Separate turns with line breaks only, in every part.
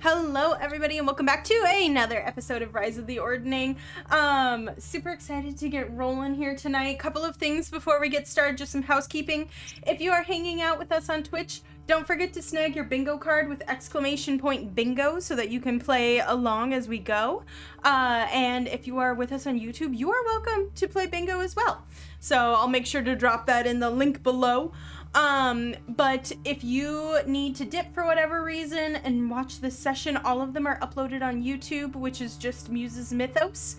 Hello, everybody, and welcome back to another episode of Rise of the Ordning. Super excited to get rolling here tonight. Couple of things before we get started, just some housekeeping. If you are hanging out with us on Twitch, don't forget to snag your bingo card with !bingo so that you can play along as we go. And if you are with us on YouTube, you are welcome to play bingo as well. So I'll make sure to drop that in the link below. But if you need to dip for whatever reason and watch this session, all of them are uploaded on YouTube, which is just Muse's Mythos.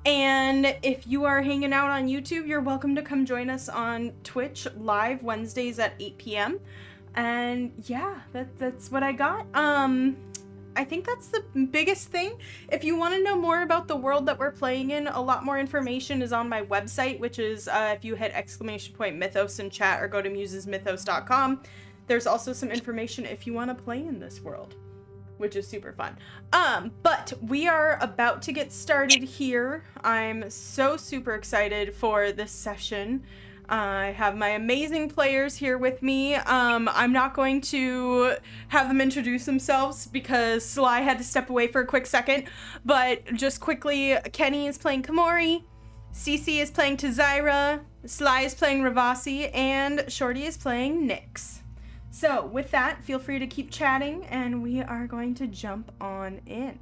And if you are hanging out on YouTube, you're welcome to come join us on Twitch live Wednesdays at 8 p.m. And yeah, that's what I got. I think that's the biggest thing. If you want to know more about the world that we're playing in, a lot more information is on my website, which is if you hit !Mythos in chat or go to musesmythos.com. There's also some information if you want to play in this world, which is super fun. But we are about to get started here. I'm so super excited for this session. I have my amazing players here with me. I'm not going to have them introduce themselves because Sly had to step away for a quick second. But just quickly, Kenny is playing Kamori, Cece is playing Tazira, Sly is playing Ravasi, and Shorty is playing Nyx. So with that, feel free to keep chatting, and we are going to jump on in.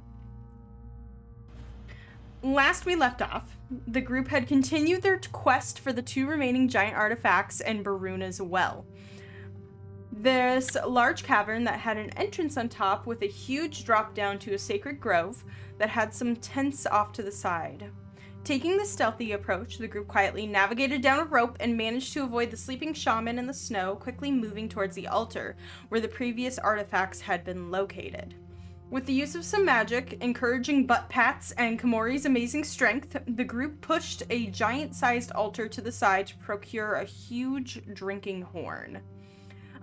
Last we left off, the group had continued their quest for the 2 remaining giant artifacts and Baruna's well. This large cavern that had an entrance on top with a huge drop down to a sacred grove that had some tents off to the side. Taking the stealthy approach, the group quietly navigated down a rope and managed to avoid the sleeping shaman in the snow, quickly moving towards the altar where the previous artifacts had been located. With the use of some magic, encouraging butt pats, and Kamori's amazing strength, the group pushed a giant-sized altar to the side to procure a huge drinking horn.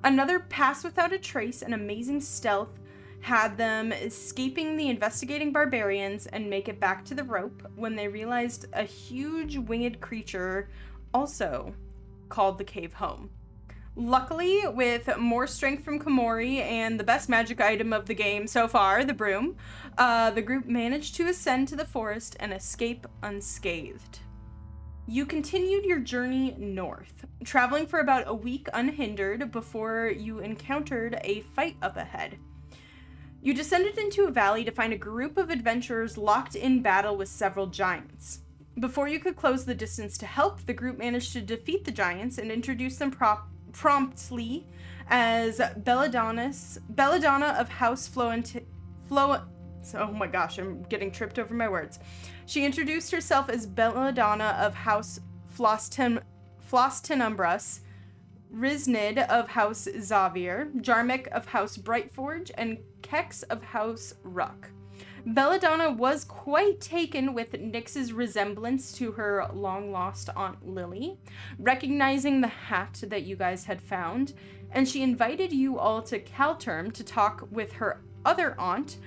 Another pass without a trace and amazing stealth had them escaping the investigating barbarians and make it back to the rope when they realized a huge winged creature also called the cave home. Luckily, with more strength from Kamori and the best magic item of the game so far, the broom, the group managed to ascend to the forest and escape unscathed. You continued your journey north, traveling for about a week unhindered before you encountered a fight up ahead. You descended into a valley to find a group of adventurers locked in battle with several giants. Before you could close the distance to help, the group managed to defeat the giants and introduce them promptly as Belladonna of House oh my gosh, I'm getting tripped over my words. She introduced herself as Belladonna of House Flostenumbras, Riznid of House Xavier, Jarmic of House Brightforge, and Kex of House Ruck. Belladonna was quite taken with Nyx's resemblance to her long-lost Aunt Lily, recognizing the hat that you guys had found, and she invited you all to Kalterm to talk with her other aunt,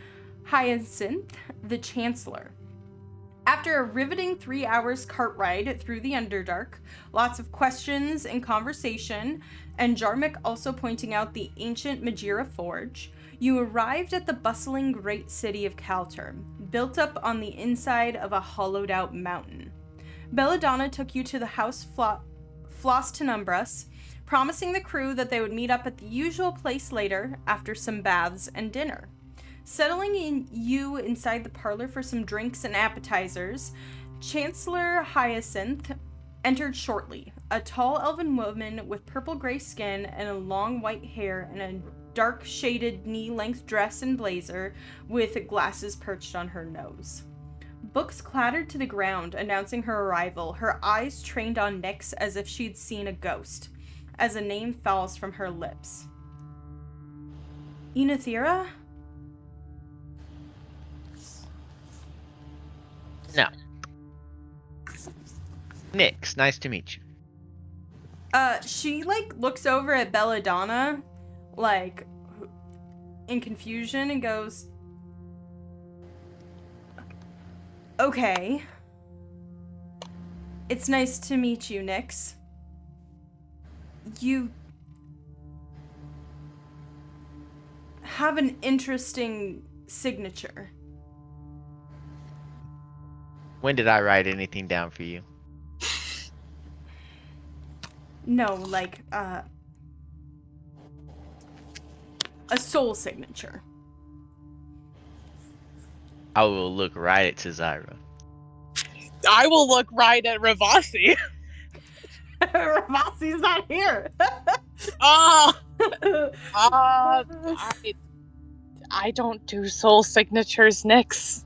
Hyacinth, the Chancellor. After a riveting 3 hours cart ride through the Underdark, lots of questions and conversation, and Jarmic also pointing out the ancient Majira Forge, you arrived at the bustling great city of Kalterm, built up on the inside of a hollowed-out mountain. Belladonna took you to the House Flostenumbras, promising the crew that they would meet up at the usual place later after some baths and dinner. Settling you inside the parlor for some drinks and appetizers, Chancellor Hyacinth entered shortly, a tall elven woman with purple-gray skin and long white hair and a dark shaded knee-length dress and blazer with glasses perched on her nose. Books clattered to the ground, announcing her arrival, her eyes trained on Nyx as if she'd seen a ghost, as a name falls from her lips. Inathira?
No. Nyx, nice to meet you.
She, looks over at Belladonna, in confusion and goes, okay. It's nice to meet you, Nyx. You have an interesting signature.
When did I write anything down for you?
No, like, a soul signature.
I will look right at Zyra.
I will look right at Ravasi.
Ravasi's not here.
I don't do soul signatures, Nyx.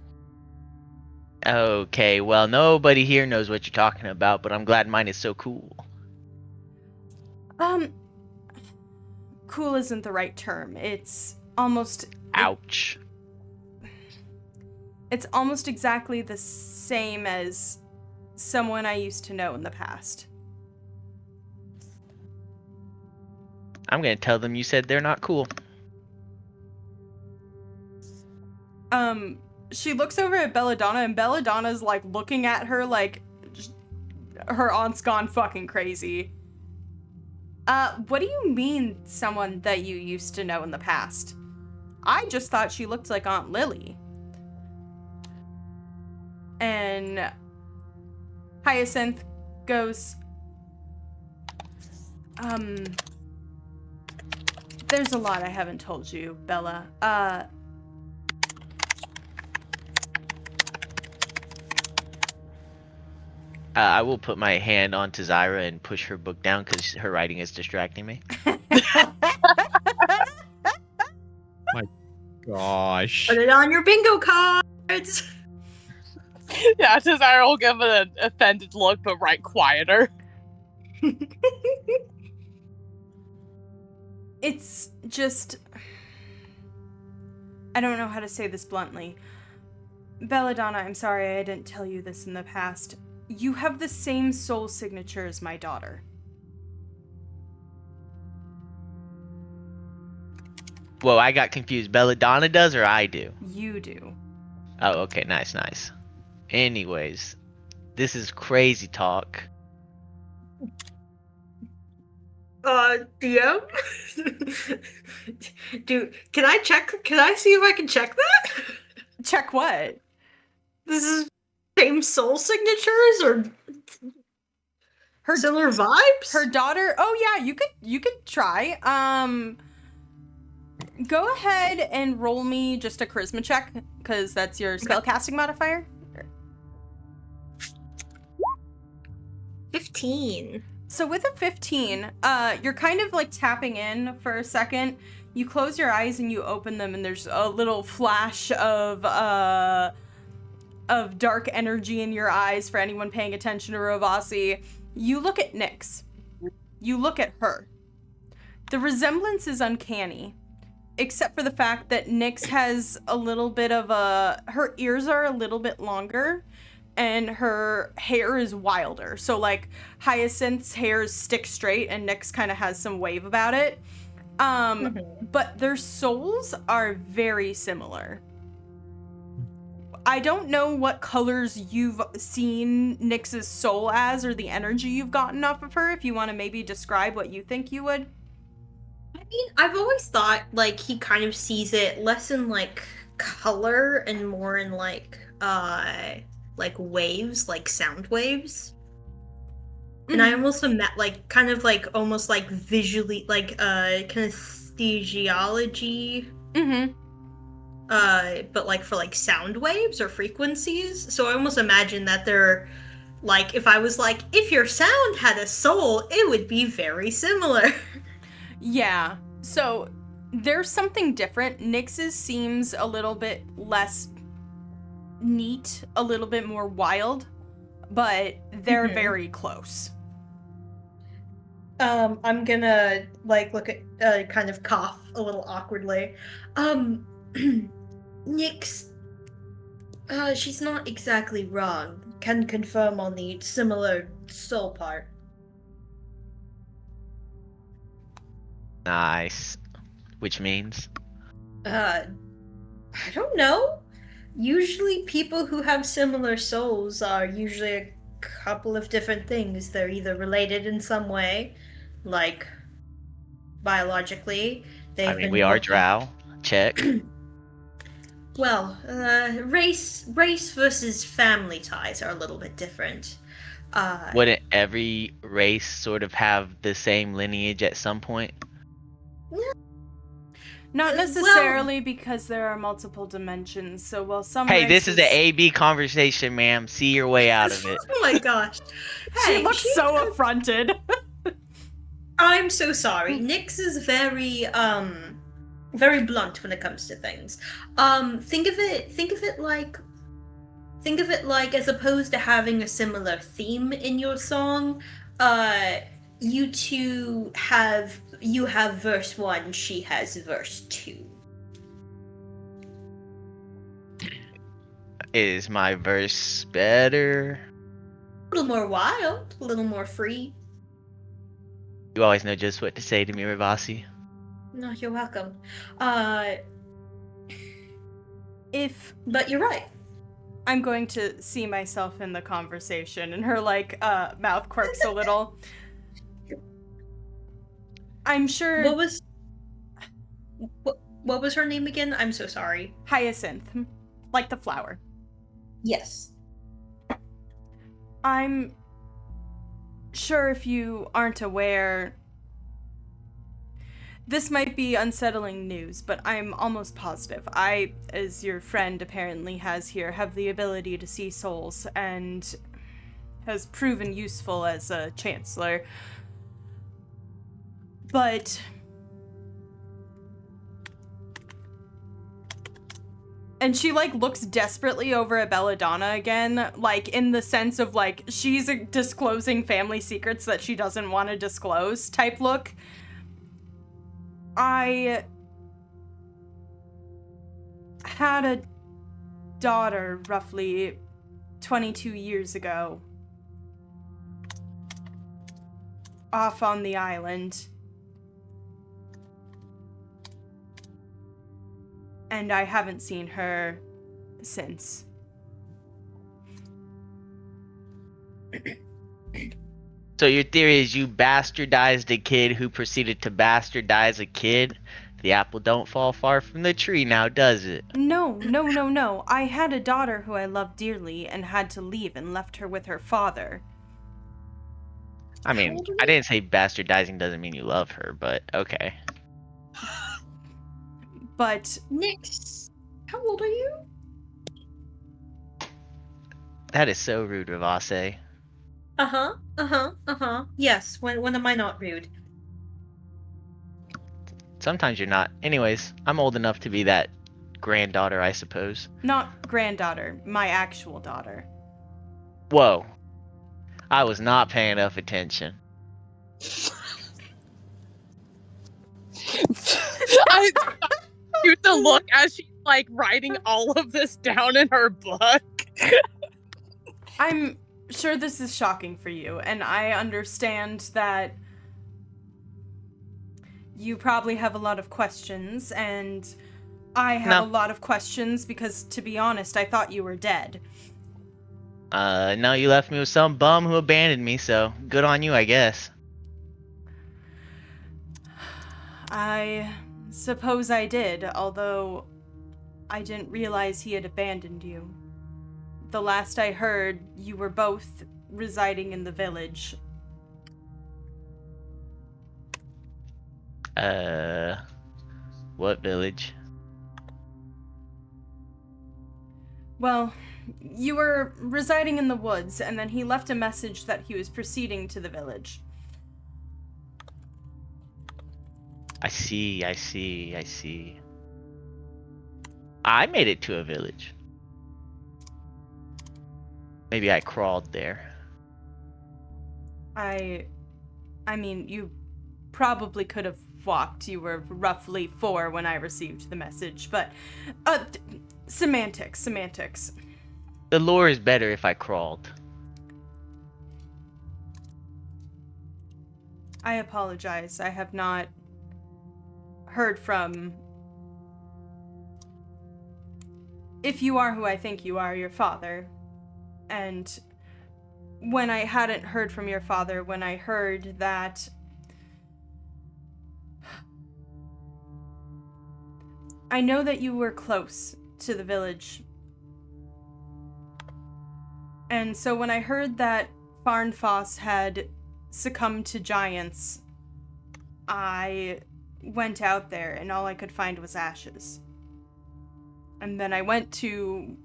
Okay, well, nobody here knows what you're talking about, but I'm glad mine is so cool.
Cool isn't the right term. It's almost...
Ouch.
It's almost exactly the same as someone I used to know in the past.
I'm gonna tell them you said they're not cool.
She looks over at Belladonna, and Belladonna's, like, looking at her like her aunt's gone fucking crazy. What do you mean someone that you used to know in the past? I just thought she looked like Aunt Lily. And Hyacinth goes, there's a lot I haven't told you, Bella.
I will put my hand onto Zyra and push her book down because her writing is distracting me.
My gosh.
Put it on your bingo cards.
Yeah, Zyra will give an offended look, but write quieter.
It's just... I don't know how to say this bluntly. Belladonna, I'm sorry I didn't tell you this in the past. You have the same soul signature as my daughter.
Whoa, I got confused. Belladonna does or I do?
You do.
Oh, okay, nice. Anyways, this is crazy talk.
DM? Can I see if I can check that?
Check what?
This is same soul signatures or
Her
similar vibes?
Her daughter. Oh yeah, you could try. Go ahead and roll me just a charisma check because that's your spellcasting modifier.
15.
So with a 15, you're kind of like tapping in for a second. You close your eyes and you open them, and there's a little flash of dark energy in your eyes for anyone paying attention to Ravasi. You look at Nyx. You look at her. The resemblance is uncanny, except for the fact that Nyx has a little bit of her ears are a little bit longer, and her hair is wilder. So, like, Hyacinth's hair stick straight, and Nyx kind of has some wave about it. But their souls are very similar. I don't know what colors you've seen Nyx's soul as, or the energy you've gotten off of her, if you want to maybe describe what you think you would.
I mean, I've always thought, like, he kind of sees it less in, like, color and more in, like waves, like sound waves. And I almost like kind of like almost like visually like kinesthesiology. But like for like sound waves or frequencies. So I almost imagine that they're like, if I was like, if your sound had a soul, it would be very similar.
Yeah. So there's something different. Nyx's seems a little bit less neat, a little bit more wild, but they're very close.
I'm gonna like look at kind of cough a little awkwardly. Nyx, she's not exactly wrong. Can confirm on the similar soul part.
Nice. Which means?
I don't know. Usually people who have similar souls are usually a couple of different things. They're either related in some way, like biologically.
I mean, we are drow. Check.
Well, race versus family ties are a little bit different.
Wouldn't every race sort of have the same lineage at some point?
Not
well,
necessarily because there are multiple dimensions. So while some
Hey,
races...
this is an A-B conversation, ma'am. See your way out of it.
Oh my gosh.
She
Hey,
looks so affronted.
I'm so sorry. Nyx is very blunt when it comes to things. Think of it like as opposed to having a similar theme in your song, you two have verse 1, she has verse 2.
Is my verse better?
A little more wild, a little more free.
You always know just what to say to me, Ravasi.
No, you're welcome.
But
you're right.
I'm going to see myself in the conversation, and her mouth quirks a little. I'm sure.
What was her name again? I'm so sorry.
Hyacinth, like the flower.
Yes.
I'm sure if you aren't aware, this might be unsettling news, but I'm almost positive. I, as your friend apparently has here, have the ability to see souls and has proven useful as a chancellor. But and she looks desperately over at Belladonna again, in the sense of she's disclosing family secrets that she doesn't want to disclose type look. I had a daughter roughly 22 years ago off on the island. And I haven't seen her since.
So your theory is you bastardized a kid who proceeded to bastardize a kid? The apple don't fall far from the tree now, does it?
No. I had a daughter who I loved dearly and had to leave and left her with her father.
I mean, I didn't say bastardizing doesn't mean you love her, but okay.
But
Nyx, how old are you?
That is so rude, Ravase.
Yes, when am I not rude?
Sometimes you're not. Anyways, I'm old enough to be that granddaughter, I suppose.
not granddaughter, my actual daughter.
Whoa. I was not paying enough attention.
I cute to look as she's writing all of this down in her book.
I'm sure this is shocking for you, and I understand that you probably have a lot of questions, and I have a lot of questions because, to be honest, I thought you were dead.
No, you left me with some bum who abandoned me, so good on you, I guess.
I suppose I did, although I didn't realize he had abandoned you. The last I heard, you were both residing in the village.
What village?
Well, you were residing in the woods, and then he left a message that he was proceeding to the village.
I see. I made it to a village. Maybe I crawled there.
I mean, you probably could have walked. You were roughly 4 when I received the message, but, semantics.
The lore is better if I crawled.
I apologize. I have not heard from... If you are who I think you are, your father. And when I hadn't heard from your father, when I heard that... I know that you were close to the village. And so when I heard that Farnfoss had succumbed to giants, I went out there and all I could find was ashes. And then I went to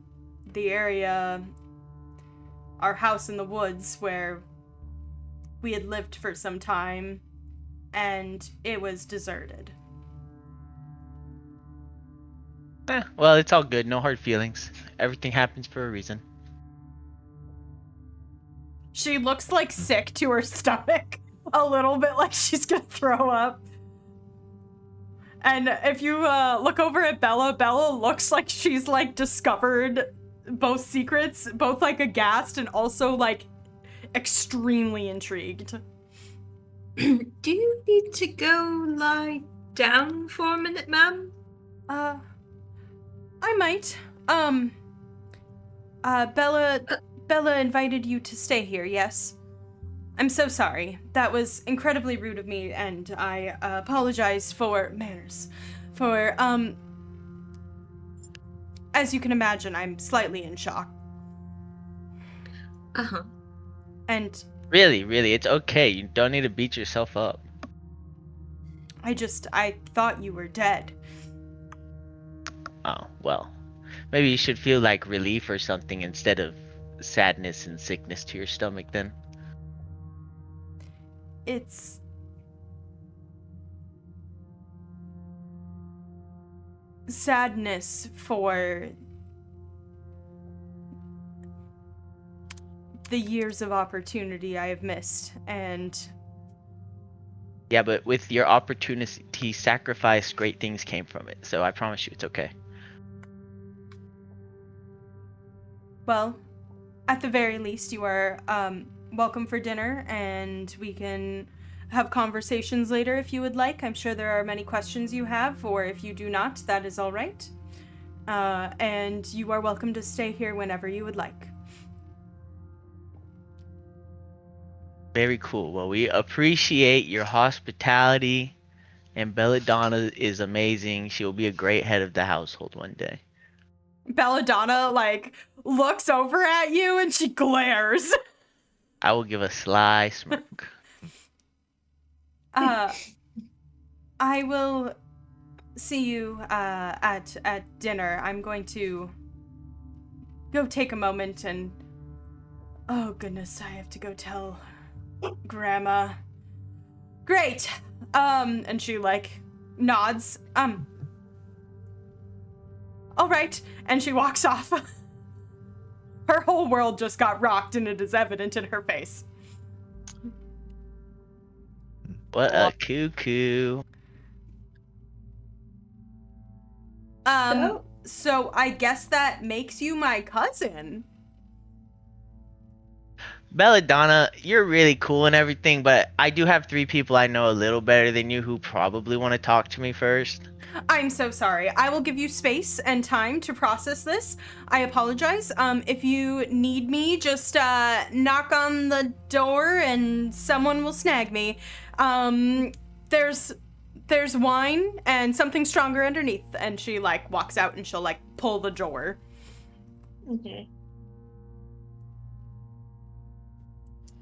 the area, our house in the woods, where we had lived for some time, and it was deserted.
Well, it's all good. No hard feelings. Everything happens for a reason.
She looks like sick to her stomach, a little bit like she's gonna throw up. And if you look over at Bella, Bella looks like she's like discovered both secrets, both like aghast and also like extremely intrigued.
Do you need to go lie down for a minute, ma'am?
I might. Bella invited you to stay here, yes? I'm so sorry. That was incredibly rude of me, and I apologize for manners. For, as you can imagine, I'm slightly in shock.
Uh-huh.
And
Really, it's okay. You don't need to beat yourself up.
I thought you were dead.
Oh, well. Maybe you should feel like relief or something instead of sadness and sickness to your stomach then.
It's sadness for the years of opportunity I have missed, and
Yeah, but with your opportunity sacrifice, great things came from it. So I promise you it's okay.
well, at the very least, you are welcome for dinner, and we can have conversations later if you would like. I'm sure there are many questions you have, or if you do not, that is all right. And you are welcome to stay here whenever you would like.
Very cool. Well, we appreciate your hospitality, and Belladonna is amazing. She will be a great head of the household one day.
Belladonna, like, looks over at you and she glares.
I will give a sly smirk.
I will see you at dinner. I'm going to go take a moment and... Oh, goodness, I have to go tell Grandma. Great. And she, like, nods. All right. And she walks off. Her whole world just got rocked, and it is evident in her face.
What a cuckoo.
So I guess that makes you my cousin.
Belladonna, you're really cool and everything, but I do have 3 people I know a little better than you who probably want to talk to me first.
I'm so sorry. I will give you space and time to process this. I apologize. If you need me, just knock on the door and someone will snag me. There's wine and something stronger underneath. And she like walks out and she'll like pull the door.
Okay.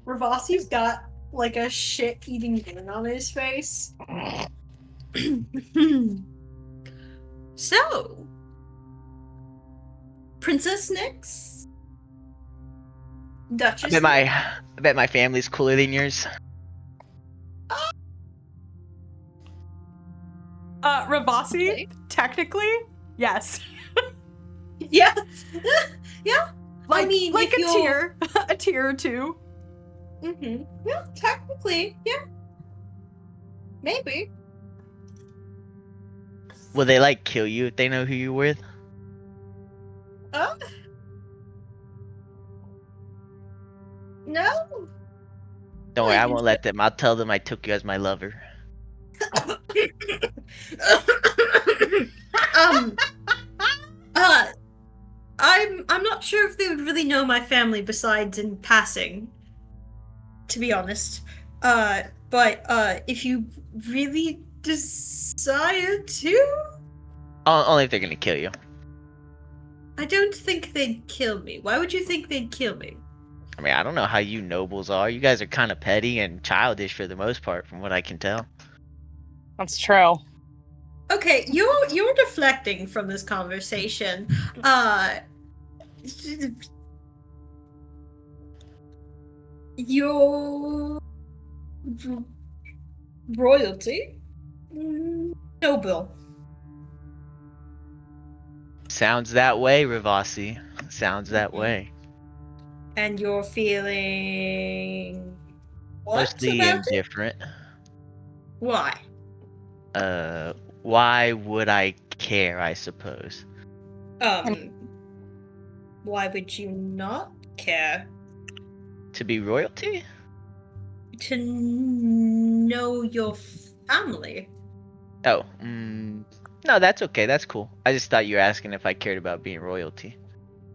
Ravasi's got like a shit-eating grin on his face. So, Princess Nyx? Duchess?
I bet my family's cooler than yours.
Ravasi,
Okay.
technically, yes.
Yeah. Yeah.
Like,
I mean,
like
if
a
you're-
tier, a tier or two.
Mm-hmm. Yeah, technically, yeah. Maybe.
Will they like kill you if they know who you're with?
No.
Don't worry, I won't let them. I'll tell them I took you as my lover.
I'm not sure if they would really know my family besides in passing, to be honest. But if you really desire to,
Only if they're gonna kill you.
I don't think they'd kill me. Why would you think they'd kill me?
I mean, I don't know how you nobles are. You guys are kind of petty and childish for the most part, from what I can tell.
That's true.
Okay, you're deflecting from this conversation. Your royalty? Noble.
Sounds that way, Ravasi. Sounds that way.
And you're feeling what
Mostly
about it?
indifferent.
Why?
Why would I care, I suppose?
Why would you not care?
To be royalty?
To know your family.
Oh, no, that's okay. That's cool. I just thought you were asking if I cared about being royalty.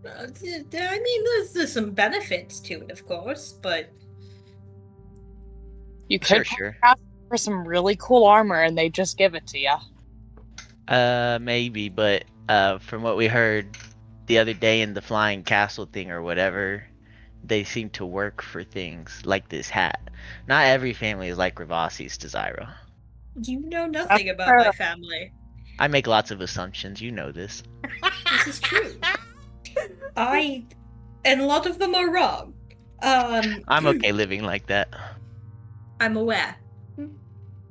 I mean, there's some benefits to it, of course, but
You could
Sure.
ask for some really cool armor and they just give it to you.
Maybe, but from what we heard the other day in the flying castle thing or whatever, they seem to work for things like this hat. Not every family is like Ravasi's, Desira.
you know nothing about my family.
I make lots of assumptions. You know this.
This is true. And a lot of them are wrong.
I'm okay living like that.
I'm aware.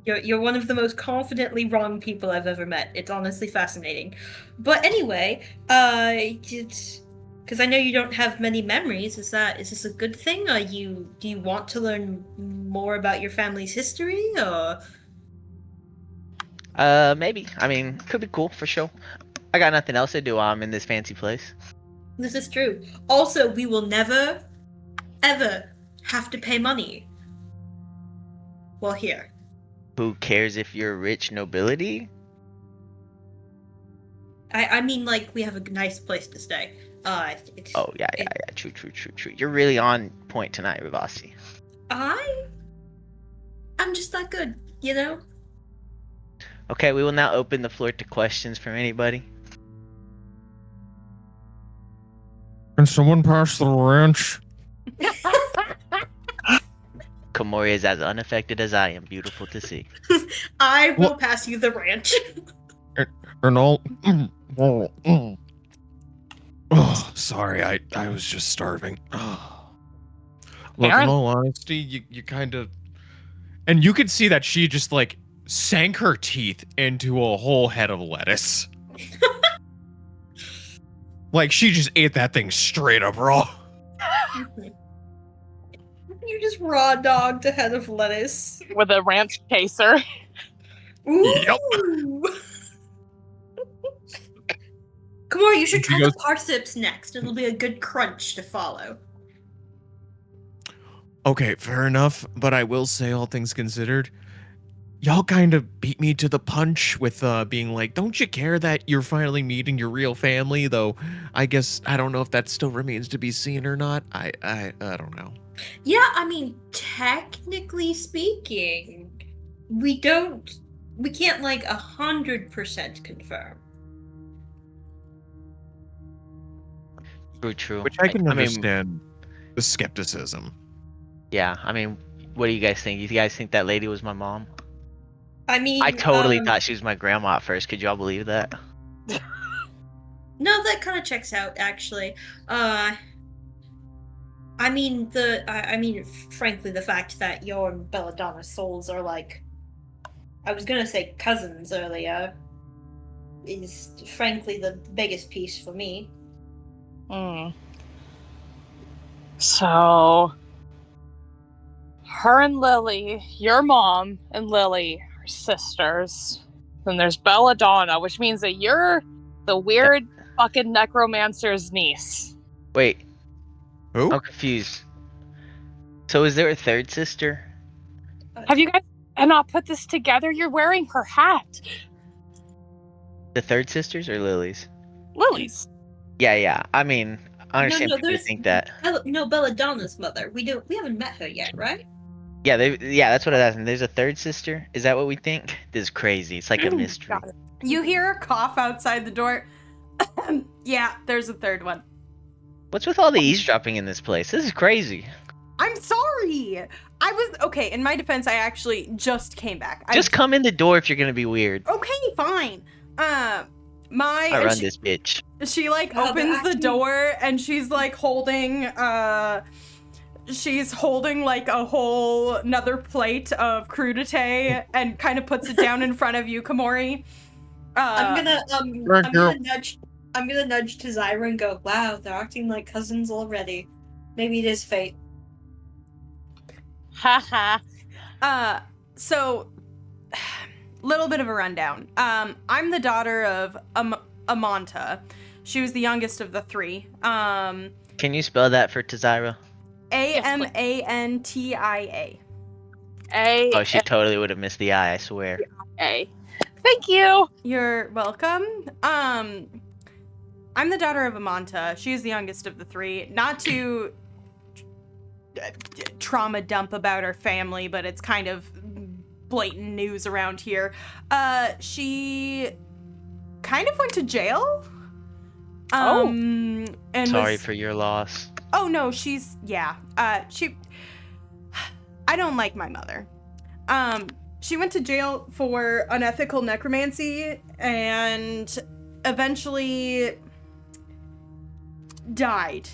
You're one of the most confidently wrong people I've ever met. It's honestly fascinating. But anyway, because I know you don't have many memories. Is this a good thing? Do you want to learn more about your family's history, or?
Maybe. I mean, could be cool for sure. I got nothing else to do while I'm in this fancy place.
This is true. Also, we will never, ever have to pay money. Well, here.
Who cares if you're rich nobility?
I mean, like, we have a nice place to stay.
Oh, yeah. True. You're really on point tonight, Ravasi.
I'm just that good, you know?
Okay, we will now open the floor to questions from anybody.
Can someone pass the wrench?
Komori is as unaffected as I am. Beautiful to see.
I will pass you the ranch.
And all. Oh, sorry. I was just starving. Look, in
Aaron?
all honesty, you kind of. And you could see that she just like sank her teeth into a whole head of lettuce. Like she just ate that thing straight up raw.
You just raw dogged a head of lettuce.
With a ranch chaser.
Ooh.
Yep.
Come on, you should try
She
the
goes-
parsnips next. It'll be a good crunch to follow.
Okay, fair enough. But I will say, all things considered, y'all kind of beat me to the punch with being like, don't you care that you're finally meeting your real family? Though, I guess, I don't know if that still remains to be seen or not. I don't know.
Yeah, I mean, technically speaking, we can't like 100% confirm.
True.
Which I can
mean,
understand the skepticism.
yeah, I mean, what do you guys think? You guys think that lady was my mom?
I mean,
I totally thought she was my grandma at first. Could y'all believe that?
No, that kind of checks out, actually. I mean, frankly, the fact that your and Belladonna's souls are like, I was gonna say cousins earlier, is frankly the biggest piece for me.
So, her and Lily, your mom and Lily are sisters. Then there's Belladonna, which means that you're the weird fucking necromancer's niece.
Wait,
Who?
I'm confused. So is there a third sister?
Have you guys not put this together? You're wearing her hat.
The third sisters or Lily's?
Lily's.
Yeah. I mean, I understand
no,
people
there's-
think that.
No, Belladonna's mother. We haven't met her yet, right?
Yeah, that's what I was asking. There's a third sister? Is that what we think? This is crazy. It's like a mystery.
Got it.
You hear a cough outside the door. Yeah, there's a third one.
What's with all the eavesdropping in this place? This is crazy.
I'm sorry. Okay, in my defense, I actually just came back.
Just come in the door if you're gonna be weird.
Okay, fine.
I run this bitch.
She like
Yeah,
opens the door and she's like holding like a whole another plate of crudité and kind of puts it down in front of you, Komori.
I'm gonna nudge to Zyra and go, wow, they're acting like cousins already. Maybe it is fate.
Haha.
So little bit of a rundown. I'm the daughter of Amanta. She was the youngest of the three.
Can you spell that for Tazira?
Amantia.
Oh, she totally would have missed the I swear.
A. Thank you.
You're welcome. I'm the daughter of Amanta. She's the youngest of the three. Not to trauma dump about her family, but it's kind of blatant news around here. She kind of went to jail. And
Sorry for your loss.
Oh no, I don't like my mother. She went to jail for unethical necromancy and eventually died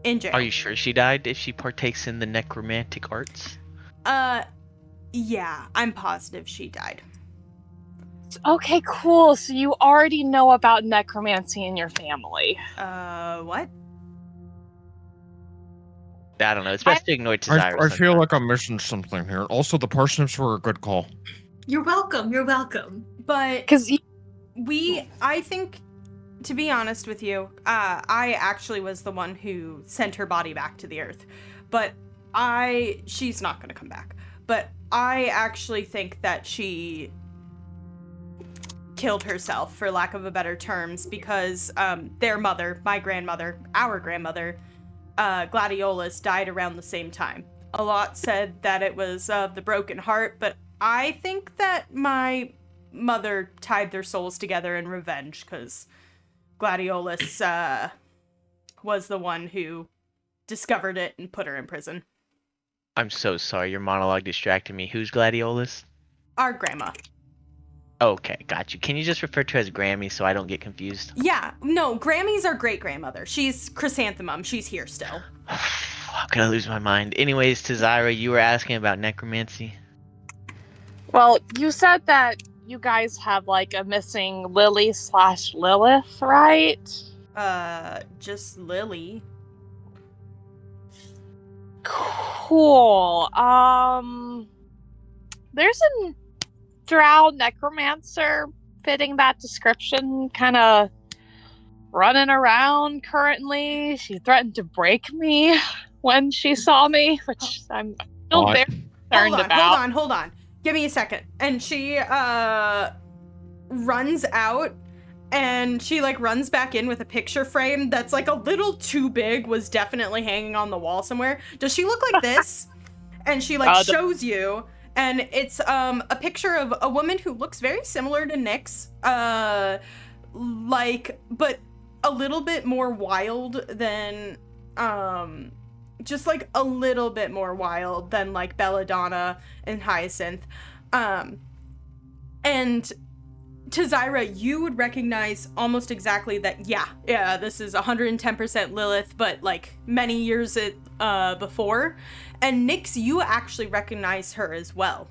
in jail.
Are you sure she died if she partakes in the necromantic arts?
Yeah, I'm positive she died.
Okay, cool. So you already know about necromancy in your family.
What?
I don't know. It's best to ignore Tazira.
I feel like I'm missing something here. Also, the parsnips were a good call.
You're welcome. You're welcome.
But
Because
I think, to be honest with you, I actually was the one who sent her body back to the earth. But she's not going to come back. But I actually think that she killed herself, for lack of a better terms, because their mother, my grandmother, our grandmother, Gladiolus, died around the same time. A lot said that it was of the broken heart, but I think that my mother tied their souls together in revenge, because Gladiolus was the one who discovered it and put her in prison.
I'm so sorry. Your monologue distracted me. Who's Gladiolus?
Our grandma.
Okay, got you. Can you just refer to her as Grammy so I don't get confused?
Yeah, no, Grammy's our great-grandmother. She's Chrysanthemum. She's here still.
How could I lose my mind? Anyways, Tazira, you were asking about necromancy.
Well, you said that you guys have like a missing Lily/Lilith, right?
Just Lily.
Cool. There's a drow necromancer fitting that description, kind of running around currently. She threatened to break me when she saw me, which I'm still very concerned about.
Hold on. Give me a second. And she runs out and she like runs back in with a picture frame that's like a little too big, was definitely hanging on the wall somewhere. Does she look like this? And she like shows you, and it's a picture of a woman who looks very similar to Nyx, like, but a little bit more wild than just like a little bit more wild than like Belladonna and Hyacinth. And Tazira, you would recognize almost exactly that. Yeah, this is 110% Lilith, but like many years before. And Nyx, you actually recognize her as well.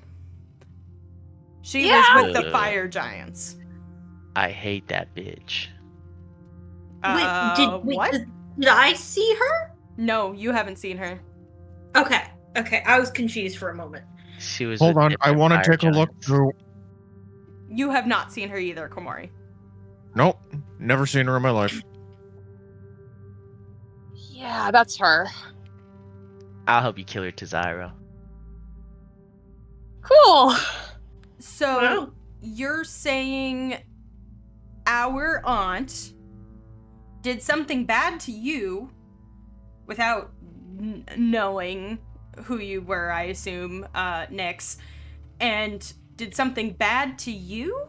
She was with the fire giants.
I hate that bitch.
What?
Did I see her?
No, you haven't seen her.
Okay, I was confused for a moment.
She was.
Hold on, I want to take a look through.
You have not seen her either, Komori.
Nope, never seen her in my life.
Yeah, that's her.
I'll help you kill her, Tazira.
Cool.
So, you're saying our aunt did something bad to you without knowing who you were, I assume, Nyx, and did something bad to you?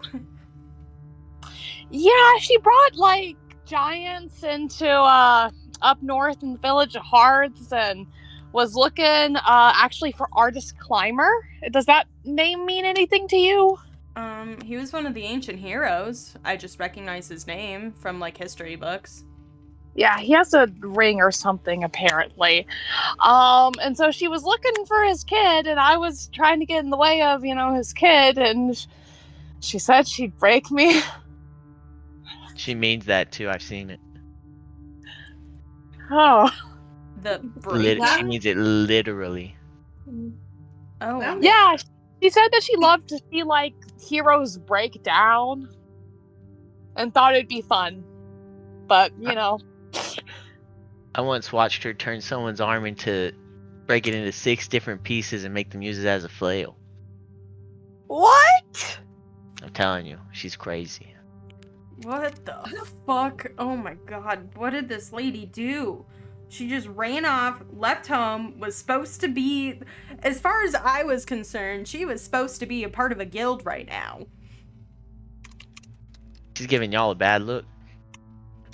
Yeah, she brought like giants into up north in the village of Hearths and was looking actually for artist climber. Does that name mean anything to you?
He was one of the ancient heroes. I just recognize his name from like history books.
Yeah, he has a ring or something apparently. And so she was looking for his kid, and I was trying to get in the way of, his kid, and she said she'd break me.
She means that too. I've seen it.
Oh.
The break.
She means it literally.
Oh.
Wow.
Yeah, she said that she loved to see like heroes break down and thought it'd be fun. But,
I once watched her turn someone's arm break it into 6 different pieces and make them use it as a flail.
What?
I'm telling you, she's crazy.
What the fuck? Oh my god, what did this lady do? She just ran off, left home, was supposed to be, as far as I was concerned, she was supposed to be a part of a guild right now.
She's giving y'all a bad look.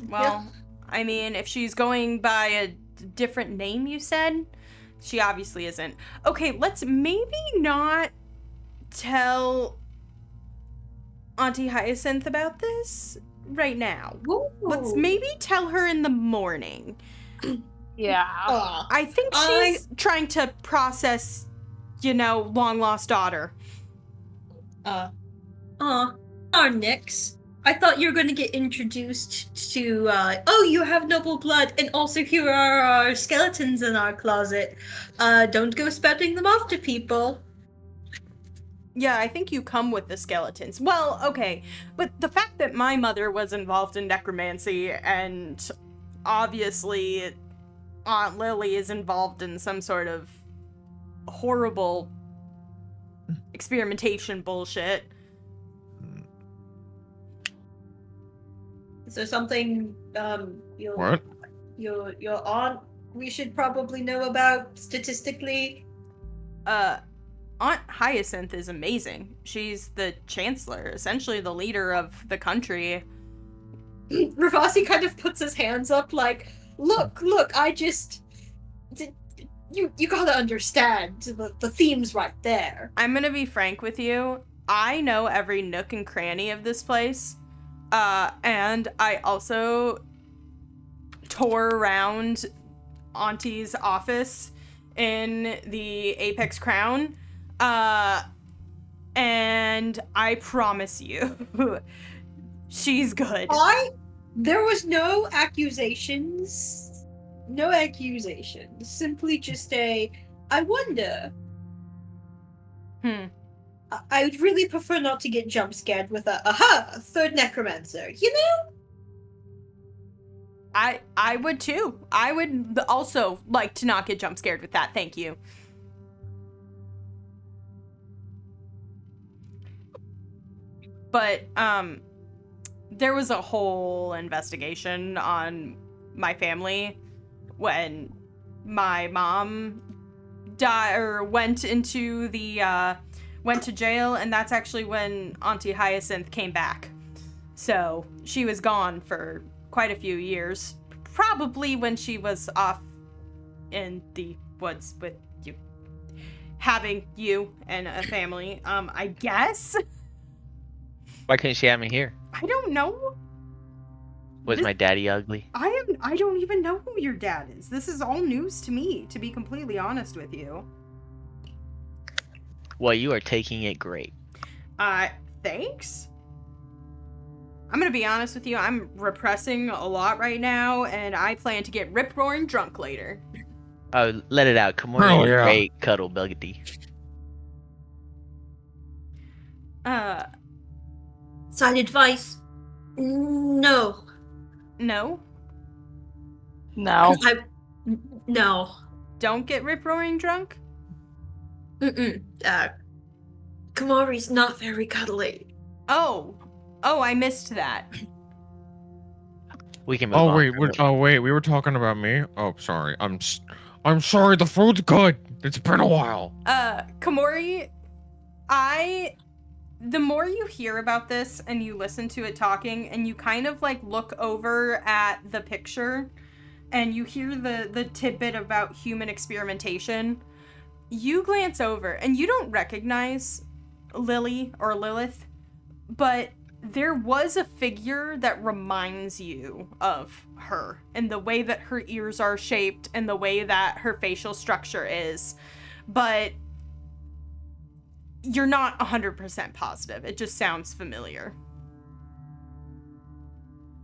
Well, I mean, if she's going by a different name, you said, she obviously isn't. Okay, let's maybe not tell Auntie Hyacinth about this right now.
Ooh.
Let's maybe tell her in the morning.
Yeah.
I think she's trying to process, long lost daughter.
Nix. I thought you were going to get introduced to, you have noble blood, and also here are our skeletons in our closet. Don't go spouting them off to people.
Yeah, I think you come with the skeletons. Well, okay, but the fact that my mother was involved in necromancy, and obviously Aunt Lily is involved in some sort of horrible experimentation bullshit.
Is there something,
What?
your aunt we should probably know about statistically?
Aunt Hyacinth is amazing. She's the chancellor, essentially the leader of the country.
Ravasi kind of puts his hands up like, look, you gotta understand the theme's right there.
I'm gonna be frank with you. I know every nook and cranny of this place. And I also tore around Auntie's office in the Apex Crown. And I promise you, she's good.
There was no accusations. No accusations. Simply just I wonder. I would really prefer not to get jump scared with a third necromancer,
I would too. I would also like to not get jump scared with that, thank you. But, there was a whole investigation on my family when my mom went to jail, and that's actually when Auntie Hyacinth came back. So she was gone for quite a few years, probably when she was off in the woods with you, having you and a family, I guess.
Why couldn't she have me here?
I don't know.
Was my daddy ugly?
I don't even know who your dad is. This is all news to me, to be completely honest with you.
Well, you are taking it great.
Thanks. I'm gonna be honest with you, I'm repressing a lot right now, and I plan to get rip-roaring drunk later.
Oh, let it out. Come on,
Oh, yeah.
great cuddle buddy.
Side advice. No.
No?
No.
No.
Don't get rip-roaring drunk?
Kamari's not very cuddly.
Oh, I missed that.
We can move on.
Wait, we were talking about me. Oh, sorry. I'm sorry. The food's good. It's been a while.
Komori, I the more you hear about this and you listen to it talking and you kind of like look over at the picture and you hear the tidbit about human experimentation, you glance over and you don't recognize Lily or Lilith, but there was a figure that reminds you of her and the way that her ears are shaped and the way that her facial structure is. But you're not 100% positive. It just sounds familiar.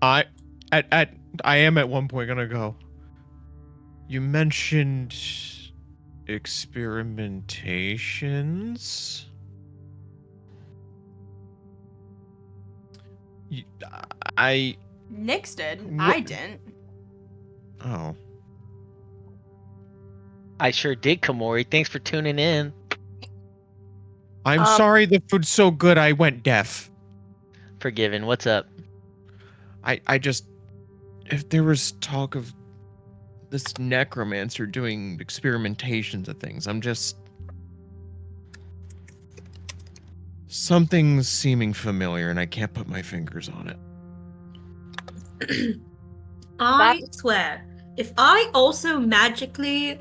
I am at one point gonna go. You mentioned experimentations.
Nyx did.
What?
I didn't.
Oh.
I sure did, Kamori. Thanks for tuning in.
I'm sorry the food's so good I went deaf.
Forgiven. What's up?
I just... If there was talk of this necromancer doing experimentations of things, I'm just... Something's seeming familiar and I can't put my fingers on it.
I swear, if I also magically,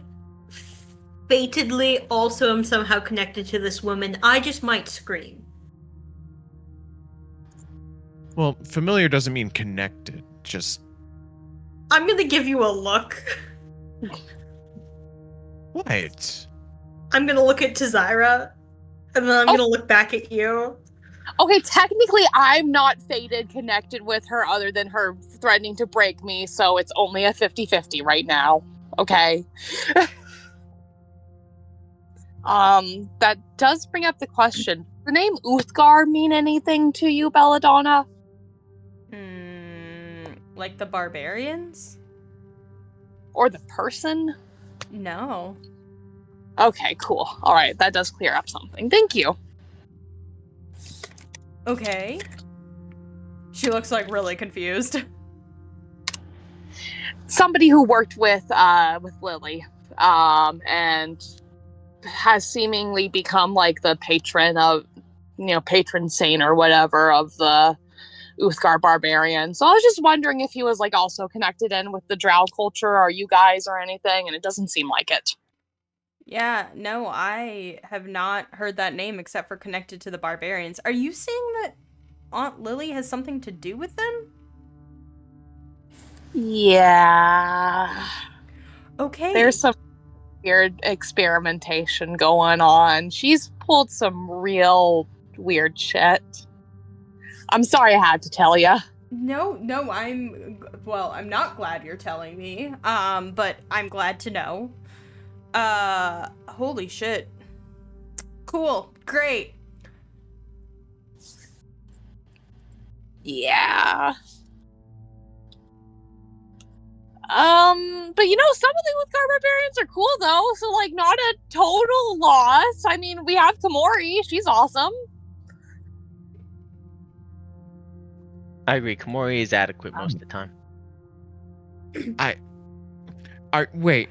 fatedly also am somehow connected to this woman, I just might scream.
Well, familiar doesn't mean connected, just...
I'm gonna give you a look.
What?
I'm gonna look at Tazira, and then I'm gonna look back at you.
Okay, technically, I'm not fated connected with her other than her threatening to break me, so it's only a 50-50 right now. Okay. That does bring up the question. Does the name Uthgar mean anything to you, Belladonna?
Like the barbarians?
Or the person?
No.
Okay, cool. Alright, that does clear up something. Thank you.
Okay. She looks like really confused.
Somebody who worked with Lily, and has seemingly become like the patron of, patron saint or whatever of the Uthgar barbarian. So I was just wondering if he was like also connected in with the drow culture or you guys or anything, and it doesn't seem like it.
Yeah, no, I have not heard that name except for connected to the barbarians. Are you saying that Aunt Lily has something to do with them?
Yeah.
Okay.
There's some weird experimentation going on. She's pulled some real weird shit. I'm sorry I had to tell you.
No, I'm not glad you're telling me. But I'm glad to know. Holy shit. Cool. Great.
Yeah. But some of the Uthgar barbarians are cool though, so like not a total loss. I mean, we have Kamori, she's awesome.
I agree. Kamori is adequate most of the time.
Wait.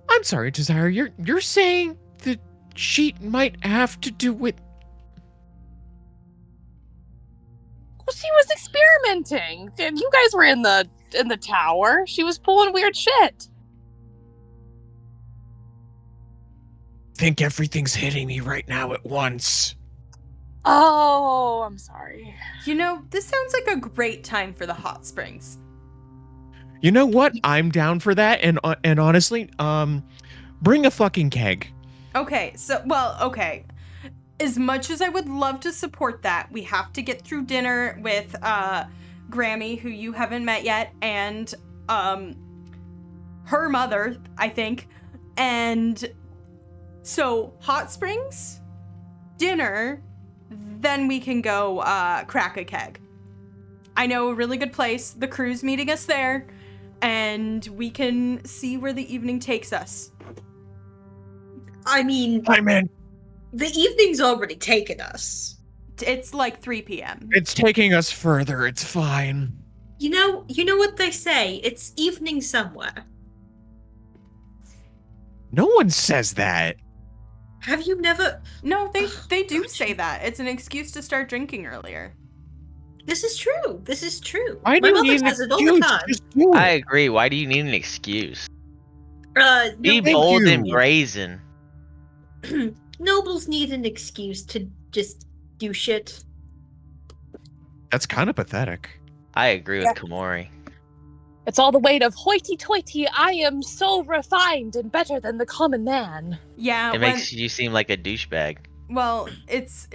I'm sorry, Desire. You're saying that she might have to do with...
Well, she was experimenting. You guys were in the tower. She was pulling weird shit.
Think everything's hitting me right now at once.
Oh, I'm sorry.
This sounds like a great time for the hot springs.
You know what? I'm down for that, and honestly, bring a fucking keg.
Okay, okay. As much as I would love to support that, we have to get through dinner with Grammy, who you haven't met yet, and her mother, I think. And so, hot springs, dinner, then we can go crack a keg. I know a really good place. The crew's meeting us there, and we can see where the evening takes us.
I mean,
I'm in.
the evening's already taken us.
It's like 3 p.m.
It's taking us further. It's fine.
You know what they say. It's evening somewhere.
No one says that.
Have you never?
No, they do
Gotcha.
say that. It's an excuse to start drinking earlier.
This is true. This is true.
Why
My
do you
mother
need an
says it all the
excuse?
time.
Just do
I
it.
agree. Why do you need an excuse? Be
Nobles
bold
you.
and brazen.
Nobles need an excuse to just do shit.
That's kind of pathetic.
I agree with Komori.
It's all the weight of hoity-toity, I am so refined and better than the common man.
Yeah,
It makes you seem like a douchebag.
well, it's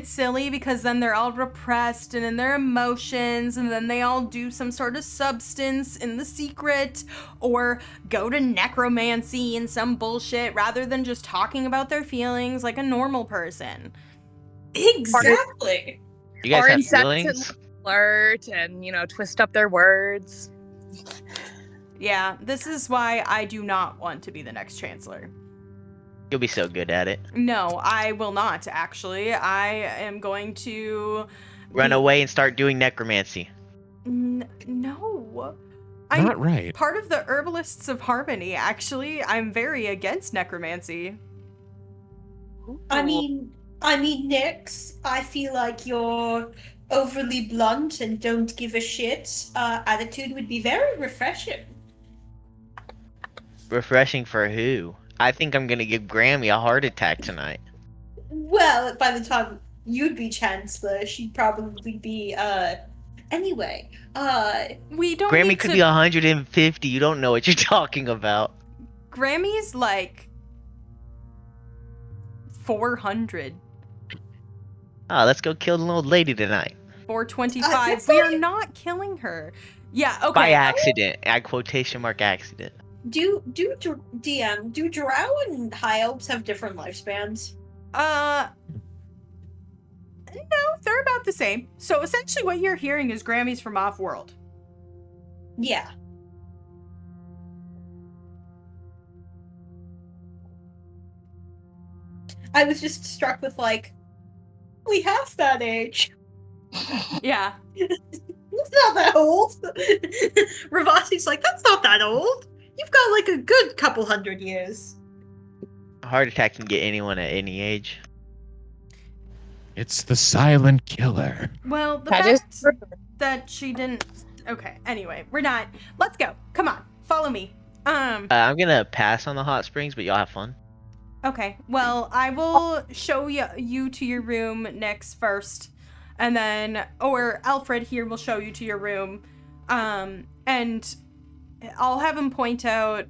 silly because then they're all repressed and in their emotions, and then they all do some sort of substance in the secret or go to necromancy and some bullshit rather than just talking about their feelings like a normal person.
Exactly.
You guys
Or
have
incessantly
feelings?
flirt and, twist up their words.
Yeah, this is why I do not want to be the next chancellor.
You'll be so good at it.
No, I will not, actually. I am going to
Run away and start doing necromancy.
No. I'm
Not right.
part of the Herbalists of Harmony, actually. I'm very against necromancy.
I mean, Nix, I feel like your overly blunt and don't give a shit attitude would be very refreshing.
Refreshing for who? I think I'm gonna give Grammy a heart attack tonight.
Well, by the time you'd be chancellor, she'd probably be, anyway,
We don't
Grammy
need
could
to...
be 150. You don't know what you're talking about.
Grammy's like 400.
Ah, let's go kill the old lady tonight.
425.
That's
We
not
are
even-
not killing her. Yeah, okay.
By accident. Add quotation mark accident.
do DM, do Drow and High Elves have different lifespans?
No, they're about the same. So essentially what you're hearing is Grammy's from off-world.
Yeah. I was just struck with, like, we have that age.
Yeah.
It's not that old. Ravasi's like, that's not that old. You've got, like, a good couple hundred years.
A heart attack can get anyone at any age.
It's the silent killer.
Well, the
That is
fact
true.
that she didn't... Okay, anyway, we're not... Let's go. Come on, follow me.
I'm gonna pass on the hot springs, but y'all have fun.
Okay, well, I will show you to your room next first, and then... Or Alfred here will show you to your room, and I'll have him point out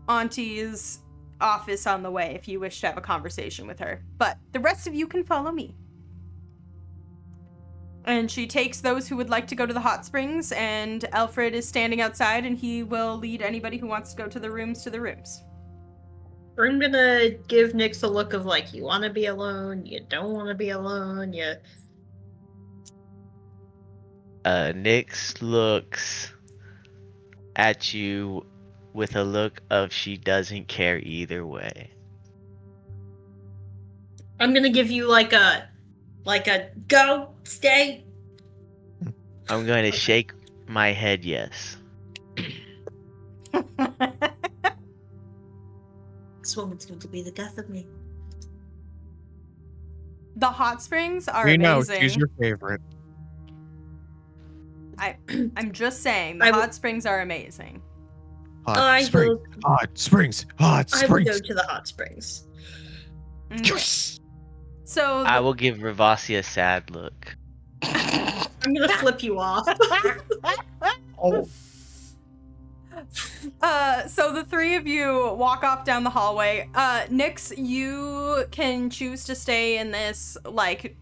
Auntie's office on the way if you wish to have a conversation with her. But the rest of you can follow me. And she takes those who would like to go to the hot springs, and Alfred is standing outside, and he will lead anybody who wants to go to the rooms to the rooms.
I'm gonna give Nyx a look of, like, you want to be alone, you don't want to be alone, you...
Nyx looks at you with a look of she doesn't care either way.
I'm gonna give you, like a go, stay.
I'm going to shake my head yes.
This woman's going to be the death of me.
The hot springs are
We know
amazing.
she's your favorite.
I'm just saying, the
I will-
hot springs are amazing.
I will,
Hot springs. Hot
I will go
springs.
to the hot springs.
Okay.
Yes.
So
I will give Ravasi a sad look.
I'm gonna flip you off.
Oh.
So the three of you walk off down the hallway. Nyx, you can choose to stay in this, like,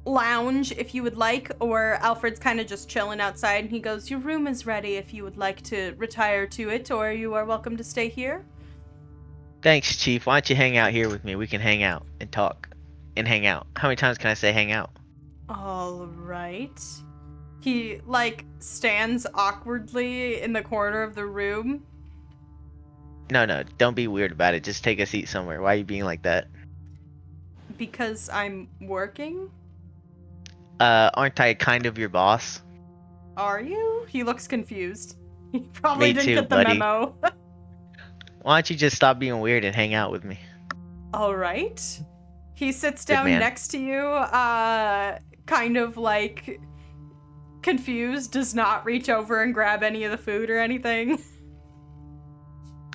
lounge if you would like, or Alfred's kind of just chilling outside, and he goes, your room is ready if you would like to retire to it, or you are welcome to stay here.
Thanks, Chief. Why don't you hang out here with me? We can hang out and talk and hang out. How many times can I say hang out?
All right. He, like, stands awkwardly in the corner of the room.
No, don't be weird about it. Just take a seat somewhere. Why are you being like that?
Because I'm working?
Aren't I kind of your boss?
Are you? He looks confused. He probably
Me
didn't
too,
get the
buddy.
memo.
Why don't you just stop being weird and hang out with me?
All right. He sits
Good
down
man.
next to you, kind of like confused, does not reach over and grab any of the food or anything.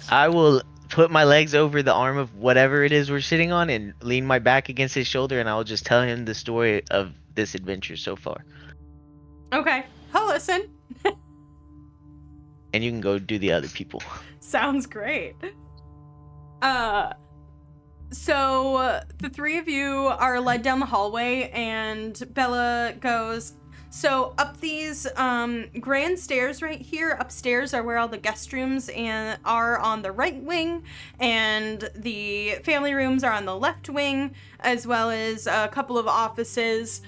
I will put my legs over the arm of whatever it is we're sitting on and lean my back against his shoulder, and I will just tell him the story of this adventure so far.
Okay, I'll listen.
And you can go do the other people.
Sounds great. So the three of you are led down the hallway, and Bella goes, so up these grand stairs right here, upstairs are where all the guest rooms are on the right wing, and the family rooms are on the left wing, as well as a couple of offices.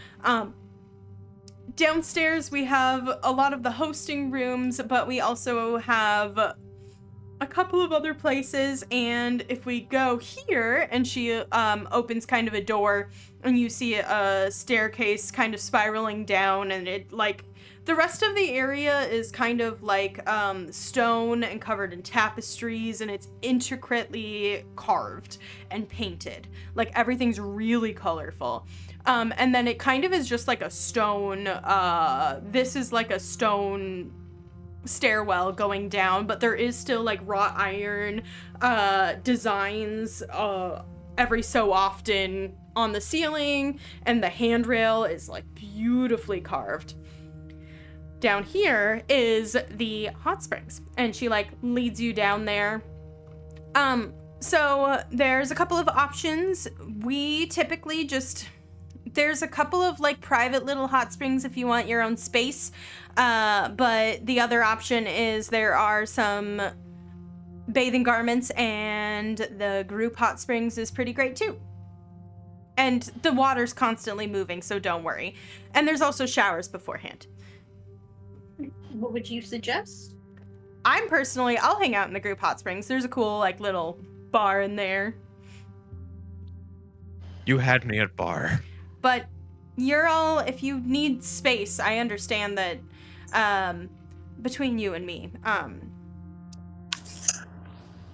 Downstairs we have a lot of the hosting rooms, but we also have a couple of other places, and if we go here, and she opens kind of a door, and you see a staircase kind of spiraling down, and it like the rest of the area is kind of like stone and covered in tapestries, and it's intricately carved and painted. Like everything's really colorful. And then it kind of is just like a stone, this is like a stone stairwell going down, but there is still like wrought iron designs every so often on the ceiling, and the handrail is like beautifully carved. Down here is the hot springs, and she like leads you down there. So there's a couple of options. We typically there's a couple of like private little hot springs if you want your own space. But the other option is there are some bathing garments, and the group hot springs is pretty great too. And the water's constantly moving, so don't worry. And there's also showers beforehand.
What would you suggest?
I'll hang out in the group hot springs. There's a cool like little bar in there.
You had me at bar.
But you're all, if you need space, I understand that between you and me,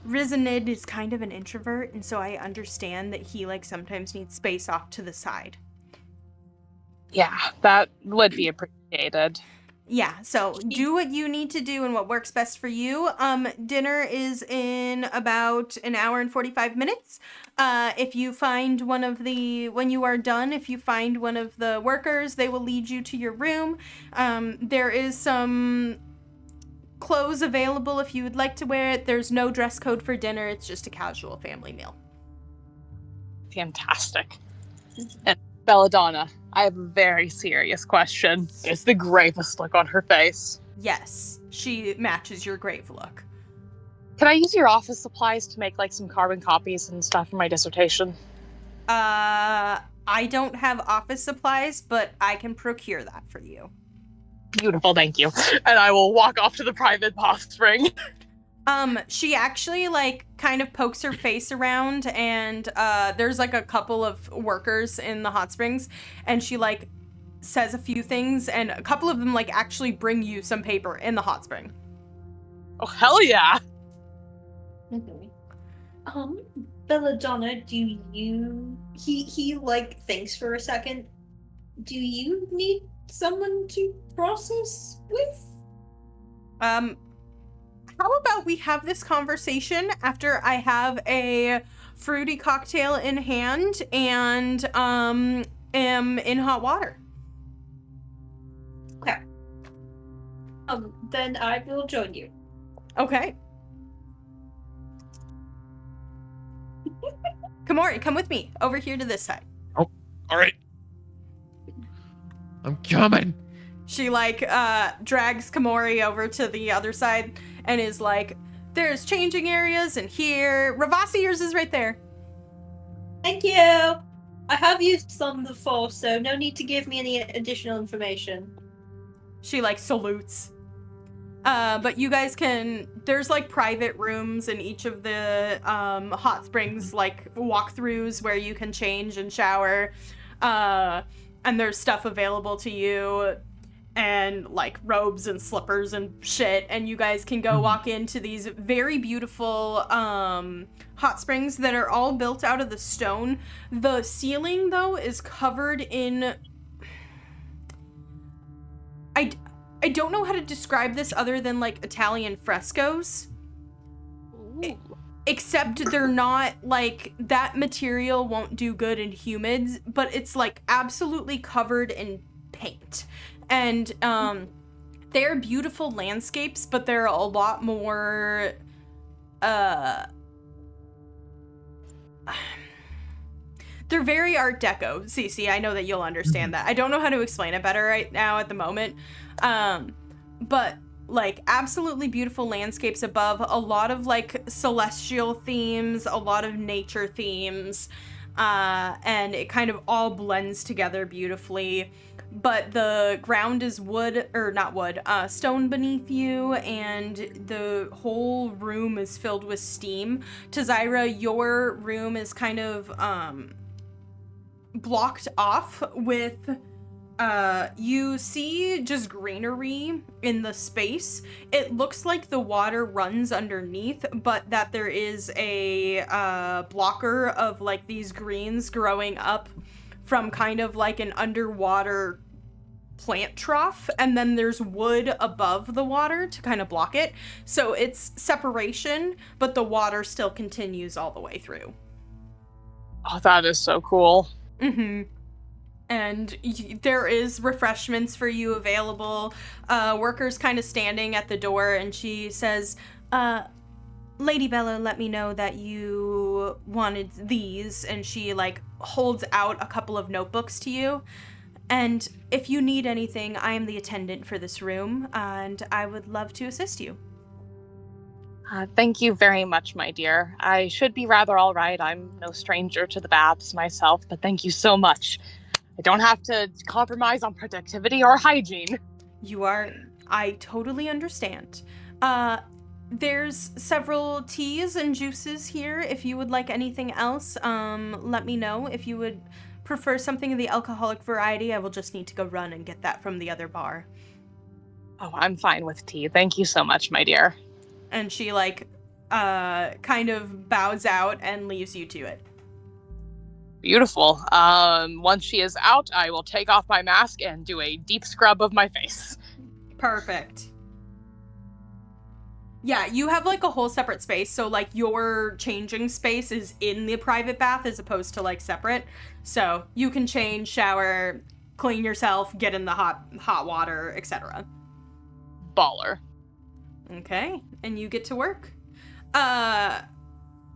Reunite is kind of an introvert, and so I understand that he like sometimes needs space off to the side.
Yeah, that would be appreciated.
Yeah, so do what you need to do and what works best for you. Dinner is in about an hour and 45 minutes. If you find when you are done, if you find one of the workers, they will lead you to your room. There is some clothes available if you would like to wear it. There's no dress code for dinner. It's just a casual family meal.
Fantastic. And Belladonna, I have a very serious question. It's the gravest look on her face.
Yes, she matches your grave look.
Can I use your office supplies to make like some carbon copies and stuff for my dissertation?
I don't have office supplies, but I can procure that for you.
Beautiful, thank you. And I will walk off to the private hot spring.
She actually like kind of pokes her face around, and there's like a couple of workers in the hot springs, and she like says a few things, and a couple of them like actually bring you some paper in the hot spring.
Oh, hell yeah.
Okay. Belladonna, do you... He like thinks for a second. Do you need someone to process with?
How about we have this conversation after I have a fruity cocktail in hand and am in hot water?
Okay. Then I will join you.
Okay. Kamori, come with me over here to this side.
Oh, all right. I'm coming.
She like drags Kamori over to the other side and is like, there's changing areas in here. Ravasi, yours is right there.
Thank you. I have used some before, so no need to give me any additional information.
She like salutes. But you guys there's like private rooms in each of the hot springs, like walkthroughs where you can change and shower. And there's stuff available to you. and like robes and slippers and shit, and you guys can go walk into these very beautiful hot springs that are all built out of the stone. The ceiling though is covered in I don't know how to describe this other than like Italian frescoes.
Ooh.
Except they're not like that material won't do good in humans, but it's like absolutely covered in paint. And they're beautiful landscapes, but they're a lot more they're very Art Deco, Cece. I know that you'll understand that. I don't know how to explain it better right now at the moment. But like absolutely beautiful landscapes above, a lot of like celestial themes, a lot of nature themes, and it kind of all blends together beautifully. But the ground is stone beneath you, and the whole room is filled with steam. Tazira, your room is kind of blocked off with you see just greenery in the space. It looks like the water runs underneath, but that there is a blocker of like these greens growing up from kind of like an underwater plant trough, and then there's wood above the water to kind of block it. So it's separation, but the water still continues all the way through.
Oh, that is so cool.
Mm-hmm. And there is refreshments for you available. Workers kind of standing at the door, and she says, Lady Bella let me know that you wanted these, and she like holds out a couple of notebooks to you. And if you need anything, I am the attendant for this room, and I would love to assist you.
Thank you very much, my dear. I should be rather all right. I'm no stranger to the baths myself, but thank you so much. I don't have to compromise on productivity or hygiene.
I totally understand. There's several teas and juices here. If you would like anything else, let me know. If you would prefer something of the alcoholic variety, I will just need to go run and get that from the other bar.
Oh, I'm fine with tea. Thank you so much, my dear.
And she like kind of bows out and leaves you to it.
Beautiful. Once she is out, I will take off my mask and do a deep scrub of my face.
Perfect. Yeah, you have like a whole separate space, so like your changing space is in the private bath as opposed to like separate. So you can change, shower, clean yourself, get in the hot water, etc.
Baller.
Okay, and you get to work.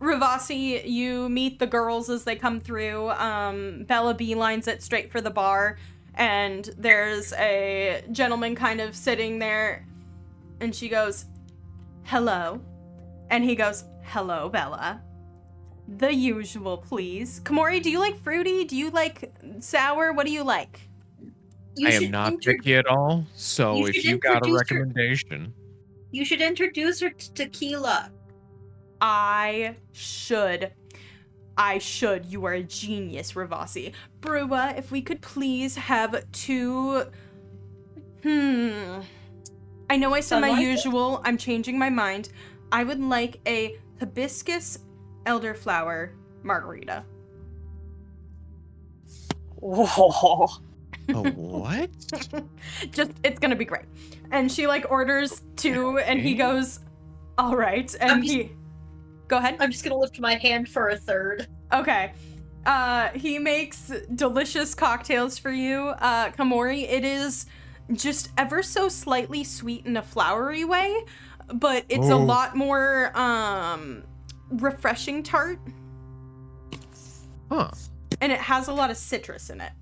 Ravasi, you meet the girls as they come through. Bella beelines it straight for the bar, and there's a gentleman kind of sitting there, and she goes, hello. And he goes, hello, Bella. The usual, please. Komori, do you like fruity? Do you like sour? What do you like?
I am not picky at all, so if you got a recommendation.
You should introduce her to tequila.
I should. You are a genius, Ravasi. Brua, if we could please have two... I know I said my usual. I'm changing my mind. I would like a hibiscus elderflower margarita.
Whoa.
Oh, what?
It's gonna be great. And she like orders two, and he goes, all right. And go ahead.
I'm just gonna lift my hand for a third.
Okay. He makes delicious cocktails for you, Komori. It is just ever so slightly sweet in a flowery way, but it's a lot more refreshing tart.
Huh.
And it has a lot of citrus in it.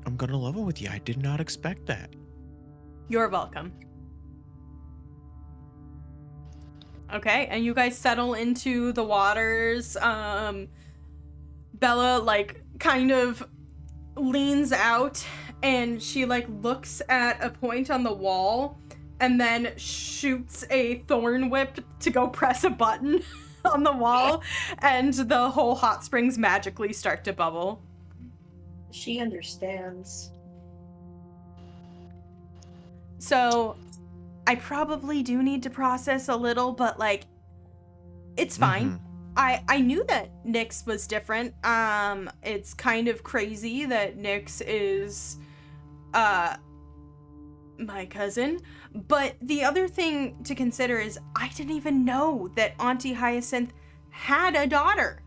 I'm gonna level with you. I did not expect that.
You're welcome. Okay, and you guys settle into the waters. Bella, like, kind of leans out, and she, like, looks at a point on the wall, and then shoots a thorn whip to go press a button on the wall, and the whole hot springs magically start to bubble.
She understands.
So, I probably do need to process a little, but like, it's fine. I knew that Nyx was different. It's kind of crazy that Nyx is, my cousin. But the other thing to consider is I didn't even know that Auntie Hyacinth had a daughter.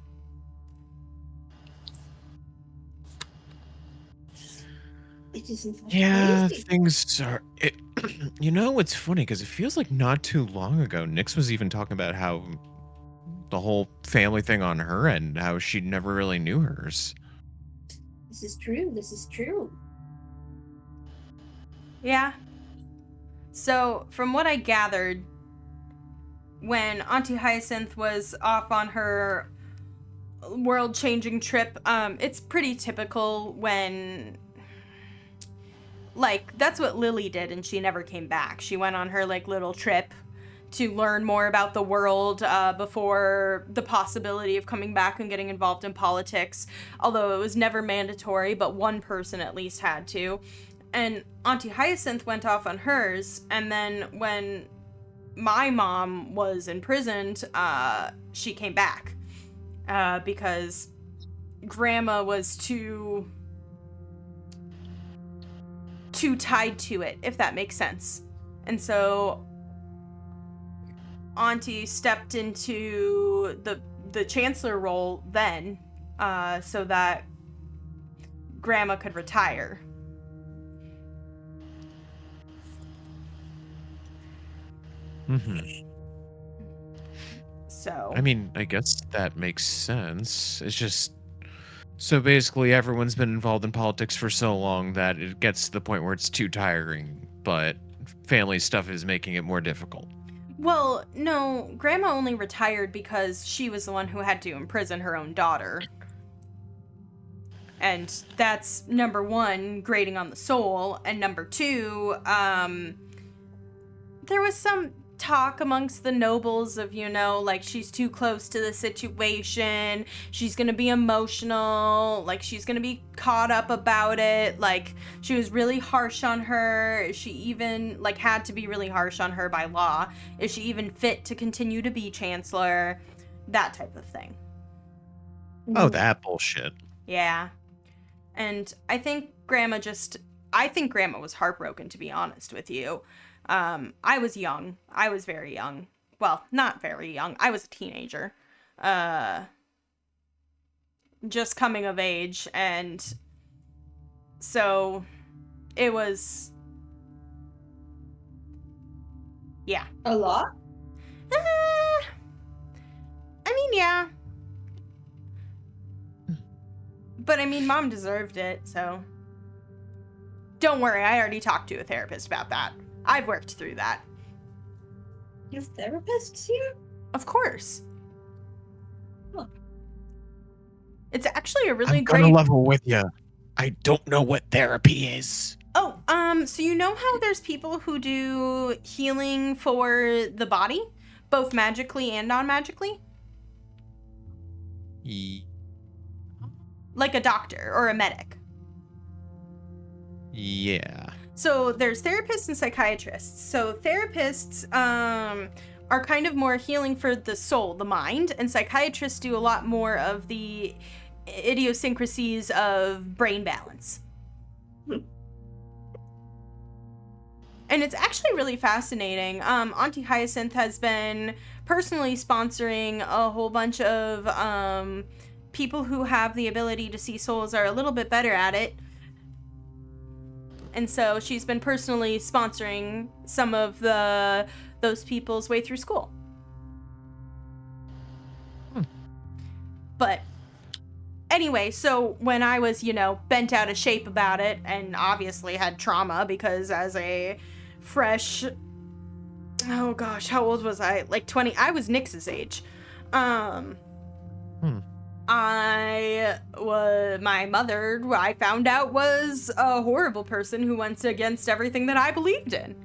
It isn't
Yeah,
crazy.
things are. You know, it's funny because it feels like not too long ago, Nyx was even talking about how the whole family thing on her end, how she never really knew hers.
This is true. This is true.
Yeah. So, from what I gathered, when Auntie Hyacinth was off on her world-changing trip, it's pretty typical when, like, that's what Lily did, and she never came back. She went on her, like, little trip to learn more about the world before the possibility of coming back and getting involved in politics, although it was never mandatory, but one person at least had to. And Auntie Hyacinth went off on hers, and then when my mom was imprisoned, she came back because Grandma was too tied to it, if that makes sense. And so Auntie stepped into the chancellor role then, so that Grandma could retire. So,
I mean, I guess that makes sense. It's just so basically everyone's been involved in politics for so long that it gets to the point where it's too tiring, but family stuff is making it more difficult.
well, no, Grandma only retired because she was the one who had to imprison her own daughter. And that's number one, grating on the soul, and number two, there was some talk amongst the nobles of, you know, like, she's too close to the situation, she's gonna be emotional, like, she's gonna be caught up about it, like, she was really harsh on her, she even, like, had to be really harsh on her by law, is she even fit to continue to be chancellor, that type of thing.
Oh, that bullshit.
Yeah. And I think Grandma was heartbroken, to be honest with you. I was young. I was very young. Well, not very young. I was a teenager. Just coming of age. And so it was... Yeah.
A lot?
I mean, yeah. But I mean, Mom deserved it, so... Don't worry, I already talked to a therapist about that. I've worked through that.
You have therapists here?
Of course.
Huh.
It's actually a really
I'm
great...
gonna level with you. I don't know what therapy is.
Oh, so you know how there's people who do healing for the body? Both magically and non-magically? Like a doctor or a medic.
Yeah.
So there's therapists and psychiatrists. So therapists are kind of more healing for the soul, the mind, and psychiatrists do a lot more of the idiosyncrasies of brain balance. And it's actually really fascinating. Auntie Hyacinth has been personally sponsoring a whole bunch of people who have the ability to see souls are a little bit better at it. And so she's been personally sponsoring some of those people's way through school. But anyway, so when I was, you know, bent out of shape about it and obviously had trauma because as a fresh, oh gosh, how old was I? Like 20, I was Nyx's age. My mother, I found out, was a horrible person who went against everything that I believed in.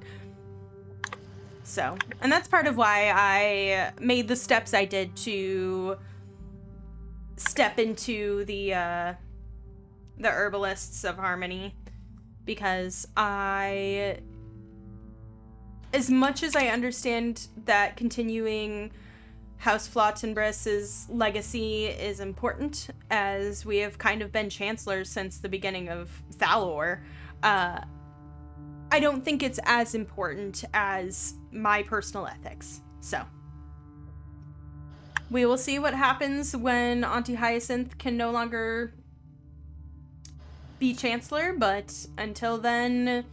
So, and that's part of why I made the steps I did to step into the the Herbalists of Harmony, because as much as I understand that continuing House Flottenbriss's legacy is important, as we have kind of been chancellors since the beginning of Thalor, I don't think it's as important as my personal ethics. So, we will see what happens when Auntie Hyacinth can no longer be chancellor, but until then,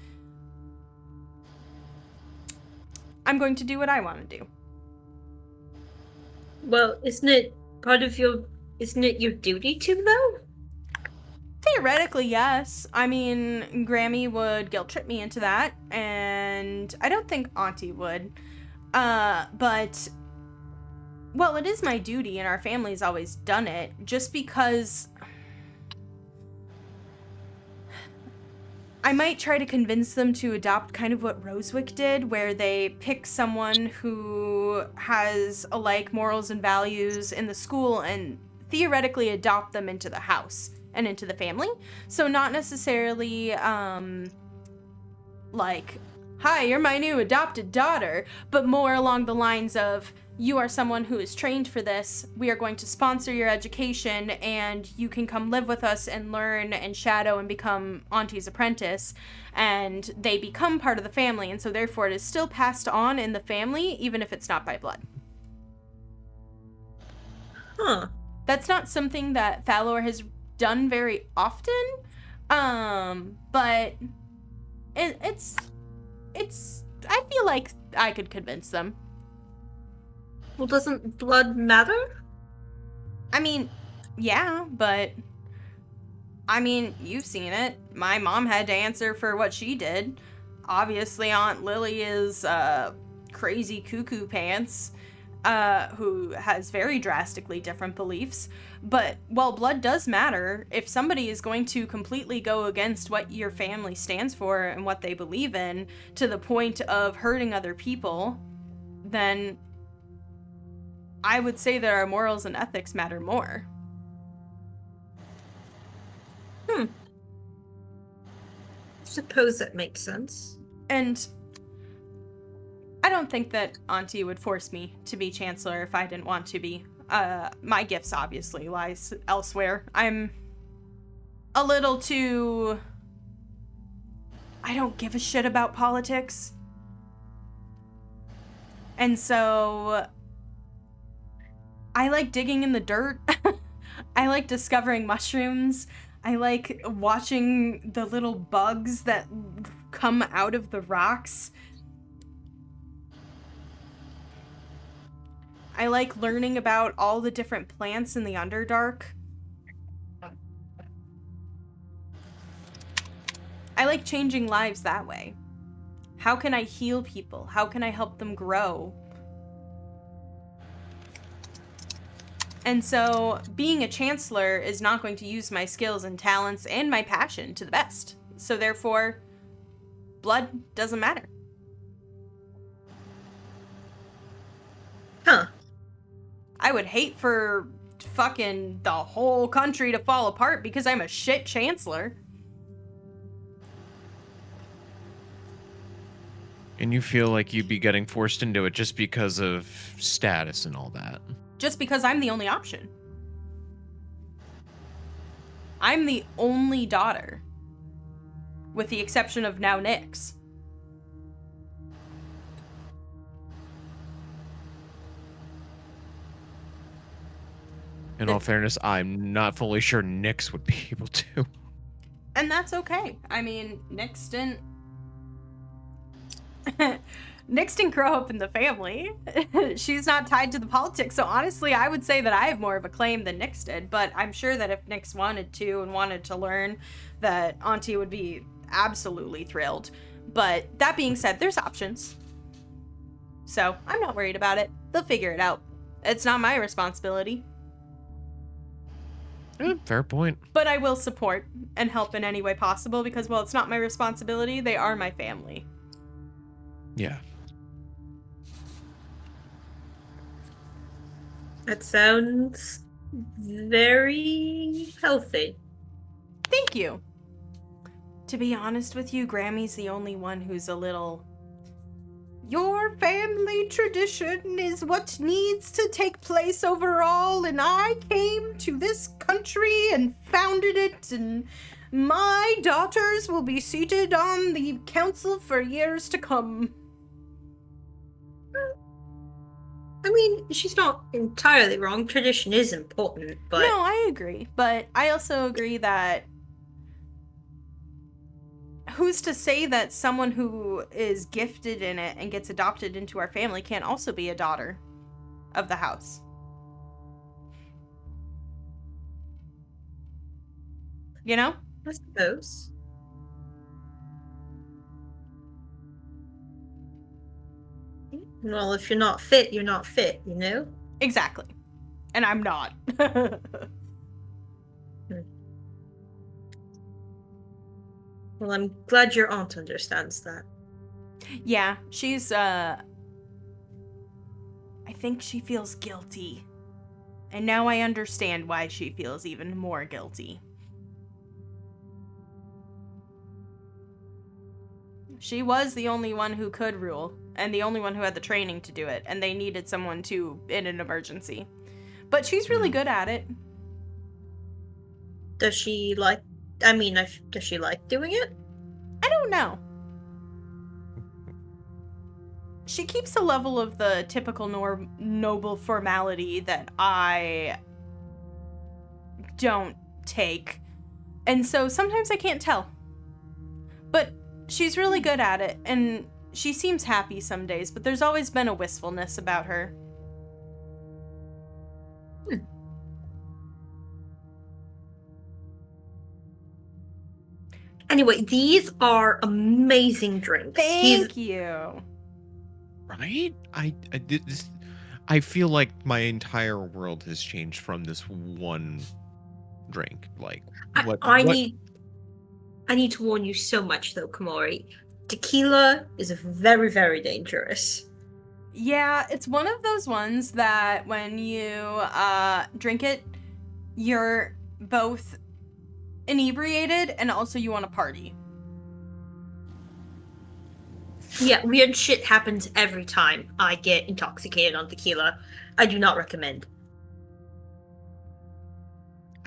I'm going to do what I want to do.
Well, isn't it your duty to, though?
Theoretically, yes. I mean, Grammy would guilt trip me into that, and I don't think Auntie would. But, well, it is my duty, and our family's always done it, just because I might try to convince them to adopt kind of what Rosewick did, where they pick someone who has alike morals and values in the school and theoretically adopt them into the house and into the family. So not necessarily, like, hi, you're my new adopted daughter, but more along the lines of, you are someone who is trained for this, we are going to sponsor your education, and you can come live with us and learn and shadow and become Auntie's apprentice, and they become part of the family, and so therefore it is still passed on in the family, even if it's not by blood.
Huh.
That's not something that Thalor has done very often, but it's I feel like I could convince them.
Well, doesn't blood matter?
I mean, yeah, but I mean, you've seen it. My mom had to answer for what she did. Obviously, Aunt Lily is crazy cuckoo pants, who has very drastically different beliefs. But while blood does matter, if somebody is going to completely go against what your family stands for and what they believe in to the point of hurting other people, then I would say that our morals and ethics matter more.
Suppose that makes sense.
And I don't think that Auntie would force me to be chancellor if I didn't want to be. My gifts obviously lies elsewhere. I'm a little too... I don't give a shit about politics. And so I like digging in the dirt. I like discovering mushrooms. I like watching the little bugs that come out of the rocks. I like learning about all the different plants in the Underdark. I like changing lives that way. How can I heal people? How can I help them grow? And so being a chancellor is not going to use my skills and talents and my passion to the best. So therefore, blood doesn't matter.
Huh.
I would hate for fucking the whole country to fall apart because I'm a shit chancellor.
And you feel like you'd be getting forced into it just because of status and all that.
Just because I'm the only option. I'm the only daughter. With the exception of now Nyx.
In all fairness, I'm not fully sure Nyx would be able to.
And that's okay. I mean, Nyx didn't... Nyx didn't grow up in the family. She's not tied to the politics, so honestly, I would say that I have more of a claim than Nyx did, but I'm sure that if Nyx wanted to and wanted to learn, that Auntie would be absolutely thrilled. But that being said, there's options. So, I'm not worried about it. They'll figure it out. It's not my responsibility.
Fair point.
But I will support and help in any way possible because, well, it's not my responsibility. They are my family.
Yeah.
That sounds very healthy.
Thank you. To be honest with you, Grammy's the only one who's a little... Your family tradition is what needs to take place overall, and I came to this country and founded it, and my daughters will be seated on the council for years to come.
I mean, she's not entirely wrong. Tradition is important, but...
No, I agree. But I also agree that who's to say that someone who is gifted in it and gets adopted into our family can't also be a daughter of the house? You know?
I suppose. Well, if you're not fit, you're not fit, you know?
Exactly. And I'm not.
Well, I'm glad your aunt understands that.
Yeah, she's, I think she feels guilty. And now I understand why she feels even more guilty. She was the only one who could rule, and the only one who had the training to do it, and they needed someone to in an emergency. But she's really good at it.
Does she like doing it?
I don't know. She keeps a level of the typical noble formality that I don't take. And so sometimes I can't tell. But she's really good at it, and she seems happy some days, but there's always been a wistfulness about her.
Anyway, these are amazing drinks.
Thank you.
Right? I feel like my entire world has changed from this one drink. Like,
I need to warn you so much, though, Komori. Tequila is very, very dangerous.
Yeah, it's one of those ones that when you drink it, you're both inebriated and also you want to party.
Yeah, weird shit happens every time I get intoxicated on tequila. I do not recommend.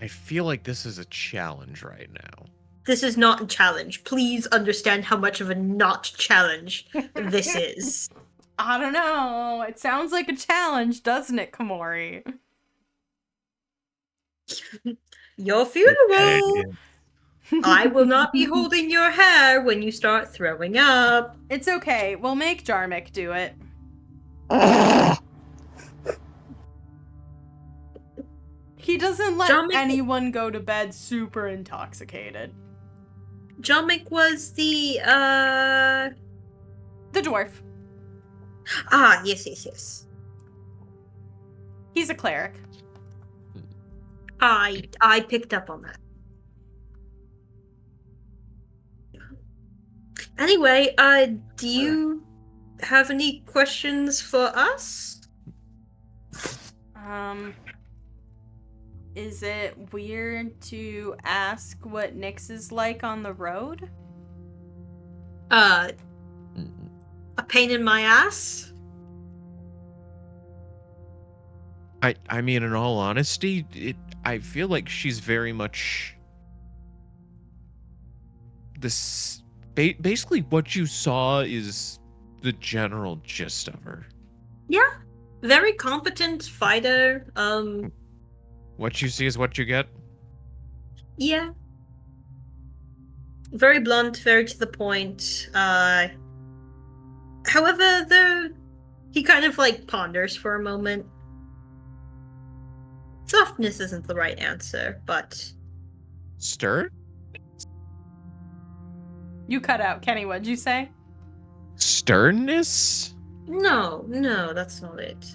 I feel like this is a challenge right now.
This is not a challenge. Please understand how much of a not challenge this is.
I don't know. It sounds like a challenge, doesn't it, Komori?
Your funeral! I will not be holding your hair when you start throwing up.
It's okay. We'll make Jarmik do it. He doesn't let anyone go to bed super intoxicated.
Jarmik was the
dwarf.
Ah, yes.
He's a cleric.
I picked up on that. Anyway, do you have any questions for us?
Is it weird to ask what Nyx is like on the road?
A pain in my ass?
I mean, in all honesty, I feel like she's very much this. Basically, what you saw is the general gist of her.
Yeah, very competent fighter.
What you see is what you get.
Yeah. Very blunt, very to the point. However, he kind of like ponders for a moment. Softness isn't the right answer, but...
Stern?
You cut out, Kenny. What'd you say?
Sternness?
No, that's not it.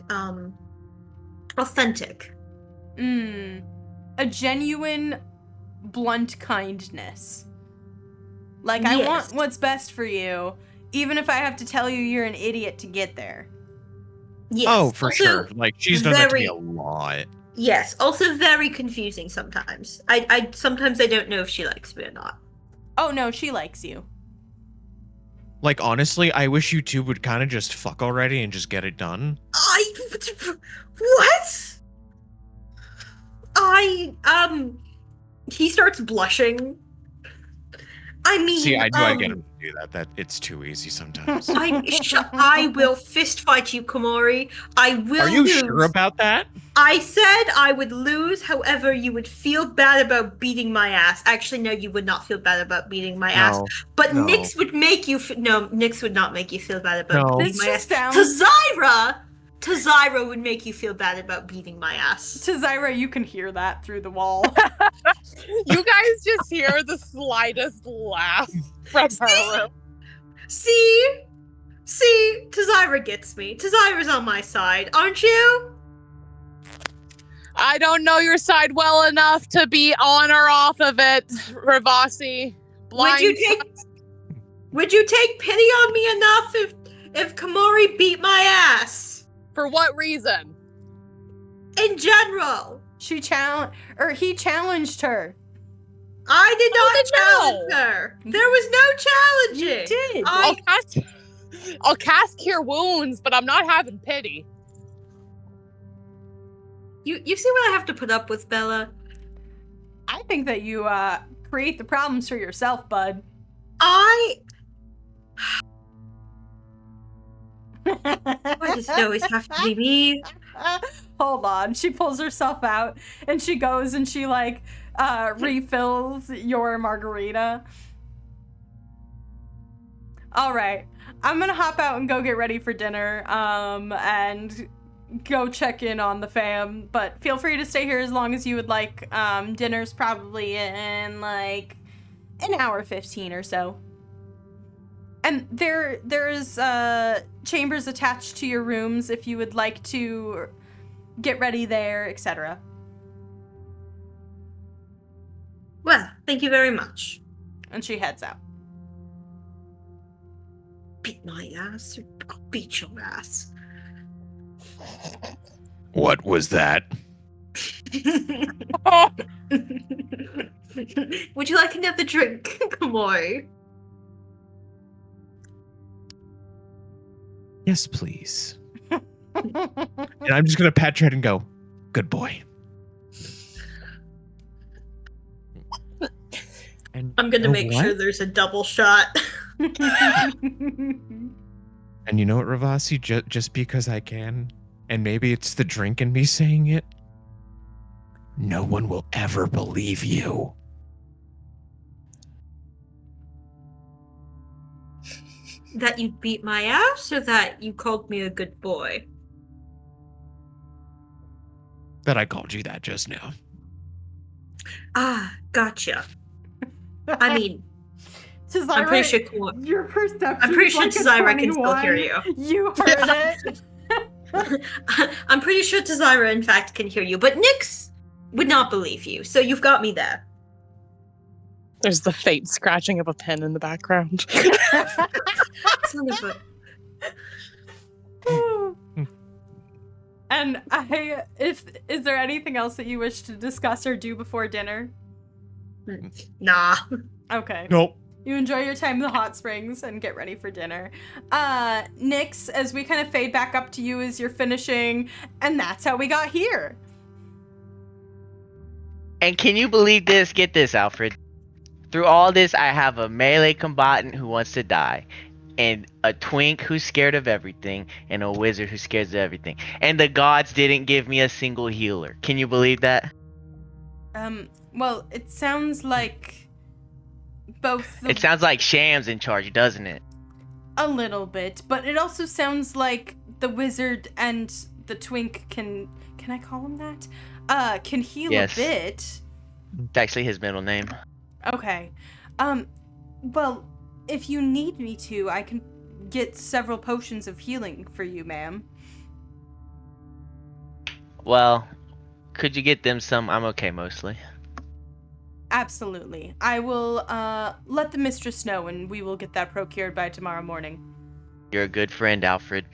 Authentic.
A genuine, blunt kindness. Like,
Yes.
I want what's best for you, even if I have to tell you you're an idiot to get there.
Yes.
Oh, for
Also,
sure. Like, she's done that to me a lot.
Yes, also very confusing sometimes. Sometimes I don't know if she likes me or not.
Oh no, she likes you.
Like, honestly, I wish you two would kind of just fuck already and just get it done.
What? He starts blushing. I mean,
See, I knew I'd get him to do that. That it's too easy sometimes.
I will fist fight you, Komori. I will
Are you
lose.
sure about that?
I said I would lose, however, you would feel bad about beating my ass. Actually, no, you would not feel bad about beating my ass. But
no.
Nyx would make you no, Nyx would not make you feel bad about beating my ass.
Sounds...
Tazira would make you feel bad about beating my ass.
Tazira, you can hear that through the wall.
You guys just hear the slightest laugh from her room.
See, Tazira gets me. Tazira's on my side, aren't you?
I don't know your side well enough to be on or off of it, Ravasi.
Would you take pity on me enough if Komori beat my ass?
For what reason?
In general.
He challenged her.
I did not challenge her. There was no challenging.
You did.
I'll cast Cure Wounds, but I'm not having pity.
You see what I have to put up with, Bella?
I think that you create the problems for yourself, bud.
Why does it always have to be me?
Hold on. She pulls herself out and she goes and she refills your margarita. All right. I'm gonna hop out and go get ready for dinner and go check in on the fam, but feel free to stay here as long as you would like. Dinner's probably in like an hour 15 or so. And there is chambers attached to your rooms if you would like to get ready there, etc.
Well, thank you very much.
And she heads out.
Beat my ass? I'll beat your ass.
What was that?
Would you like another drink, Komori?
Yes, please. And I'm just gonna pat your head and go, good boy. And
I'm gonna make sure there's a double shot.
And you know what, Ravasi? Just because I can, and maybe it's the drink in me saying it, no one will ever believe you.
That you beat my ass, or that you called me a good boy?
That I called you that just now.
Ah, gotcha. I mean,
Tazira,
I'm pretty sure.
Your perception.
I'm pretty sure
like
Tazira can still hear you.
You heard it.
I'm pretty sure Tazira, in fact, can hear you, but Nyx would not believe you. So you've got me there.
There's the faint scratching of a pen in the background.
Son of a...
And is there anything else that you wish to discuss or do before dinner?
Nah.
Okay.
Nope.
You enjoy your time in the hot springs and get ready for dinner. Nyx, as we kind of fade back up to you as you're finishing, and that's how we got here.
And can you believe this? Get this, Alfred. Through all this, I have a melee combatant who wants to die, and a twink who's scared of everything, and a wizard who's scared of everything. And the gods didn't give me a single healer. Can you believe that?
Well, it sounds like both.
It sounds like Sham's in charge, doesn't it?
A little bit, but it also sounds like the wizard and the twink can I call him that? Can heal a bit.
It's actually his middle name.
Okay. Well, if you need me to, I can get several potions of healing for you, ma'am.
Well, could you get them some? I'm okay mostly.
Absolutely. I will let the mistress know and we will get that procured by tomorrow morning.
You're a good friend, Alfred.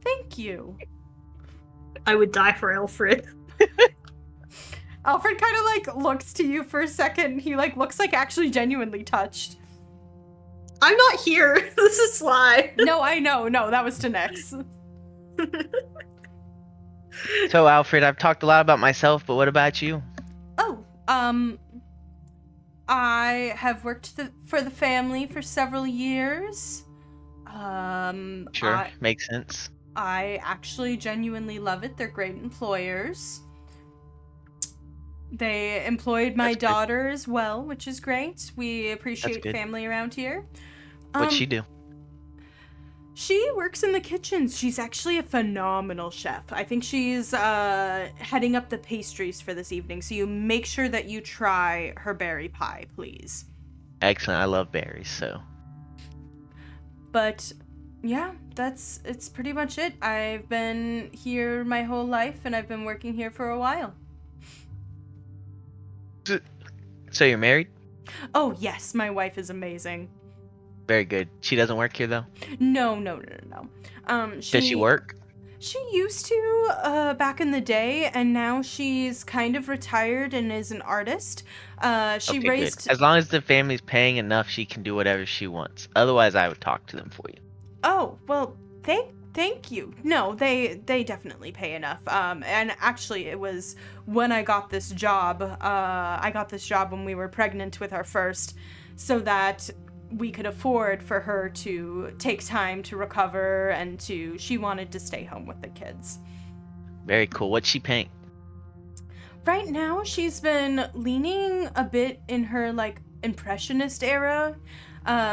Thank you.
I would die for Alfred.
Alfred kind of like looks to you for a second. He like looks like actually genuinely touched.
I'm not here. This is Sly.
No, I know. No, that was to Nyx.
So, Alfred, I've talked a lot about myself, but what about you?
Oh, I have worked for the family for several years.
Sure, makes sense.
I actually genuinely love it. They're great employers. They employed my
That's good.
daughter as well, which is great. We appreciate
good.
family around here.
What'd she do?
She works in the kitchens. She's actually a phenomenal chef. I think she's heading up the pastries for this evening, so you make sure that you try her berry pie, please.
Excellent. I love berries, so.
But yeah, it's pretty much it. I've been here my whole life, and I've been working here for a while.
So you're married?
Oh yes, my wife is amazing.
Very good. She doesn't work here, though?
No.
Does she work?
She used to back in the day, and now she's kind of retired and is an artist. She
Okay,
raised.
good. As long as the family's paying enough, she can do whatever she wants. Otherwise, I would talk to them for you.
Oh well, thank you. No, they definitely pay enough. And actually, it was when I got this job. I got this job when we were pregnant with our first, so that we could afford for her to take time to recover, and she wanted to stay home with the kids.
Very cool. What's she paying?
Right now, she's been leaning a bit in her like impressionist era,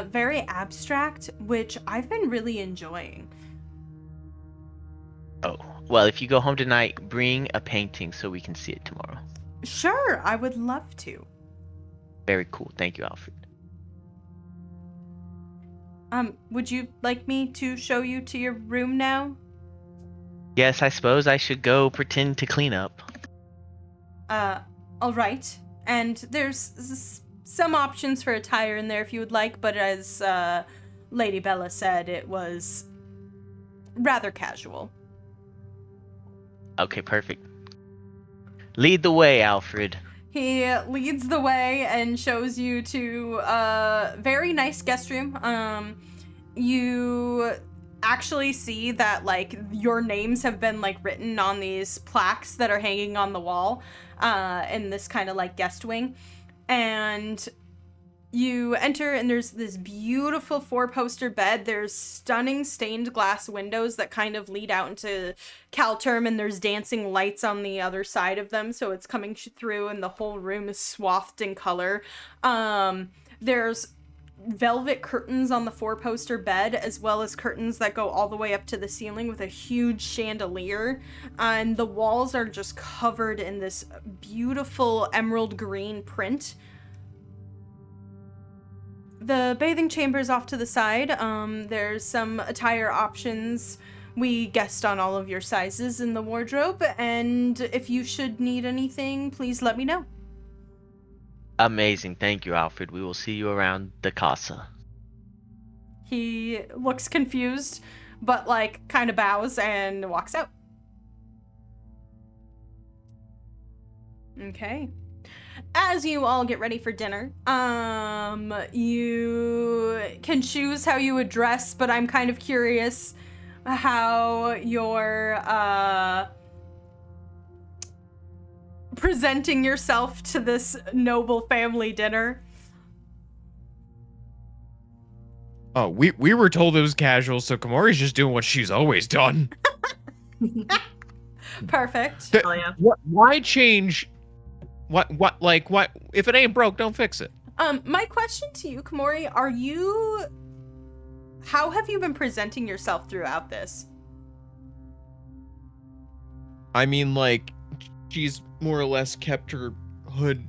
very abstract, which I've been really enjoying.
Oh, well, if you go home tonight, bring a painting so we can see it tomorrow.
Sure, I would love to.
Very cool. Thank you, Alfred.
Would you like me to show you to your room now?
Yes, I suppose I should go pretend to clean up.
All right. And there's some options for attire in there if you would like, but as Lady Bella said, it was rather casual.
Okay, perfect. Lead the way, Alfred.
He leads the way and shows you to a very nice guest room. You actually see that like your names have been like written on these plaques that are hanging on the wall in this kind of like guest wing. And you enter, and there's this beautiful 4-poster bed. There's stunning stained glass windows that kind of lead out into Calterm, and there's dancing lights on the other side of them, so it's coming through, and the whole room is swathed in color. There's velvet curtains on the 4-poster bed, as well as curtains that go all the way up to the ceiling with a huge chandelier. And the walls are just covered in this beautiful emerald green print. The bathing chamber is off to the side. There's some attire options. We guessed on all of your sizes in the wardrobe, and if you should need anything, please let me know.
Amazing. Thank you, Alfred. We will see you around the casa.
He looks confused, but like kind of bows and walks out. Okay. As you all get ready for dinner, you can choose how you would dress, but I'm kind of curious how you're presenting yourself to this noble family dinner.
Oh, we were told it was casual, so Komori's just doing what she's always done.
Perfect.
Oh, yeah.
Why change? What? If it ain't broke, don't fix it.
My question to you, Komori, how have you been presenting yourself throughout this?
I mean, like, she's more or less kept her hood.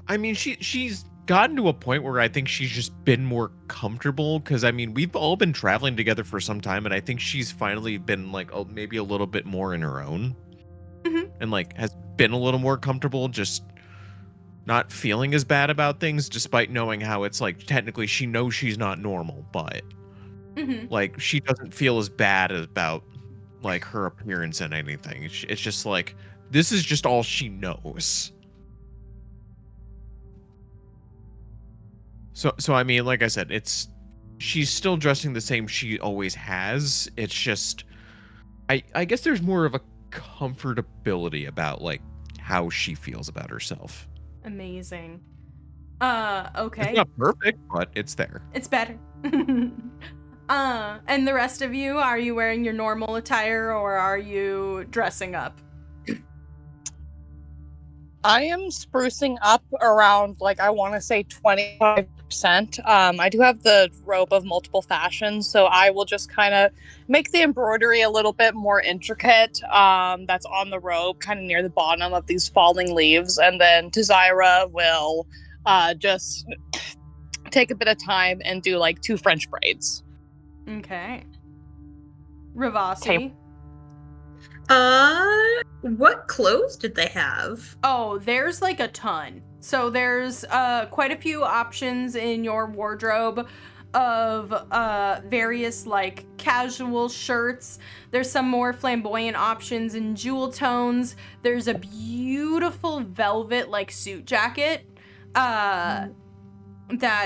I mean, she's gotten to a point where I think she's just been more comfortable, because I mean, we've all been traveling together for some time, and I think she's finally been like, oh, maybe a little bit more in her own.
Mm-hmm.
And like has been a little more comfortable, just not feeling as bad about things, despite knowing how it's like technically she knows she's not normal, but
Mm-hmm.
like she doesn't feel as bad about like her appearance and anything. It's just like this is just all she knows. So I mean, like I said, she's still dressing the same she always has. It's just I guess there's more of a comfortability about like how she feels about herself.
Amazing.
It's
Okay.
not perfect, but it's there.
It's better. And the rest of you, are you wearing your normal attire or are you dressing up?
I am sprucing up around, like, I want to say 25%. I do have the robe of multiple fashions, so I will just kind of make the embroidery a little bit more intricate. That's on the robe, kind of near the bottom of these falling leaves. And then Tazira will just take a bit of time and do, like, 2 French braids.
Okay. Ravasi.
Okay.
What clothes did they have?
Oh, there's like a ton. So there's quite a few options in your wardrobe of various like casual shirts. There's some more flamboyant options in jewel tones. There's a beautiful velvet like suit jacket that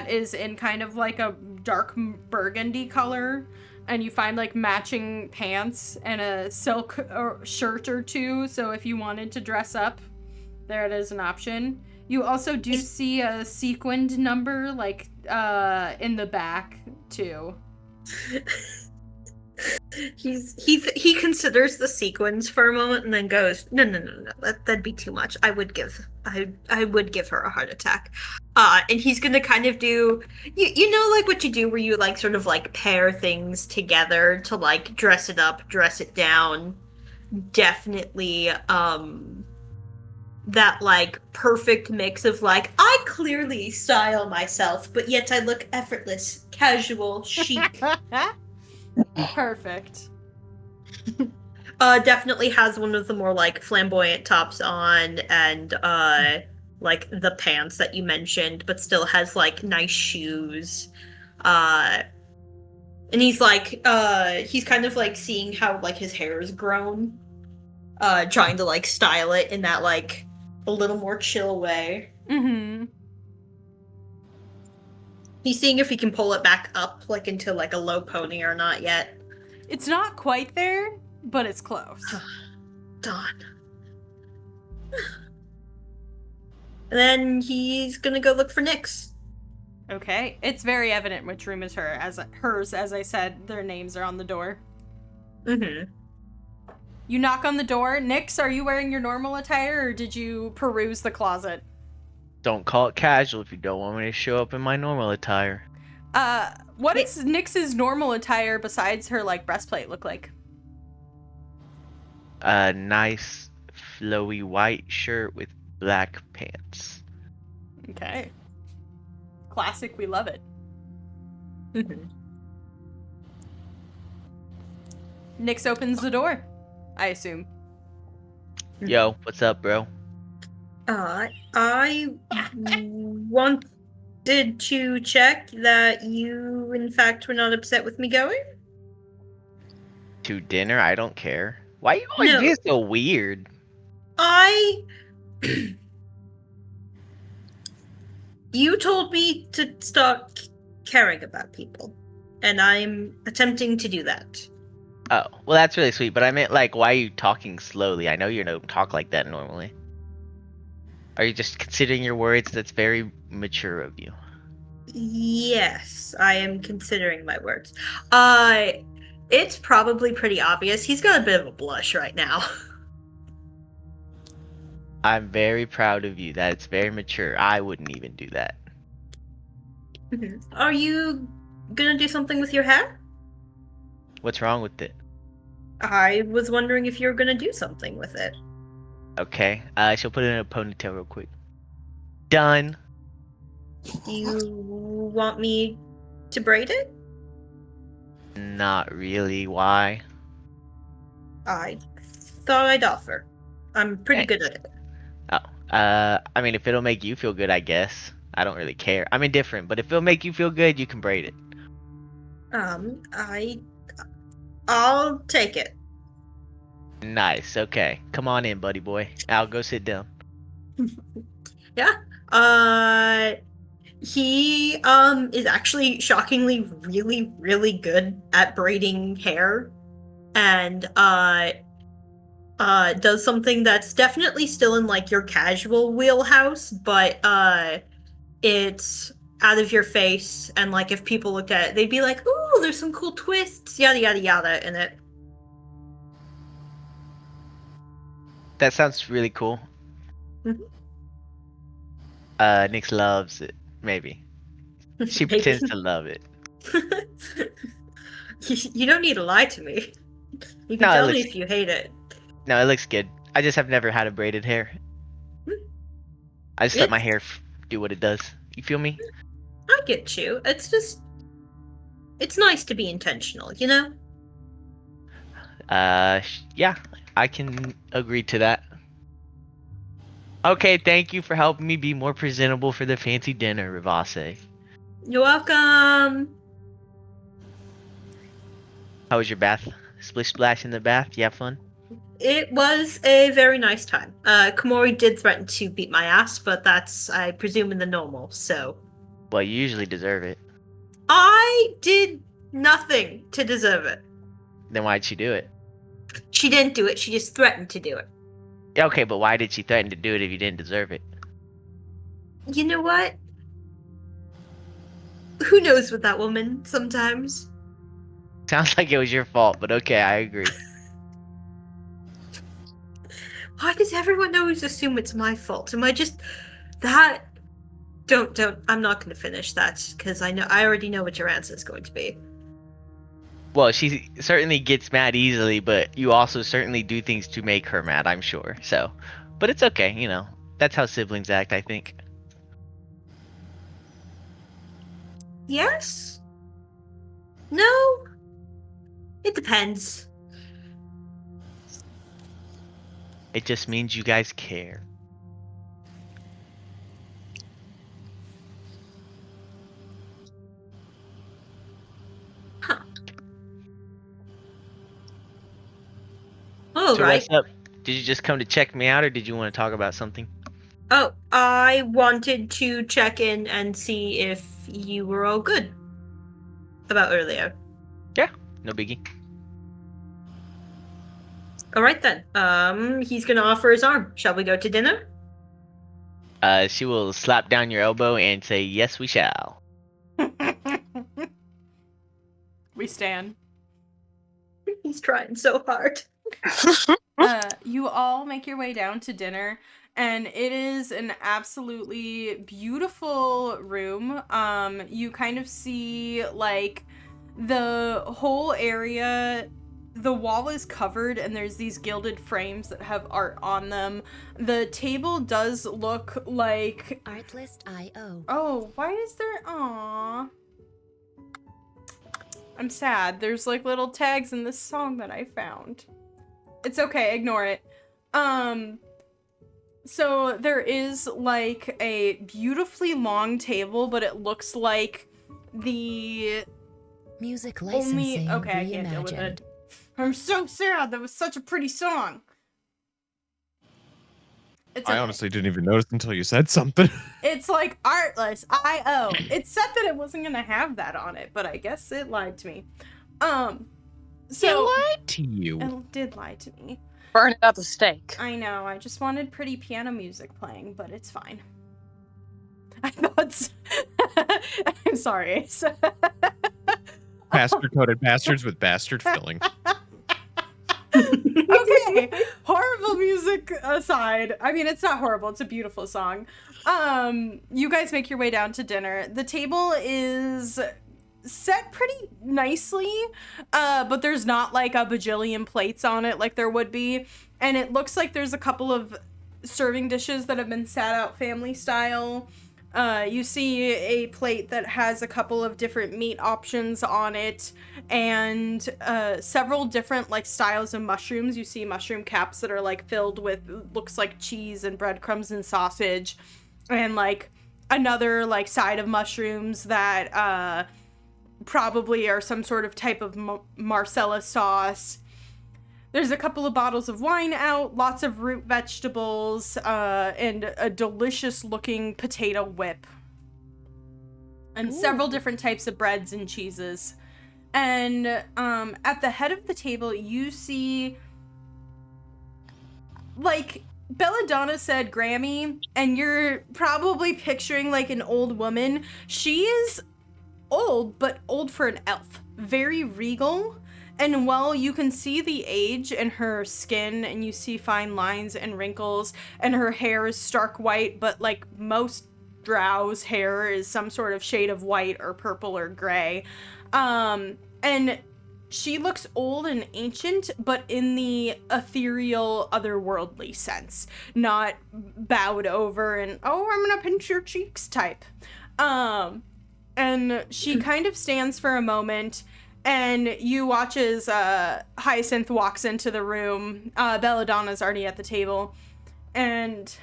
is in kind of like a dark burgundy color. And you find like matching pants and a silk shirt or two. So if you wanted to dress up, there it is, an option. You also do see a sequined number like in the back too.
He considers the sequins for a moment and then goes, no, that'd be too much. I would give her a heart attack. And he's gonna kind of do, you know, like what you do where you like sort of like pair things together to like dress it up, dress it down. Definitely, that like perfect mix of like, I clearly style myself, but yet I look effortless, casual, chic.
Perfect.
Definitely has one of the more like flamboyant tops on and like the pants that you mentioned, but still has like nice shoes. And he's like he's kind of like seeing how like his hair is grown, trying to like style it in that like a little more chill way.
Mm-hmm.
He's seeing if he can pull it back up like into like a low pony or not yet.
It's not quite there, but it's close.
Darn. And then he's gonna go look for Nyx.
Okay. It's very evident which room is hers. As I said, their names are on the door.
Mm-hmm.
You knock on the door. Nyx, are you wearing your normal attire or did you peruse the closet?
Don't call it casual if you don't want me to show up in my normal attire.
What does Nyx's normal attire besides her like breastplate look like?
A nice flowy white shirt with black pants.
Okay. Classic, we love it. Nyx opens the door, I assume.
Yo, what's up, bro?
I wanted to check that you, in fact, were not upset with me going.
To dinner? I don't care. Why you always
No.
being so weird?
You told me to start caring about people, and I'm attempting to do that.
Oh, well, that's really sweet, but I meant, like, why are you talking slowly? I know you don't talk like that normally. Are you just considering your words? That's very mature of you.
Yes, I am considering my words. It's probably pretty obvious. He's got a bit of a blush right now.
I'm very proud of you. That's very mature. I wouldn't even do that.
Are you gonna do something with your hair?
What's wrong with it?
I was wondering if you were gonna do something with it.
Okay, she'll put it in a ponytail real quick. Done.
Do you want me to braid it?
Not really. Why?
I thought I'd offer. I'm pretty good at it.
Oh, I mean, if it'll make you feel good, I guess. I don't really care. I'm indifferent, but if it'll make you feel good, you can braid it.
I'll take it.
Nice. Okay. Come on in, buddy boy. I'll go sit down.
Yeah. He is actually shockingly really, really good at braiding hair, and does something that's definitely still in like your casual wheelhouse, but it's out of your face, and like if people looked at it, they'd be like, "Ooh, there's some cool twists, yada yada yada," in it.
That sounds really cool.
Mhm.
Nix loves it. Maybe. She
Maybe.
pretends to love it.
You don't need to lie to me. You can
No,
tell me if you hate it.
No, it looks good. I just have never had a braided hair. I just let my hair do what it does. You feel me?
I get you. It's just, it's nice to be intentional, you know?
Yeah, I can agree to that. Okay, thank you for helping me be more presentable for the fancy dinner, Rivase.
You're welcome.
How was your bath? Splish splash in the bath? You have fun?
It was a very nice time. Komori did threaten to beat my ass, but that's, I presume, in the normal, so.
Well, you usually deserve it.
I did nothing to deserve it.
Then why'd she do it?
She didn't do it, she just threatened to do it.
Yeah, okay, but why did she threaten to do it if you didn't deserve it?
You know what? Who knows with that woman sometimes?
Sounds like it was your fault, but okay, I agree.
Why does everyone always assume it's my fault? Am I just that? Don't. I'm not going to finish that because I already know what your answer is going to be.
Well, she certainly gets mad easily, but you also certainly do things to make her mad, I'm sure. So, but it's okay, you know. That's how siblings act, I think.
Yes? No? It depends.
It just means you guys care.
Huh. All
So
right.
what's up? Did you just come to check me out, or did you want to talk about something?
Oh, I wanted to check in and see if you were all good about earlier.
Yeah, no biggie.
All right then. He's gonna offer his arm. Shall we go to dinner?
She will slap down your elbow and say, "Yes, we shall."
We stand.
He's trying so hard.
You all make your way down to dinner, and it is an absolutely beautiful room. You kind of see like the whole area. The wall is covered, and there's these gilded frames that have art on them. The table does look like
Artlist.io.
Oh, why is there? Aww. I'm sad. There's like little tags in this song that I found. It's okay, ignore it. So there is like a beautifully long table, but it looks like the
Music licensing
okay, I can't deal with
reimagined.
it. I'm so sad. That was such a pretty song. It's
I
okay.
honestly didn't even notice until you said something.
It's like Artlist.io. It said that it wasn't gonna have that on it, but I guess it lied to me. So
lied to you.
it did lie to me.
Burn it at the stake.
I know. I just wanted pretty piano music playing, but it's fine. I thought. I'm sorry. Ace.
Bastard coded bastards with bastard filling.
Okay, horrible music aside, I mean, it's not horrible, it's a beautiful song. You guys make your way down to dinner. The table is set pretty nicely, but there's not like a bajillion plates on it like there would be, and it looks like there's a couple of serving dishes that have been sat out family style. You see a plate that has a couple of different meat options on it, and several different like styles of mushrooms. You see mushroom caps that are like filled with looks like cheese and breadcrumbs and sausage, and like another like side of mushrooms that probably are some sort of type of Marcella sauce. There's a couple of bottles of wine out, lots of root vegetables, and a delicious looking potato whip. And several different types of breads and cheeses. And at the head of the table, you see, like, Belladonna said Grammy, and you're probably picturing, like, an old woman. She is old, but old for an elf. Very regal. And while you can see the age in her skin, and you see fine lines and wrinkles, and her hair is stark white, but like most drow's hair is some sort of shade of white or purple or gray. And she looks old and ancient, but in the ethereal, otherworldly sense. Not bowed over and, oh, I'm gonna pinch your cheeks type. And she kind of stands for a moment, and you watch as Hyacinth walks into the room. Belladonna's already at the table. And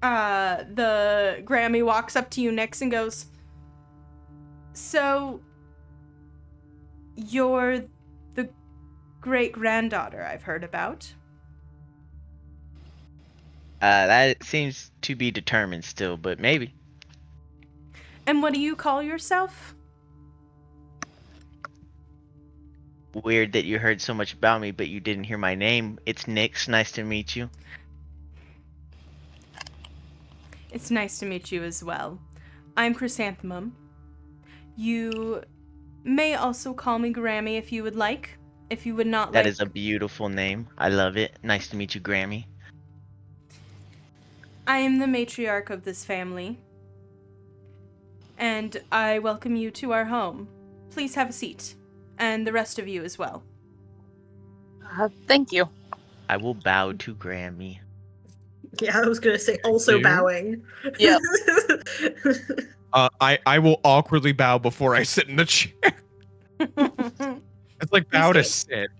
the Grammy walks up to you, Nyx, and goes, so, you're the great-granddaughter I've heard about.
That seems to be determined still, but maybe.
And what do you call yourself?
Weird that you heard so much about me, but you didn't hear my name. It's Nyx. Nice to meet you.
It's nice to meet you as well. I'm Chrysanthemum. You may also call me Grammy if you would like. If you would not like...
That is a beautiful name. I love it. Nice to meet you, Grammy.
I am the matriarch of this family. And I welcome you to our home. Please have a seat. And the rest of you as well.
Thank you.
I will bow to Grammy.
Yeah, I was gonna say also
You?
bowing.
Yep.
I will awkwardly bow before I sit in the chair. It's like bow to sit.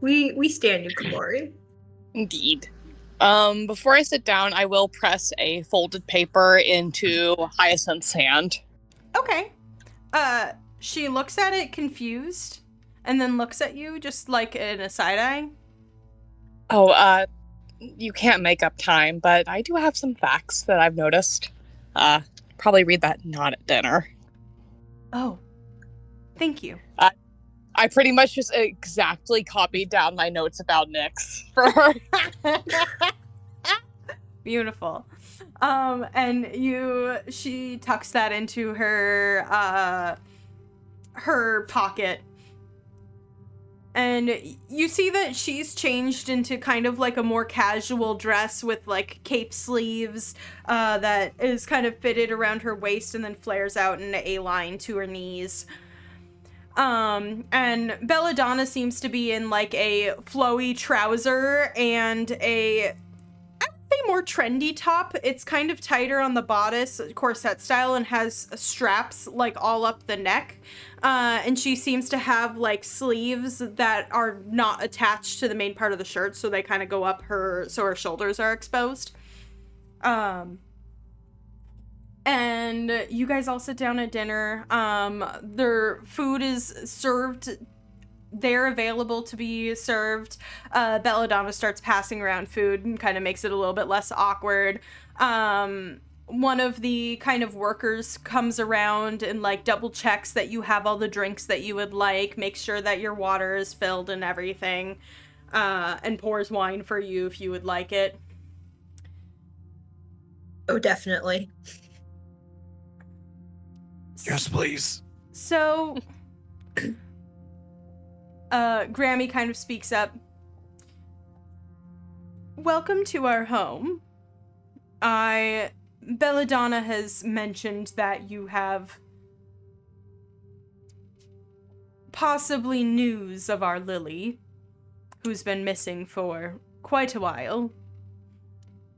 We stand you, Kamori.
Indeed. Before I sit down, I will press a folded paper into Hyacinth's hand.
Okay. She looks at it confused, and then looks at you just like in a side eye.
Oh, you can't make up time, but I do have some facts that I've noticed. Probably read that not at dinner.
Oh. Thank you.
I pretty much just exactly copied down my notes about Nyx for her.
Beautiful. And she tucks that into her pocket. And you see that she's changed into kind of like a more casual dress with like cape sleeves that is kind of fitted around her waist and then flares out in an A-line to her knees. And Belladonna seems to be in like a flowy trouser and a more trendy top. It's kind of tighter on the bodice, corset style, and has straps like all up the neck. And she seems to have like sleeves that are not attached to the main part of the shirt, so they kind of go up so her shoulders are exposed. And you guys all sit down at dinner. Their food is served. They're available to be served. Belladonna starts passing around food and kind of makes it a little bit less awkward. One of the kind of workers comes around and like double checks that you have all the drinks that you would like, makes sure that your water is filled and everything, and pours wine for you if you would like it.
Oh, definitely.
Yes, please.
So, Grammy kind of speaks up. Welcome to our home. Belladonna has mentioned that you have possibly news of our Lily, who's been missing for quite a while.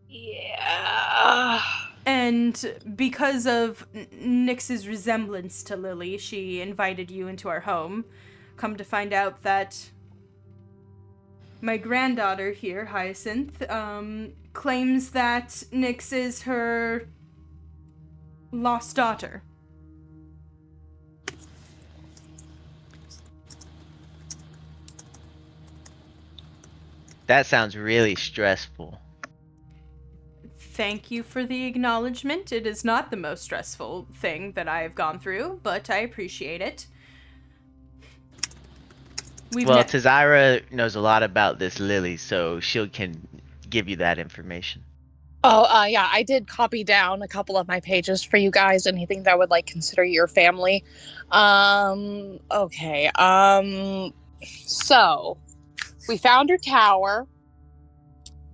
Yeah.
And because of Nyx's resemblance to Lily, she invited you into our home. Come to find out that my granddaughter here, Hyacinth, claims that Nyx is her lost daughter.
That sounds really stressful.
Thank you for the acknowledgement. It is not the most stressful thing that I have gone through, but I appreciate it.
Well, Tazira knows a lot about this Lily, so she can give you that information.
Oh, yeah, I did copy down a couple of my pages for you guys. Anything that would, like, consider your family. Okay. So, we found her tower,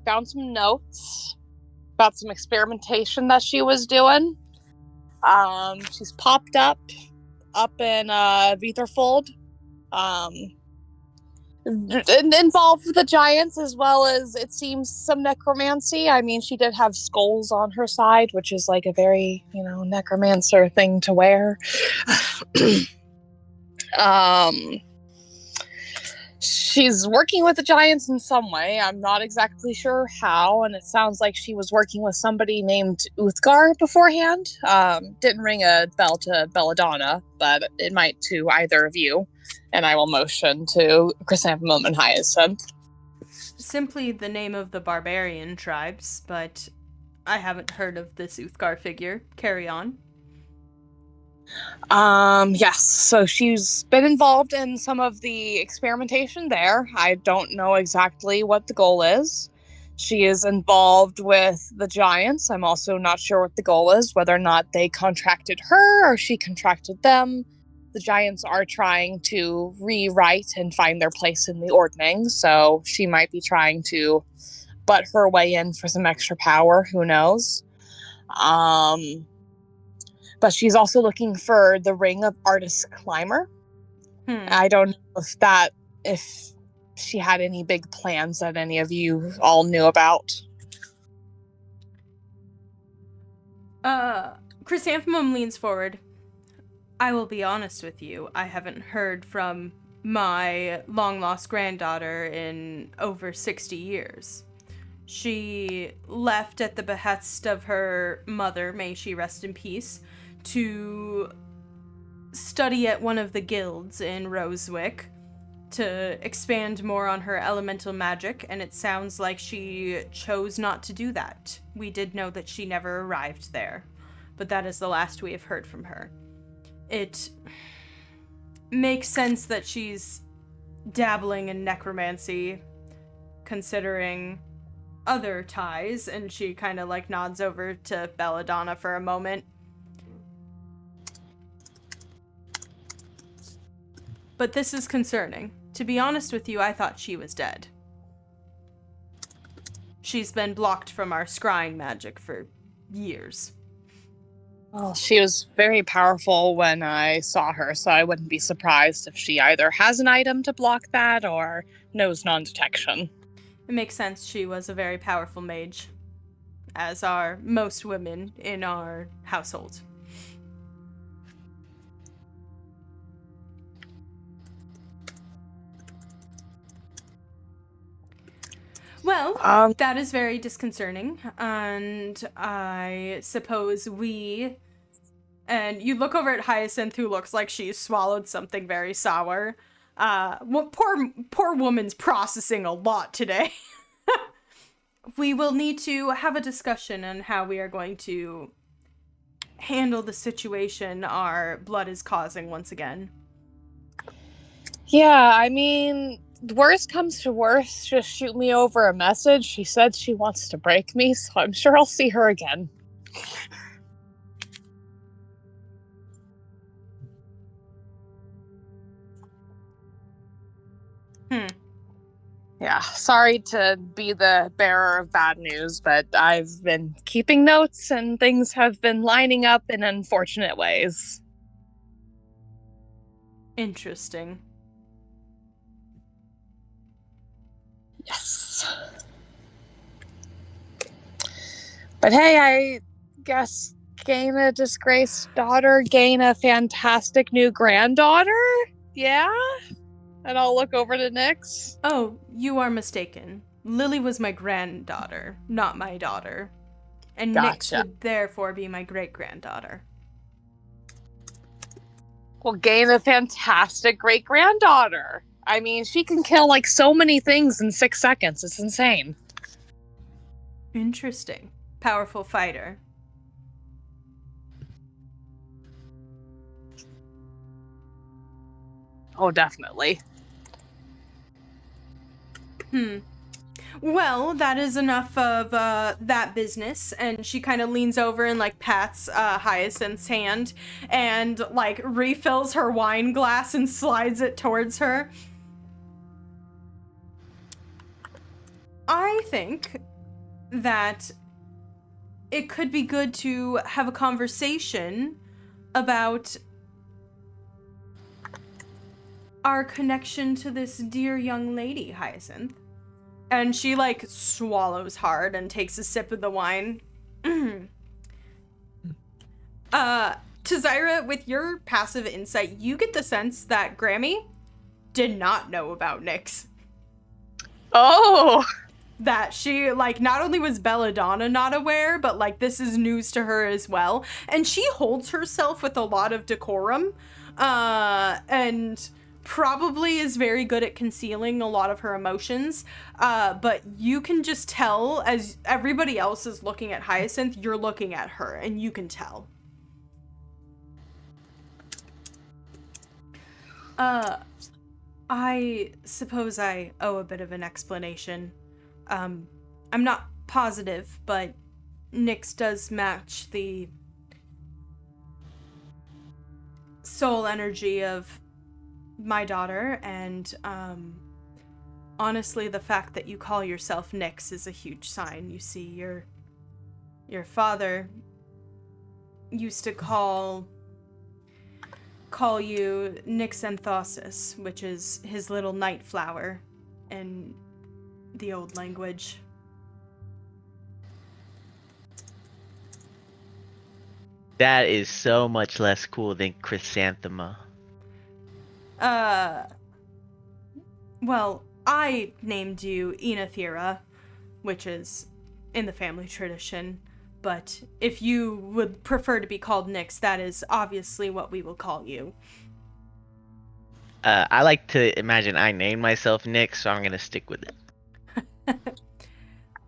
found some notes about some experimentation that she was doing. She's popped up in, Vitherfold. Involved with the giants, as well as, it seems, some necromancy. I mean, she did have skulls on her side, which is like a very, necromancer thing to wear. She's working with the giants in some way. I'm not exactly sure how, and it sounds like she was working with somebody named Uthgar beforehand. Didn't ring a bell to Belladonna, but it might to either of you. And I will motion to Chrysanthemum and Hyacinth.
Simply the name of the barbarian tribes, but I haven't heard of this Uthgar figure. Carry on.
Yes, so she's been involved in some of the experimentation there. I don't know exactly what the goal is. She is involved with the giants. I'm also not sure what the goal is, whether or not they contracted her or she contracted them. The giants are trying to rewrite and find their place in the Ordning, so she might be trying to butt her way in for some extra power, who knows. But she's also looking for the Ring of Artist Climber. I don't know if she had any big plans that any of you all knew about.
Chrysanthemum leans forward. I will be honest with you. I haven't heard from my long-lost granddaughter in over 60 years. She left at the behest of her mother, may she rest in peace, to study at one of the guilds in Rosewick to expand more on her elemental magic, and it sounds like she chose not to do that. We did know that she never arrived there, but that is the last we have heard from her. It makes sense that she's dabbling in necromancy, considering other ties, and she kind of like nods over to Belladonna for a moment. But this is concerning. To be honest with you, I thought she was dead. She's been blocked from our scrying magic for years.
Well, she was very powerful when I saw her, so I wouldn't be surprised if she either has an item to block that or knows non-detection.
It makes sense. She was a very powerful mage, as are most women in our household. Well, that is very disconcerting, and I suppose and you look over at Hyacinth, who looks like she's swallowed something very sour. Poor woman's processing a lot today. We will need to have a discussion on how we are going to handle the situation our blood is causing once again.
Yeah, I mean, worst comes to worst, just shoot me over a message. She said she wants to break me, so I'm sure I'll see her again. Yeah, sorry to be the bearer of bad news, but I've been keeping notes and things have been lining up in unfortunate ways.
Interesting.
Yes. But hey, I guess gain a disgraced daughter, gain a fantastic new granddaughter? Yeah? And I'll look over to Nyx.
Oh, you are mistaken. Lily was my granddaughter, not my daughter. And
Gotcha.
Nyx would therefore be my great-granddaughter.
will gain a fantastic great-granddaughter. I mean, she can kill like so many things in 6 seconds. It's insane.
Interesting. Powerful fighter.
Oh, definitely.
Well, that is enough of that business. And she kind of leans over and like pats Hyacinth's hand and like refills her wine glass and slides it towards her. I think that it could be good to have a conversation about our connection to this dear young lady, Hyacinth. And she, like, swallows hard and takes a sip of the wine. Tazira, with your passive insight, you get the sense that Grammy did not know about Nyx.
Oh!
That she, like, not only was Belladonna not aware, but, like, this is news to her as well. And she holds herself with a lot of decorum, and probably is very good at concealing a lot of her emotions. But you can just tell, as everybody else is looking at Hyacinth, you're looking at her, and you can tell. I suppose I owe a bit of an explanation. I'm not positive, but Nyx does match the soul energy of my daughter, and honestly, the fact that you call yourself Nyx is a huge sign. You see, your father used to call you Nyxanthosis, which is his little night flower in the old language.
That is so much less cool than chrysanthema.
Well, I named you Enathera, which is in the family tradition, but if you would prefer to be called Nyx, that is obviously what we will call you.
I like to imagine I named myself Nick, so I'm gonna stick with it.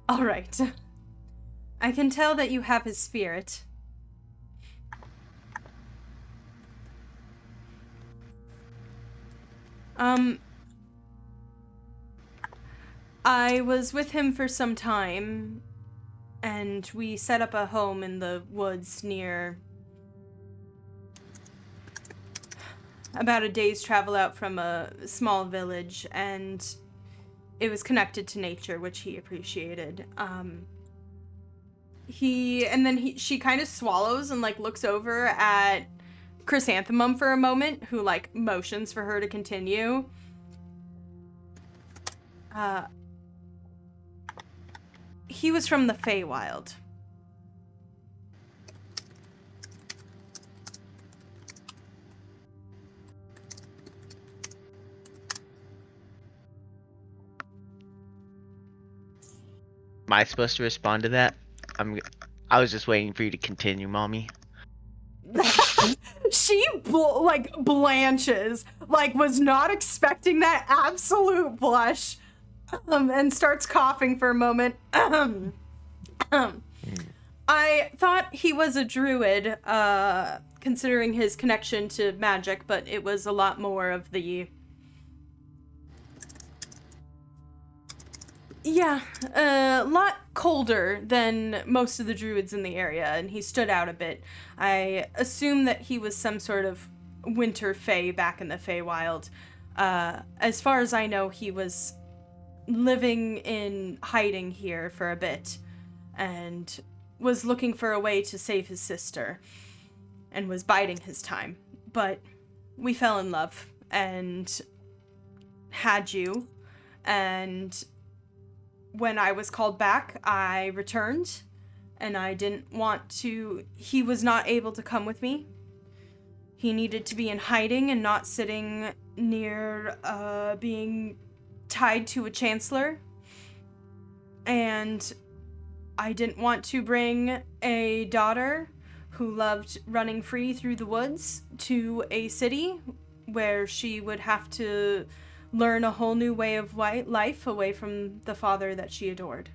All right. I can tell that you have his spirit. I was with him for some time, and we set up a home in the woods near about a day's travel out from a small village, and it was connected to nature, which he appreciated. She kind of swallows and like looks over at Chrysanthemum for a moment, who like motions for her to continue. He was from the Feywild.
Am I supposed to respond to that? I was just waiting for you to continue, Mommy.
She blanches, like was not expecting that absolute blush, and starts coughing for a moment. I thought he was a druid, considering his connection to magic, but it was a lot more of the... Yeah, a lot colder than most of the druids in the area, and he stood out a bit. I assume that he was some sort of winter fae back in the Feywild. As far as I know, he was living in hiding here for a bit, and was looking for a way to save his sister, and was biding his time. But we fell in love, and had you, and... when I was called back, I returned, and I didn't want to... He was not able to come with me. He needed to be in hiding and not sitting near being tied to a chancellor. And I didn't want to bring a daughter who loved running free through the woods, to a city where she would have to learn a whole new way of life away from the father that she adored.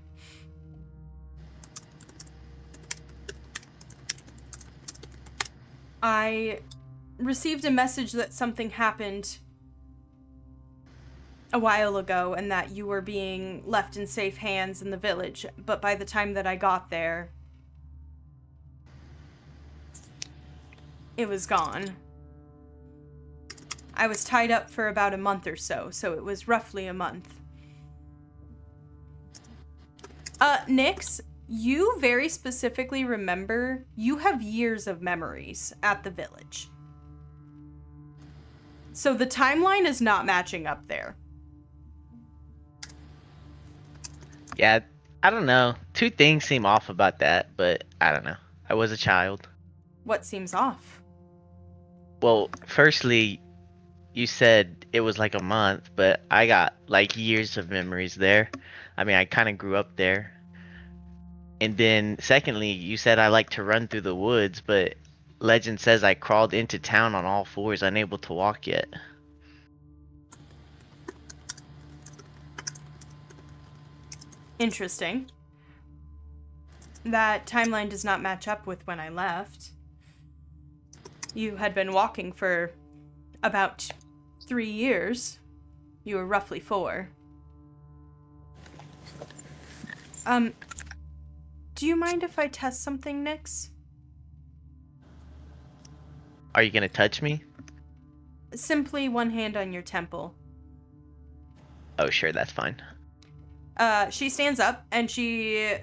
I received a message that something happened a while ago and that you were being left in safe hands in the village, but by the time that I got there, it was gone. I was tied up for about a month or so it was roughly a month. Nyx, you very specifically remember you have years of memories at the village. So the timeline is not matching up there.
Yeah, I don't know. Two things seem off about that, but I don't know. I was a child.
What seems off?
Well, firstly, you said it was like a month, but I got like years of memories there. I mean, I kind of grew up there. And then secondly, you said I like to run through the woods, but legend says I crawled into town on all fours, unable to walk yet.
Interesting. That timeline does not match up with when I left. You had been walking for about 3 years. You were roughly 4. Do you mind if I test something, Nyx?
Are you gonna touch me?
Simply one hand on your temple.
Oh, sure, that's fine.
She stands up and she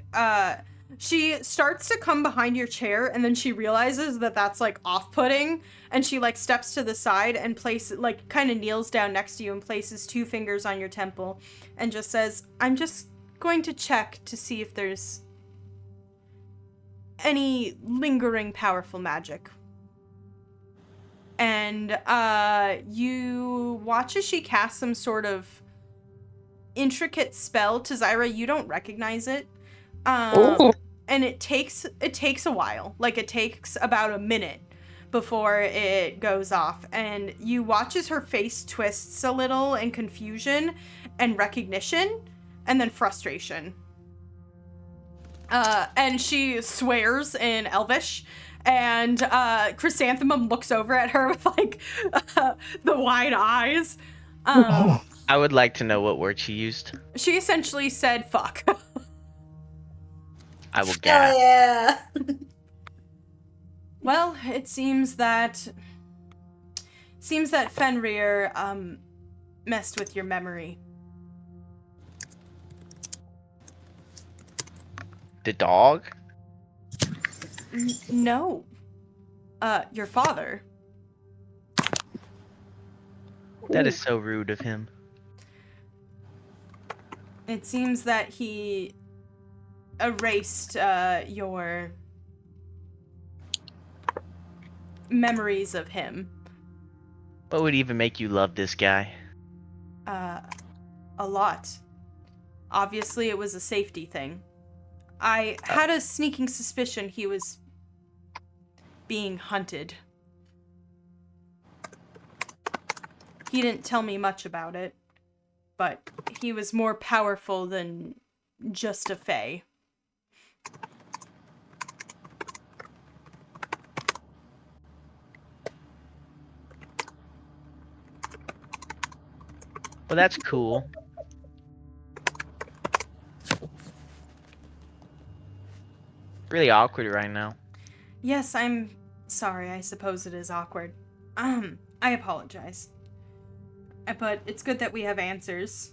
starts to come behind your chair, and then she realizes that that's like off-putting, and she like steps to the side and kind of kneels down next to you and places 2 fingers on your temple and just says, "I'm just going to check to see if there's any lingering powerful magic." And you watch as she casts some sort of intricate spell. To Zyra, you don't recognize it. And it takes a while. Like, it takes about a minute before it goes off. And you watch as her face twists a little in confusion and recognition and then frustration. And she swears in Elvish, and Chrysanthemum looks over at her with like the wide eyes.
I would like to know what word she used.
She essentially said fuck.
I will gasp.
Oh yeah.
Well, it seems that Fenrir messed with your memory.
The dog?
No. Your father.
That is so rude of him.
It seems that he erased your memories of him.
What would even make you love this guy?
A lot. Obviously, it was a safety thing. I had a sneaking suspicion he was being hunted. He didn't tell me much about it, but he was more powerful than just a fae.
Well, that's cool. Really awkward right now.
Yes, I'm sorry. I suppose it is awkward. I apologize. But it's good that we have answers.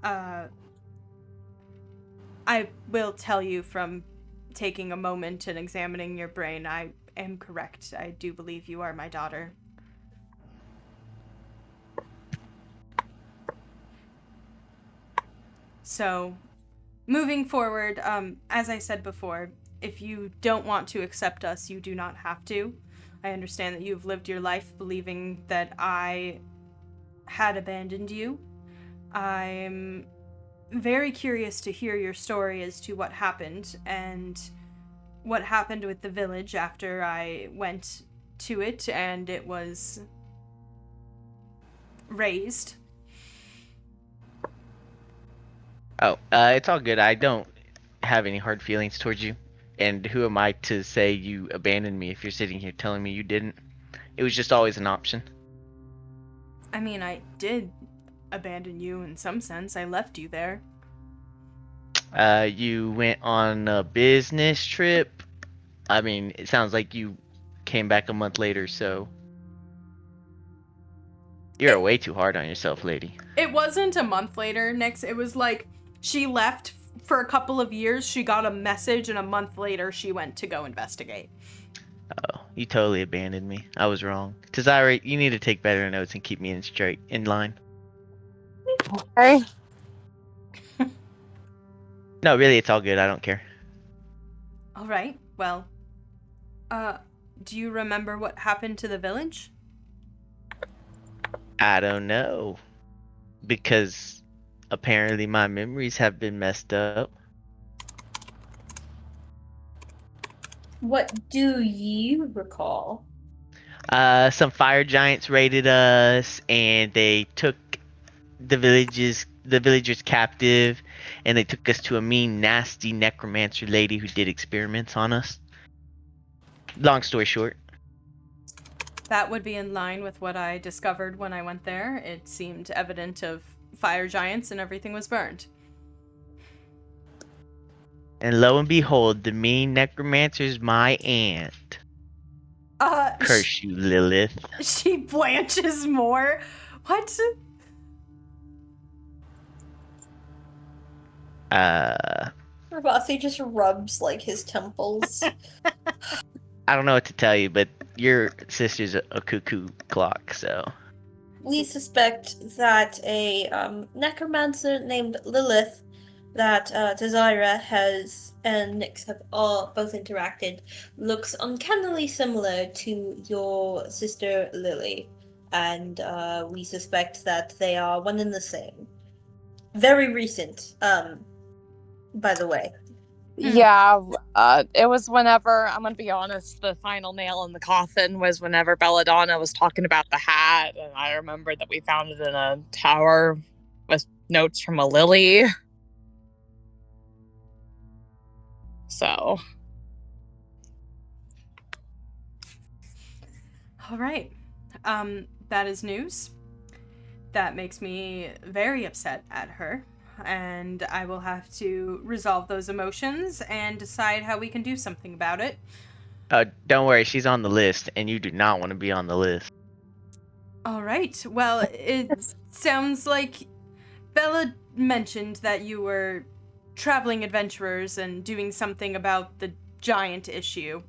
I will tell you from taking a moment and examining your brain, I am correct. I do believe you are my daughter. So, moving forward, as I said before, if you don't want to accept us, you do not have to. I understand that you've lived your life believing that I had abandoned you. I'm very curious to hear your story as to what happened and what happened with the village after I went to it and it was raised.
Oh, it's all good. I don't have any hard feelings towards you. And who am I to say you abandoned me if you're sitting here telling me you didn't? It was just always an option.
I mean, I did abandon you in some sense. I left you there.
You went on a business trip. I mean, it sounds like you came back a month later, so you're way too hard on yourself, lady.
It wasn't a month later, Nix. It was like she left for a couple of years, she got a message, and a month later she went to go investigate.
Oh, you totally abandoned me. I was wrong. Zari, you need to take better notes and keep me in line.
Okay.
No, really, it's all good. I don't care.
All right. Well, do you remember what happened to the village?
I don't know. Because apparently my memories have been messed up.
What do you recall?
Some fire giants raided us, and they took the villagers captive, and they took us to a mean, nasty necromancer lady who did experiments on us. Long story short.
That would be in line with what I discovered when I went there. It seemed evident of fire giants and everything was burned.
And lo and behold, the mean necromancer's my aunt. Curse you, Lilith.
She blanches more. What?
Ravasi just rubs like his temples.
I don't know what to tell you, but your sister's a cuckoo clock, so.
We suspect that a necromancer named Lilith that Desira has and Nyx have all both interacted looks uncannily similar to your sister Lily, and we suspect that they are one and the same. Very recent, by the way.
Yeah, it was whenever, I'm gonna be honest, the final nail in the coffin was whenever Belladonna was talking about the hat, and I remember that we found it in a tower with notes from a lily. So.
All right. That is news. That makes me very upset at her. And I will have to resolve those emotions and decide how we can do something about it.
Don't worry, she's on the list, and you do not want to be on the list.
All right. Well, it sounds like Bella mentioned that you were traveling adventurers and doing something about the giant issue.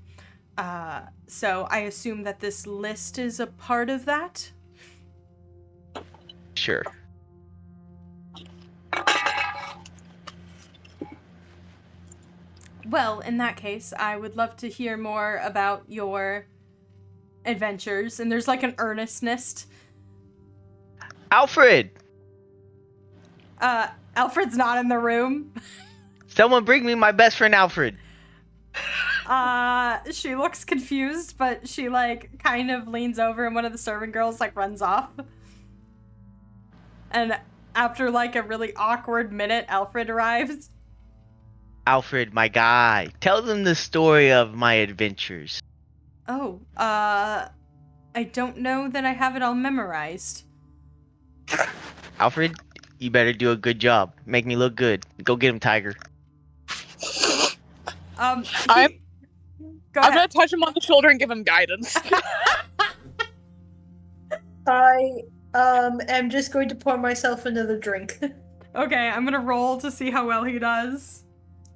So I assume that this list is a part of that?
Sure.
Well, in that case, I would love to hear more about your adventures. And there's like an earnestness.
Alfred!
Alfred's not in the room.
Someone bring me my best friend Alfred.
She looks confused, but she like kind of leans over and one of the servant girls like runs off. And after like a really awkward minute, Alfred arrives.
Alfred, my guy. Tell them the story of my adventures.
Oh, I don't know that I have it all memorized.
Alfred, you better do a good job. Make me look good. Go get him, Tiger.
I'm
Go ahead.
gonna touch him on the shoulder and give him guidance.
I am just going to pour myself another drink.
Okay, I'm gonna roll to see how well he does.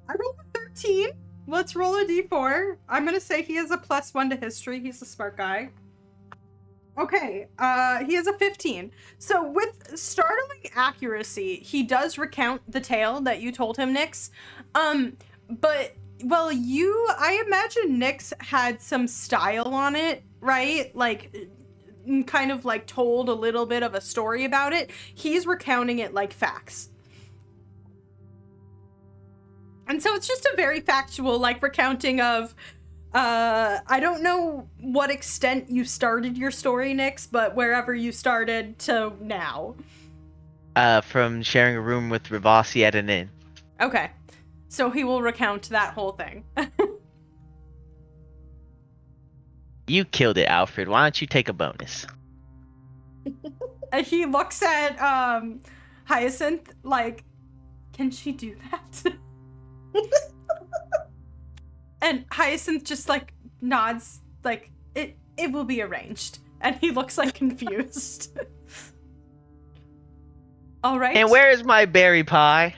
I rolled a 13. Let's roll a d4. I'm gonna say he has a +1 to history. He's a smart guy. Okay, he has a 15. So with startling accuracy, he does recount the tale that you told him, Nyx. But, well, I imagine Nyx had some style on it, right? Like, kind of like told a little bit of a story about it. He's recounting it like facts. And so it's just a very factual, like, recounting of, I don't know what extent you started your story, Nyx, but wherever you started to now.
From sharing a room with Ravasi at an inn.
Okay. So he will recount that whole thing.
You killed it, Alfred. Why don't you take a bonus?
He looks at Hyacinth like, can she do that? And Hyacinth just like nods like it will be arranged. And he looks like confused. All right.
And where is my berry pie?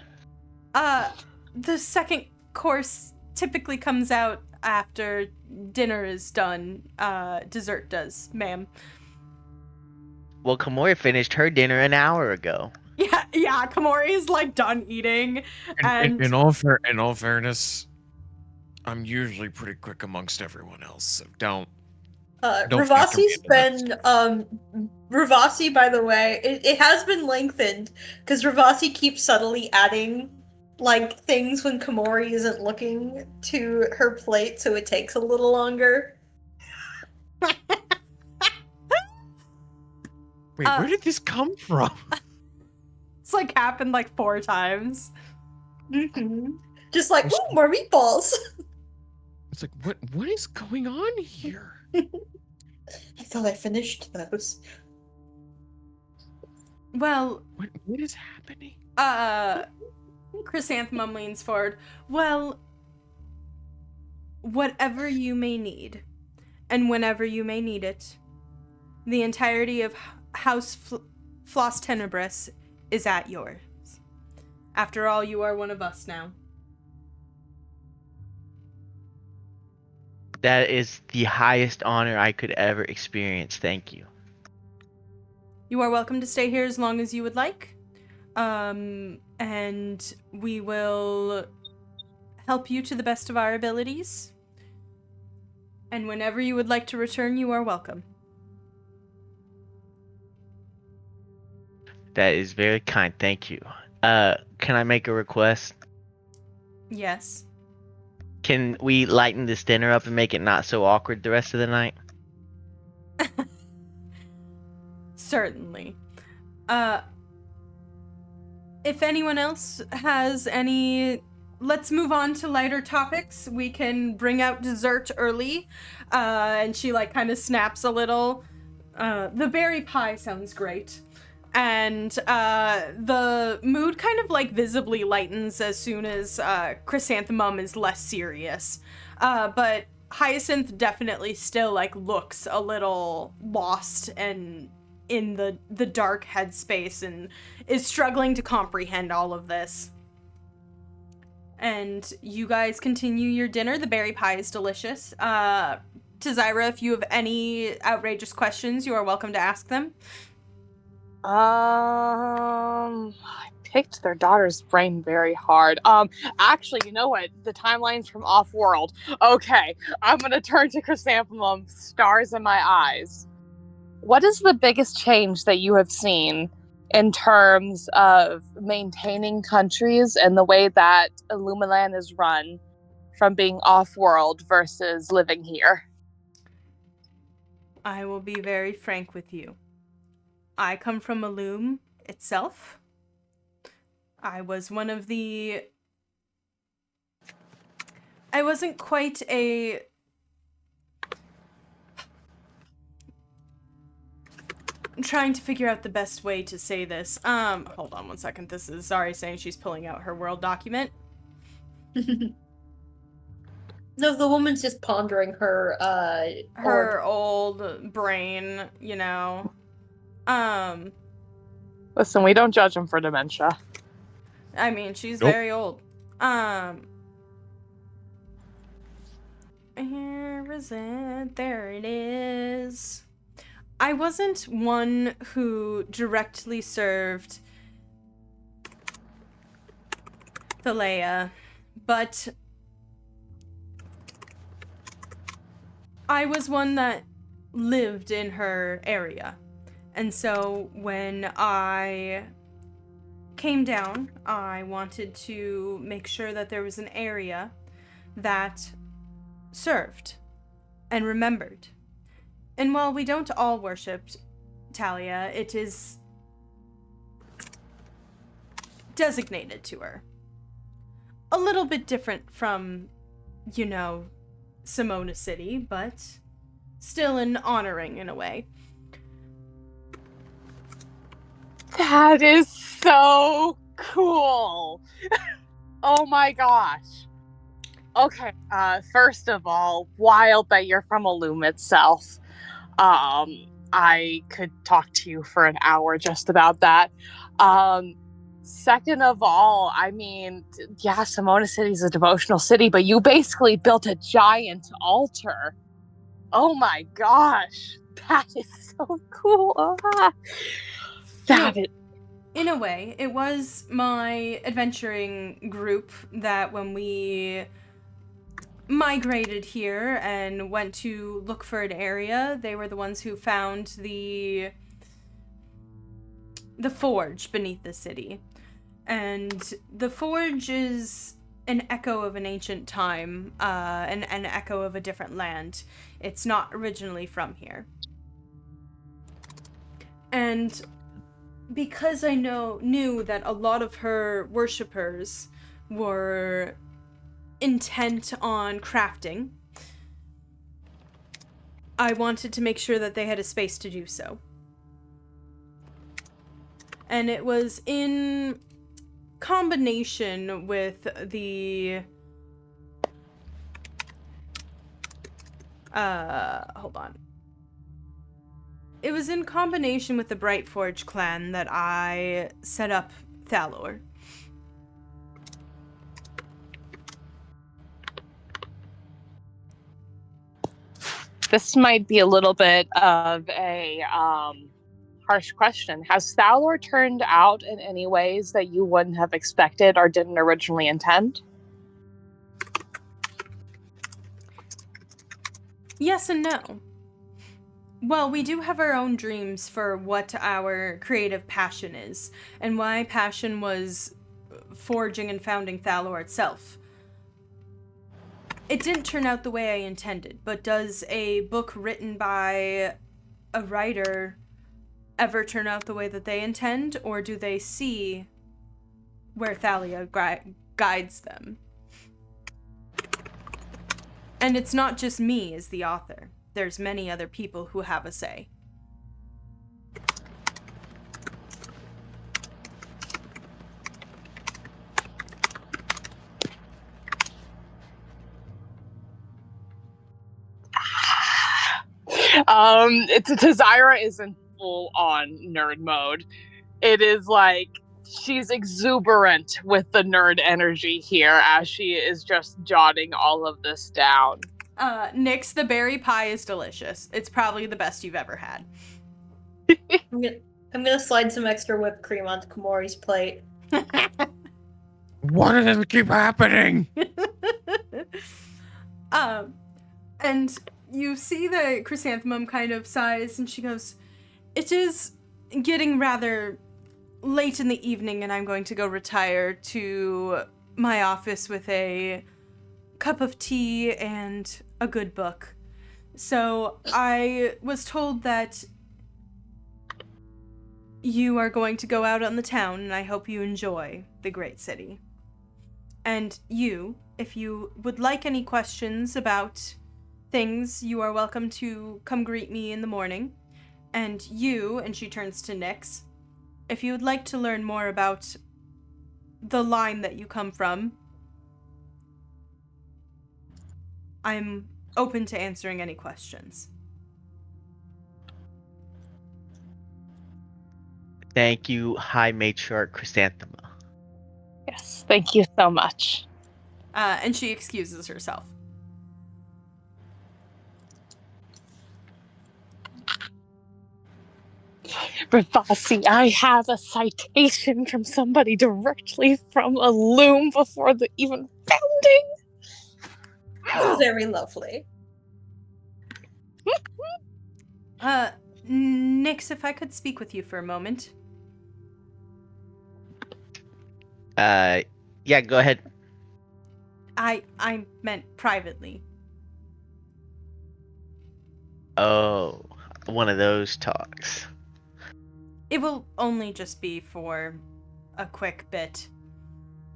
The second course typically comes out after dinner is done. Dessert does, ma'am.
Well, Komori finished her dinner an hour ago.
Yeah, Komori is like done eating. And
in all fairness, I'm usually pretty quick amongst everyone else, so don't
Ravasi's been, Ravasi, by the way, it has been lengthened, because Ravasi keeps subtly adding, like, things when Komori isn't looking to her plate, so it takes a little longer.
Wait, where did this come from?
It's like happened like 4 times.
Mm-hmm. Just like, ooh, more meatballs!
It's like, what is going on here?
I thought I finished those.
Well,
What is happening?
Chrysanthemum leans forward. Well, whatever you may need, and whenever you may need it, the entirety of House Floss Tenebris is at yours. After all, you are one of us now.
That is the highest honor I could ever experience. Thank you.
You are welcome to stay here as long as you would like. And we will help you to the best of our abilities. And whenever you would like to return, you are welcome.
That is very kind. Thank you. Can I make a request?
Yes.
Can we lighten this dinner up and make it not so awkward the rest of the night?
Certainly. If anyone else has any... Let's move on to lighter topics. We can bring out dessert early. And she, like, kind of snaps a little. The berry pie sounds great. And the mood kind of, like, visibly lightens as soon as Chrysanthemum is less serious. But Hyacinth definitely still, like, looks a little lost and in the dark headspace and is struggling to comprehend all of this. And you guys continue your dinner. The berry pie is delicious. To Zyra, if you have any outrageous questions, you are welcome to ask them.
I picked their daughter's brain very hard. Actually, you know what? The timeline's from Off-World. Okay, I'm gonna turn to Chrysanthemum, stars in my eyes. What is the biggest change that you have seen in terms of maintaining countries and the way that Ilumelan is run from being off-world versus living here?
I will be very frank with you. I come from Illume itself. I was one of the... I wasn't quite a... I'm trying to figure out the best way to say this. Hold on one second. This is Zari saying she's pulling out her world document.
No, the woman's just pondering her,
her old brain, you know.
Listen, we don't judge them for dementia.
I mean, she's
Nope.
very old. Where is it? There it is. I wasn't one who directly served Thalea, but I was one that lived in her area. And so when I came down, I wanted to make sure that there was an area that served and remembered. And while we don't all worship Talia, it is designated to her. A little bit different from, Simona City, but still an honoring in a way.
That is so cool. Oh my gosh. Okay, first of all, wild that you're from Illume itself. I could talk to you for an hour just about that. Second of all, I mean, yeah, Simona City is a devotional city, but you basically built a giant altar. Oh my gosh, that is so cool.
In a way, it was my adventuring group that when we migrated here and went to look for an area, they were the ones who found the forge beneath the city. And the forge is an echo of an ancient time, an echo of a different land. It's not originally from here. And because I knew that a lot of her worshippers were intent on crafting, I wanted to make sure that they had a space to do so. And it was in combination with the hold on. It was in combination with the Brightforge clan that I set up Thalor.
This might be a little bit of a harsh question. Has Thalor turned out in any ways that you wouldn't have expected or didn't originally intend?
Yes and no. Well, we do have our own dreams for what our creative passion is, and my passion was forging and founding Thalor itself. It didn't turn out the way I intended, but does a book written by a writer ever turn out the way that they intend, or do they see where Thalia guides them? And it's not just me as the author. There's many other people who have a say.
Tazira is in full-on nerd mode. It is like she's exuberant with the nerd energy here as she is just jotting all of this down.
Nyx, the berry pie is delicious. It's probably the best you've ever had.
I'm gonna slide some extra whipped cream onto Komori's plate.
Why does it keep happening?
And you see the chrysanthemum kind of sighs, and she goes, "It is getting rather late in the evening, and I'm going to go retire to my office with a cup of tea and a good book. So I was told that you are going to go out on the town, and I hope you enjoy the great city. And you, if you would like any questions about things, you are welcome to come greet me in the morning. And you," and she turns to Nyx, "if you would like to learn more about the line that you come from, I'm open to answering any questions."
Thank you, High Matriarch Chrysanthema.
Yes, thank you so much.
And she excuses herself.
Rivasi, I have a citation from somebody directly from Illume before the even founding.
Very lovely.
Nyx, if I could speak with you for a moment.
Yeah, go ahead.
I meant privately.
Oh, one of those talks.
It will only just be for a quick bit.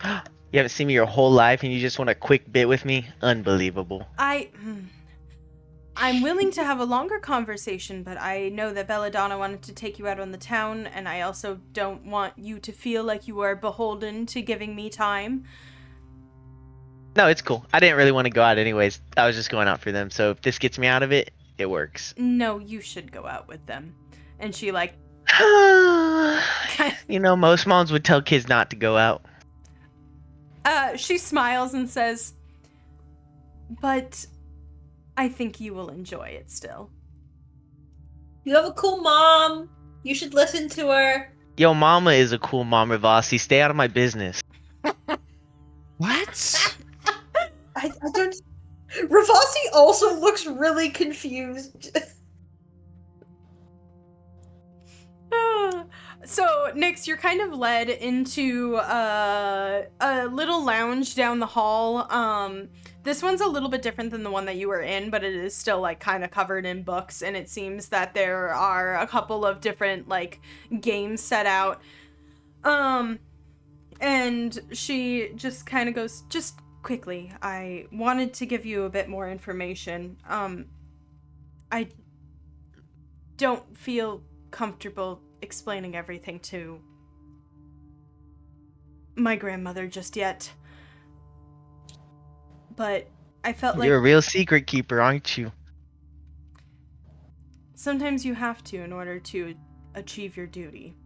You haven't seen me your whole life and you just want a quick bit with me? Unbelievable.
I'm willing to have a longer conversation, but I know that Belladonna wanted to take you out on the town, and I also don't want you to feel like you are beholden to giving me time.
No, it's cool. I didn't really want to go out anyways. I was just going out for them. So if this gets me out of it, it works.
No, you should go out with them. And she, like...
You know, most moms would tell kids not to go out.
She smiles and says, but I think you will enjoy it still.
You have a cool mom. You should listen to her.
Yo, mama is a cool mom, Ravasi. Stay out of my business.
What?
I don't. Ravasi also looks really confused.
So, Nyx, you're kind of led into a little lounge down the hall. This one's a little bit different than the one that you were in, but it is still, like, kind of covered in books, and it seems that there are a couple of different, like, games set out. And she just kind of goes, just quickly, I wanted to give you a bit more information. I don't feel comfortable explaining everything to my grandmother just yet. But I felt like...
You're a real secret keeper, aren't you?
Sometimes you have to in order to achieve your duty.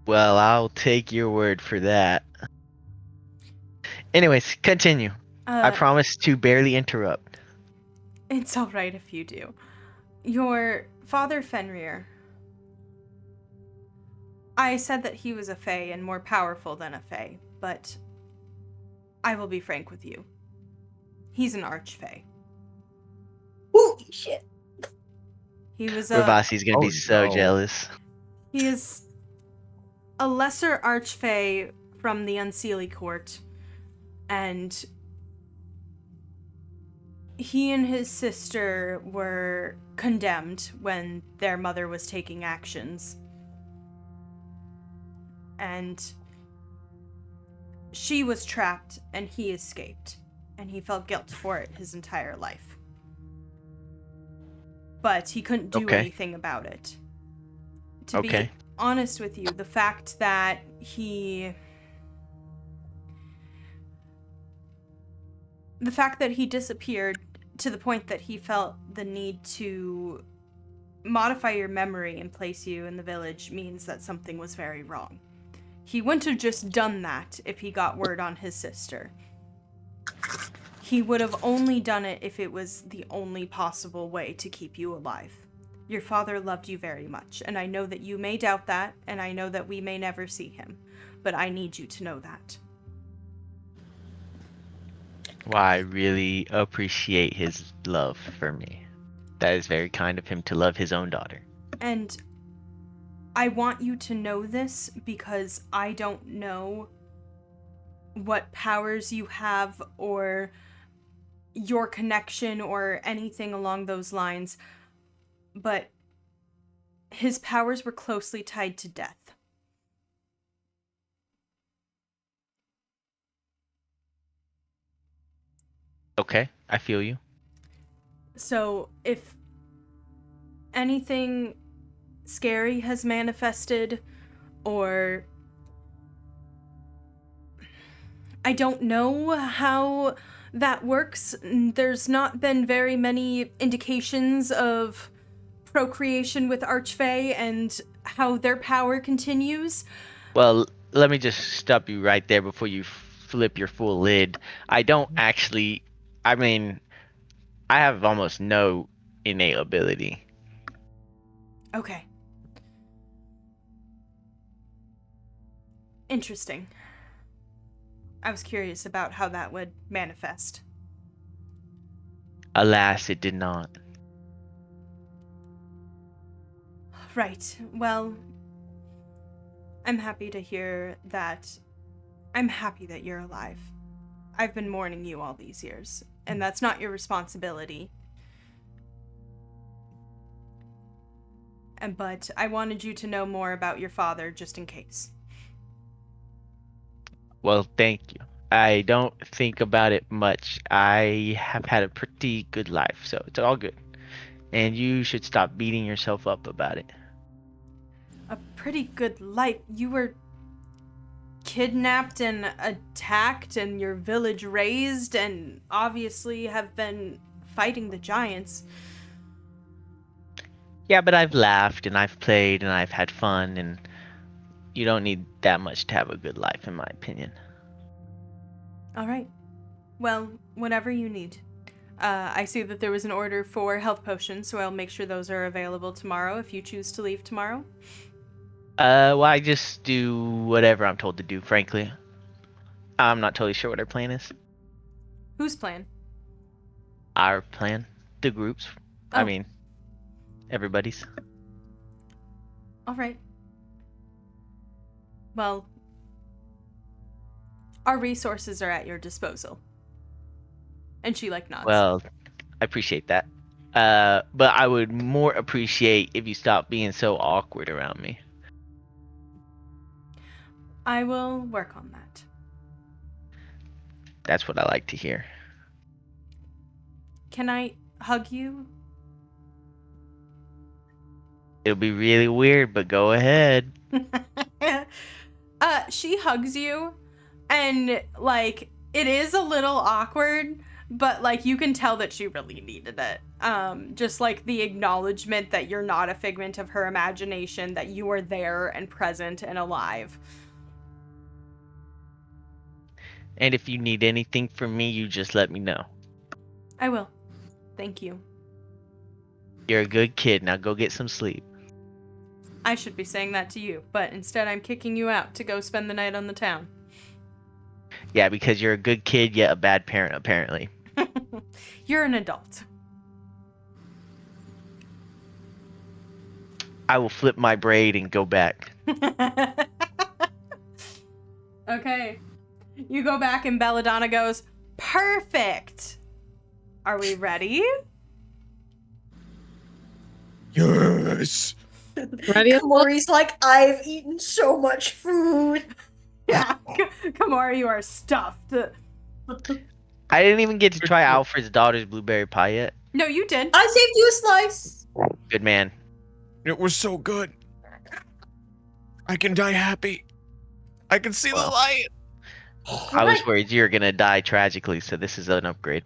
Well, I'll take your word for that. Anyways, continue. I promise to barely interrupt.
It's alright if you do. Your father, Fenrir. I said that he was a fae and more powerful than a fae, but I will be frank with you. He's an archfae.
Holy shit.
He was
Ravasi's gonna be so jealous.
He is a lesser archfae from the Unseelie Court, and he and his sister were condemned when their mother was taking actions. And she was trapped, and he escaped. And he felt guilt for it his entire life. But he couldn't do anything about it. To be honest with you, the fact that he disappeared to the point that he felt the need to modify your memory and place you in the village means that something was very wrong. He wouldn't have just done that if he got word on his sister. He would have only done it if it was the only possible way to keep you alive. Your father loved you very much, and I know that you may doubt that, and I know that we may never see him, but I need you to know that.
Well, I really appreciate his love for me. That is very kind of him to love his own daughter.
And I want you to know this because I don't know what powers you have or your connection or anything along those lines, but his powers were closely tied to death.
Okay, I feel you.
So if anything scary has manifested, or I don't know how that works. There's not been very many indications of procreation with Archfey and how their power continues.
Well, let me just stop you right there before you flip your full lid. I don't actually... I mean, I have almost no innate ability.
Okay. Interesting. I was curious about how that would manifest.
Alas, it did not.
Right. Well, I'm happy to hear that. I'm happy that you're alive. I've been mourning you all these years, and that's not your responsibility. But I wanted you to know more about your father just in case.
Well, thank you. I don't think about it much. I have had a pretty good life, so it's all good. And you should stop beating yourself up about it.
A pretty good life. You were kidnapped and attacked and your village razed and obviously have been fighting the giants.
Yeah, but I've laughed and I've played and I've had fun, and you don't need that much to have a good life, in my opinion.
All right. Well, whatever you need. I see that there was an order for health potions, so I'll make sure those are available tomorrow if you choose to leave tomorrow.
Well, I just do whatever I'm told to do, frankly. I'm not totally sure what our plan is.
Whose plan?
Our plan? The group's.
Oh.
I mean, everybody's.
All right. Well, our resources are at your disposal. And she, nods.
Well, I appreciate that. But I would more appreciate if you stopped being so awkward around me.
I will work on that.
That's what I like to hear.
Can I hug you?
It'll be really weird, but go ahead.
She hugs you, and, it is a little awkward, but, you can tell that she really needed it. Just, the acknowledgement that you're not a figment of her imagination, that you are there and present and alive.
And if you need anything from me, you just let me know.
I will. Thank you.
You're a good kid. Now go get some sleep.
I should be saying that to you, but instead I'm kicking you out to go spend the night on the town.
Yeah, because you're a good kid, yet a bad parent, apparently.
You're an adult.
I will flip my braid and go back.
Okay. You go back and Belladonna goes, perfect! Are we ready?
Yes.
Ready?
Kamori's like, I've eaten so much food.
Yeah, Kamora, you are stuffed.
I didn't even get to try Alfred's daughter's blueberry pie yet.
No, you did.
I saved you a slice.
Good man.
It was so good. I can die happy. I can see the light.
I was worried you were gonna die tragically, so this is an upgrade.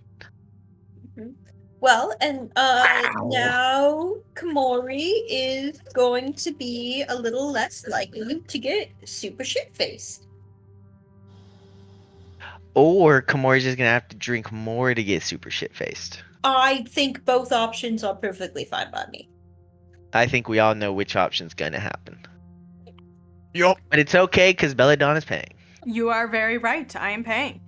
Well, and now Kamori is going to be a little less likely to get super shit-faced.
Or Kamori's just gonna have to drink more to get super shit-faced.
I think both options are perfectly fine by me.
I think we all know which option's gonna happen.
Yup.
But it's okay, because Belladonna's paying.
You are very right. I am paying.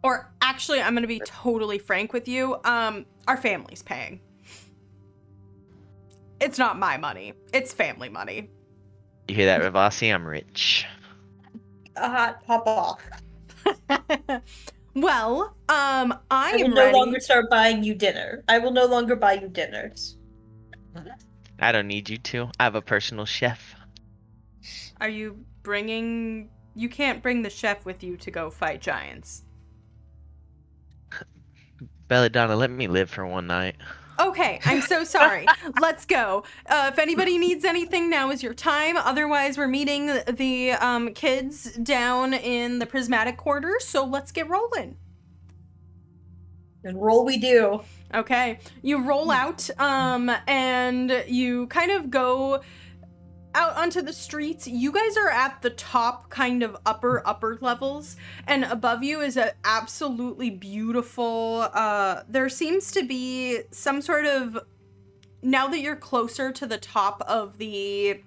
Or actually, I'm going to be totally frank with you. Our family's paying. It's not my money. It's family money.
You hear that, Ravasi? I'm rich.
Pop off.
Well, I
will
am
no
ready.
longer start buying you dinner. I will no longer buy you dinners.
I don't need you to. I have a personal chef.
Are you bringing... You can't bring the chef with you to go fight giants.
Belladonna, let me live for one night.
Okay, I'm so sorry. Let's go. If anybody needs anything, now is your time. Otherwise, we're meeting the kids down in the prismatic quarters, so let's get rolling.
And roll we do.
Okay, you roll out, and you kind of go out onto the streets. You guys are at the top kind of upper levels, and above you is a absolutely beautiful, there seems to be some sort of, now that you're closer to the top of the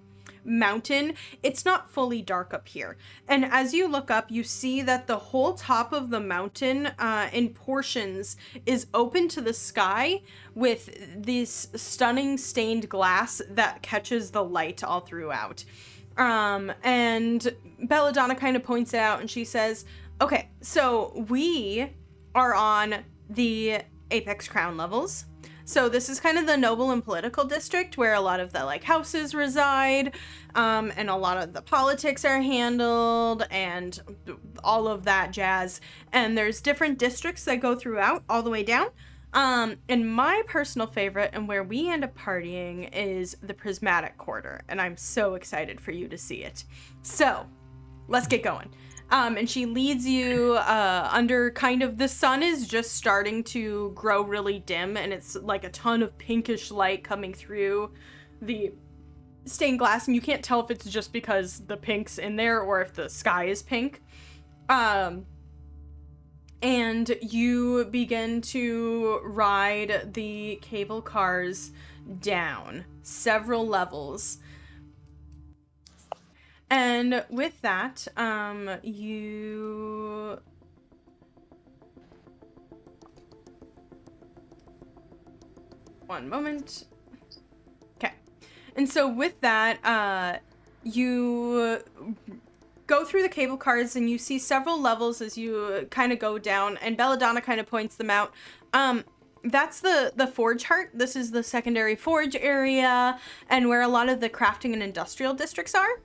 mountain, it's not fully dark up here. And as you look up, you see that the whole top of the mountain in portions is open to the sky with this stunning stained glass that catches the light all throughout. And Belladonna kind of points it out and she says, okay, so we are on the Apex Crown levels. So this is kind of the noble and political district where a lot of the like houses reside, and a lot of the politics are handled and all of that jazz. And there's different districts that go throughout all the way down. And my personal favorite and where we end up partying is the Prismatic Quarter, and I'm so excited for you to see it. So let's get going. And she leads you under kind of, the sun is just starting to grow really dim, and it's like a ton of pinkish light coming through the stained glass, and you can't tell if it's just because the pink's in there or if the sky is pink. And you begin to ride the cable cars down several levels. And with that, you... One moment. Okay. And so with that, you go through the cable cars and you see several levels as you kind of go down, and Belladonna kind of points them out. That's the forge heart. This is the secondary forge area and where a lot of the crafting and industrial districts are.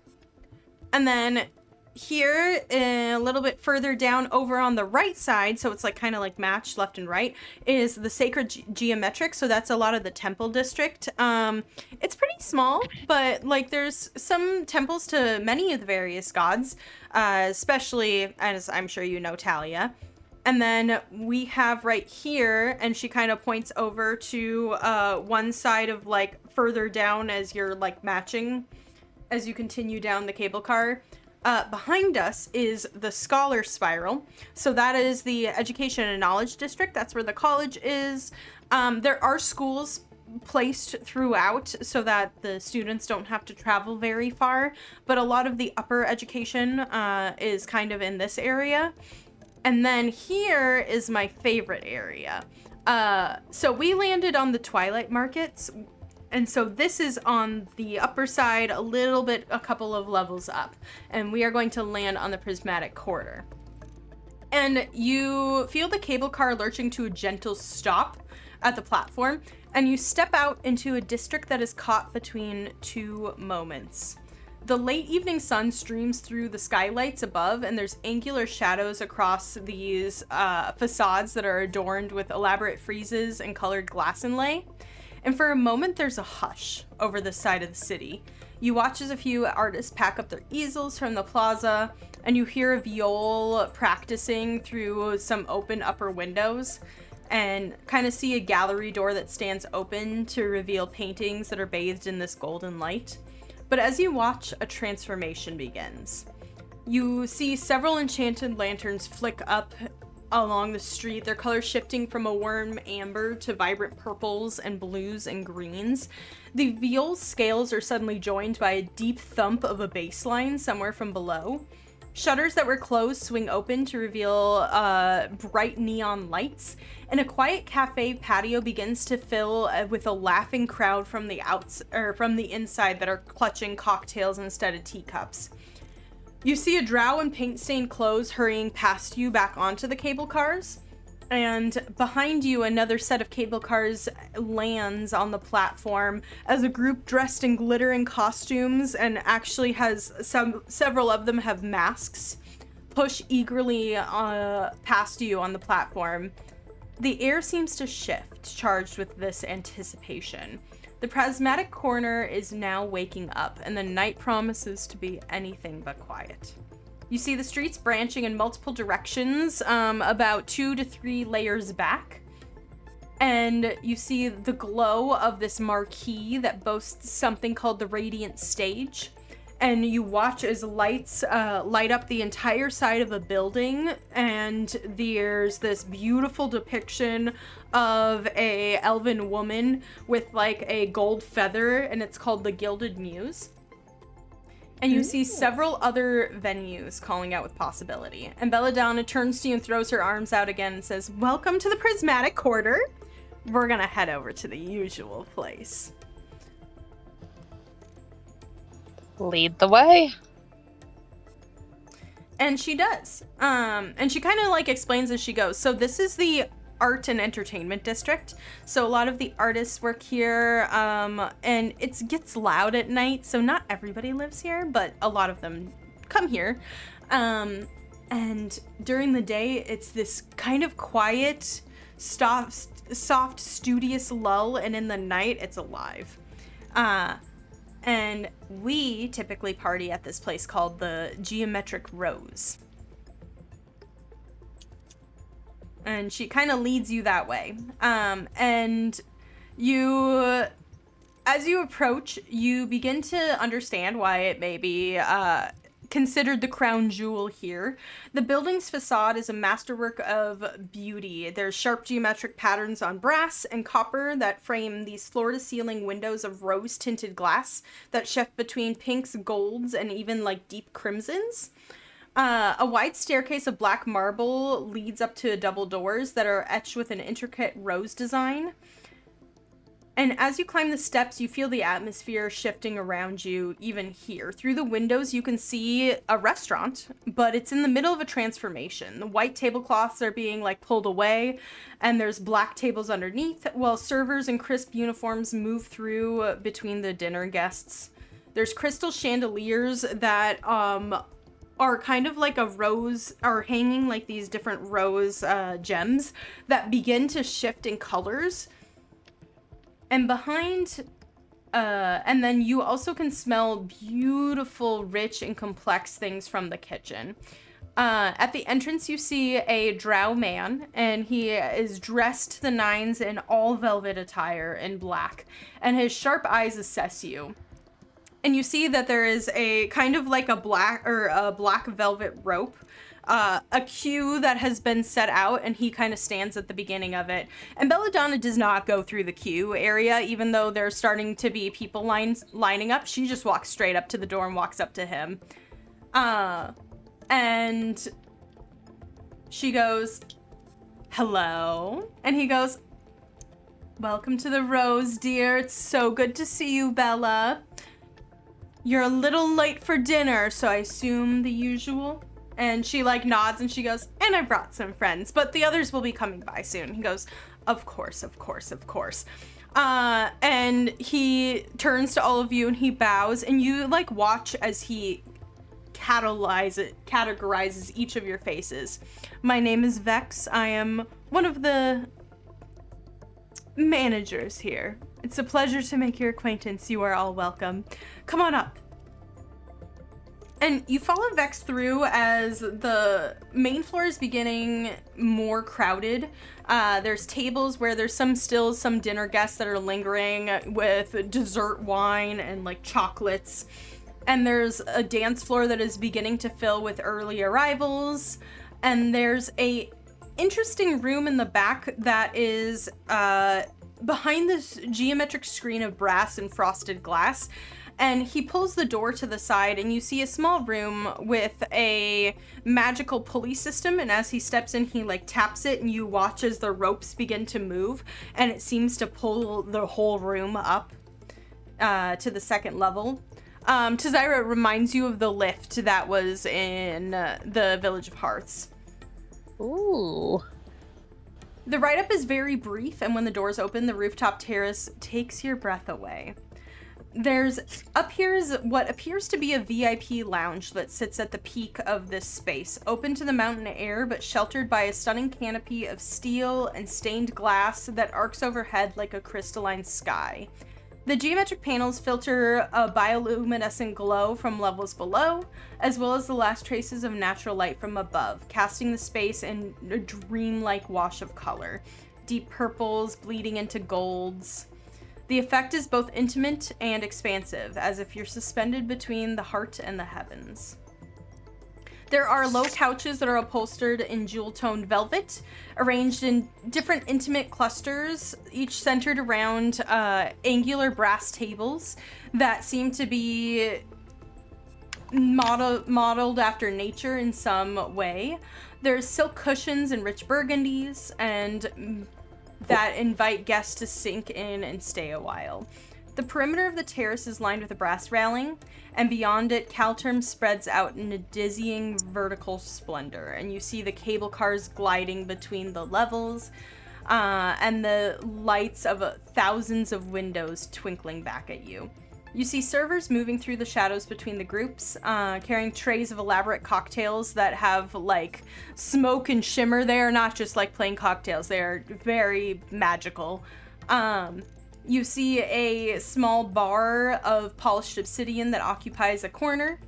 And then here, a little bit further down over on the right side, so it's like kind of like matched left and right, is the sacred geometric. So that's a lot of the temple district. It's pretty small, but like there's some temples to many of the various gods, especially, as I'm sure you know, Talia. And then we have right here, and she kind of points over to one side of like further down as you're like matching as you continue down the cable car. Behind us is the Scholar Spiral. So that is the Education and Knowledge District. That's where the college is. There are schools placed throughout so that the students don't have to travel very far. But a lot of the upper education is kind of in this area. And then here is my favorite area. So we landed on the Twilight Markets. And so this is on the upper side, a couple of levels up. And we are going to land on the Prismatic Quarter. And you feel the cable car lurching to a gentle stop at the platform. And you step out into a district that is caught between two moments. The late evening sun streams through the skylights above, and there's angular shadows across these facades that are adorned with elaborate friezes and colored glass inlay. And for a moment, there's a hush over the side of the city. You watch as a few artists pack up their easels from the plaza, and you hear a viol practicing through some open upper windows, and kind of see a gallery door that stands open to reveal paintings that are bathed in this golden light. But as you watch, a transformation begins. You see several enchanted lanterns flick up along the street, their colors shifting from a warm amber to vibrant purples and blues and greens. The viol's scales are suddenly joined by a deep thump of a bass line somewhere from below. Shutters that were closed swing open to reveal bright neon lights, and a quiet cafe patio begins to fill with a laughing crowd from the inside that are clutching cocktails instead of teacups. You see a drow in paint-stained clothes hurrying past you back onto the cable cars, and behind you another set of cable cars lands on the platform as a group dressed in glittering costumes, and actually has several of them have masks, push eagerly past you on the platform. The air seems to shift, charged with this anticipation. The Prismatic Corner is now waking up, and the night promises to be anything but quiet. You see the streets branching in multiple directions, about 2 to 3 layers back. And you see the glow of this marquee that boasts something called the Radiant Stage. And you watch as lights light up the entire side of a building, and there's this beautiful depiction of a elven woman with like a gold feather, and it's called the Gilded Muse. And you see several other venues calling out with possibility. And Belladonna turns to you and throws her arms out again and says, "Welcome to the Prismatic Quarter. We're gonna head over to the usual place."
Lead the way.
And she does. And she kind of like explains as she goes. So this is the art and entertainment district. So a lot of the artists work here, and it gets loud at night. So not everybody lives here, but a lot of them come here. And during the day, it's this kind of quiet, soft, studious lull. And in the night, it's alive. And we typically party at this place called the Geometric Rose. And she kind of leads you that way. And you, as you approach, you begin to understand why it may be considered the crown jewel here. The building's facade is a masterwork of beauty. There's sharp geometric patterns on brass and copper that frame these floor-to-ceiling windows of rose-tinted glass that shift between pinks, golds, and even like deep crimsons. A wide staircase of black marble leads up to double doors that are etched with an intricate rose design. And as you climb the steps, you feel the atmosphere shifting around you, even here. Through the windows, you can see a restaurant, but it's in the middle of a transformation. The white tablecloths are being, like, pulled away, and there's black tables underneath, while servers in crisp uniforms move through between the dinner guests. There's crystal chandeliers that, are kind of like a rose, are hanging like these different rose gems that begin to shift in colors. And behind, and then you also can smell beautiful, rich, and complex things from the kitchen. At the entrance, you see a drow man, and he is dressed to the nines in all velvet attire in black, and his sharp eyes assess you. And you see that there is a kind of like a black velvet rope, a queue that has been set out, and he kind of stands at the beginning of it. And Belladonna does not go through the queue area, even though there's starting to be people lining up. She just walks straight up to the door and walks up to him. And she goes, "Hello?" And he goes, "Welcome to the Rose, dear. It's so good to see you, Bella. You're a little late for dinner, so I assume the usual." And she like nods and she goes, "And I brought some friends, but the others will be coming by soon." He goes, Of course. And he turns to all of you and he bows, and you like watch as he categorizes each of your faces. "My name is Vex. I am one of the managers here. It's a pleasure to make your acquaintance. You are all welcome. Come on up." And you follow Vex through as the main floor is beginning more crowded. There's tables where there's some dinner guests that are lingering with dessert wine and like chocolates. And there's a dance floor that is beginning to fill with early arrivals. And there's a interesting room in the back that is behind this geometric screen of brass and frosted glass. And he pulls the door to the side, and you see a small room with a magical pulley system. And as he steps in, he like taps it, and you watch as the ropes begin to move, and it seems to pull the whole room up to the second level. Tazira, it reminds you of the lift that was in the Village of Hearths.
Ooh.
The ride-up is very brief, and when the doors open, the rooftop terrace takes your breath away. Up here is what appears to be a VIP lounge that sits at the peak of this space, open to the mountain air, but sheltered by a stunning canopy of steel and stained glass that arcs overhead like a crystalline sky. The geometric panels filter a bioluminescent glow from levels below, as well as the last traces of natural light from above, casting the space in a dreamlike wash of color. Deep purples bleeding into golds. The effect is both intimate and expansive, as if you're suspended between the heart and the heavens. There are low couches that are upholstered in jewel-toned velvet, arranged in different intimate clusters, each centered around angular brass tables that seem to be modeled after nature in some way. There's silk cushions and rich burgundies, and that invite guests to sink in and stay a while. The perimeter of the terrace is lined with a brass railing, and beyond it, Calterm spreads out in a dizzying vertical splendor. And you see the cable cars gliding between the levels, and the lights of thousands of windows twinkling back at you. You see servers moving through the shadows between the groups, carrying trays of elaborate cocktails that have, like, smoke and shimmer. They are not just, like, plain cocktails. They are very magical. You see a small bar of polished obsidian that occupies a corner,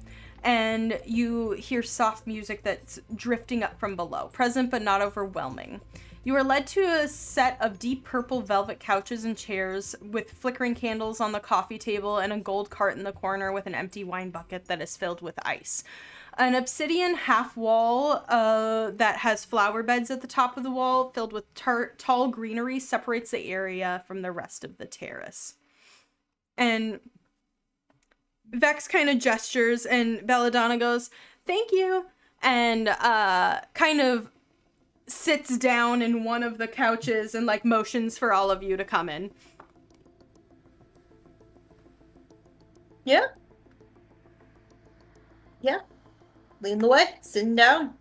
and you hear soft music that's drifting up from below, present but not overwhelming. You are led to a set of deep purple velvet couches and chairs with flickering candles on the coffee table and a gold cart in the corner with an empty wine bucket that is filled with ice. An obsidian half wall that has flower beds at the top of the wall filled with tall greenery separates the area from the rest of the terrace. And Vex kind of gestures and Belladonna goes, "Thank you," and kind of sits down in one of the couches and, like, motions for all of you to come in.
Yeah. Leading the way, sitting down.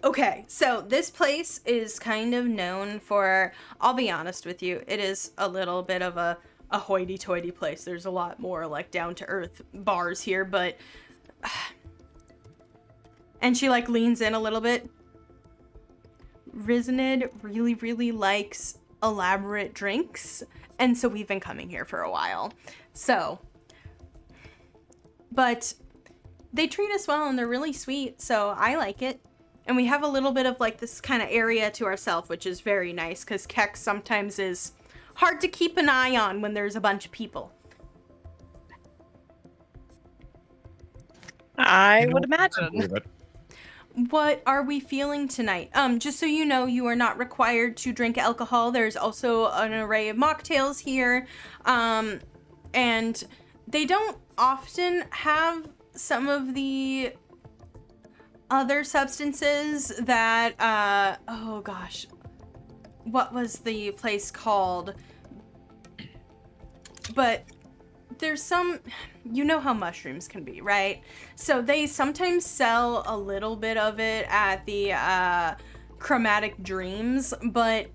Okay, so this place is kind of known for, I'll be honest with you, it is a little bit of a hoity-toity place. There's a lot more, like, down-to-earth bars here, but... And she, like, leans in a little bit. Rizenid really, really likes elaborate drinks, and so we've been coming here for a while. So, but they treat us well, and they're really sweet, so I like it. And we have a little bit of, like, this kind of area to ourselves, which is very nice, because Keck sometimes is hard to keep an eye on when there's a bunch of people.
I would imagine.
What are we feeling tonight? Just so you know, you are not required to drink alcohol. There's also an array of mocktails here. And they don't often have some of the other substances that, oh gosh, what was the place called? But there's some, you know how mushrooms can be, right? So they sometimes sell a little bit of it at the Chromatic Dreams, but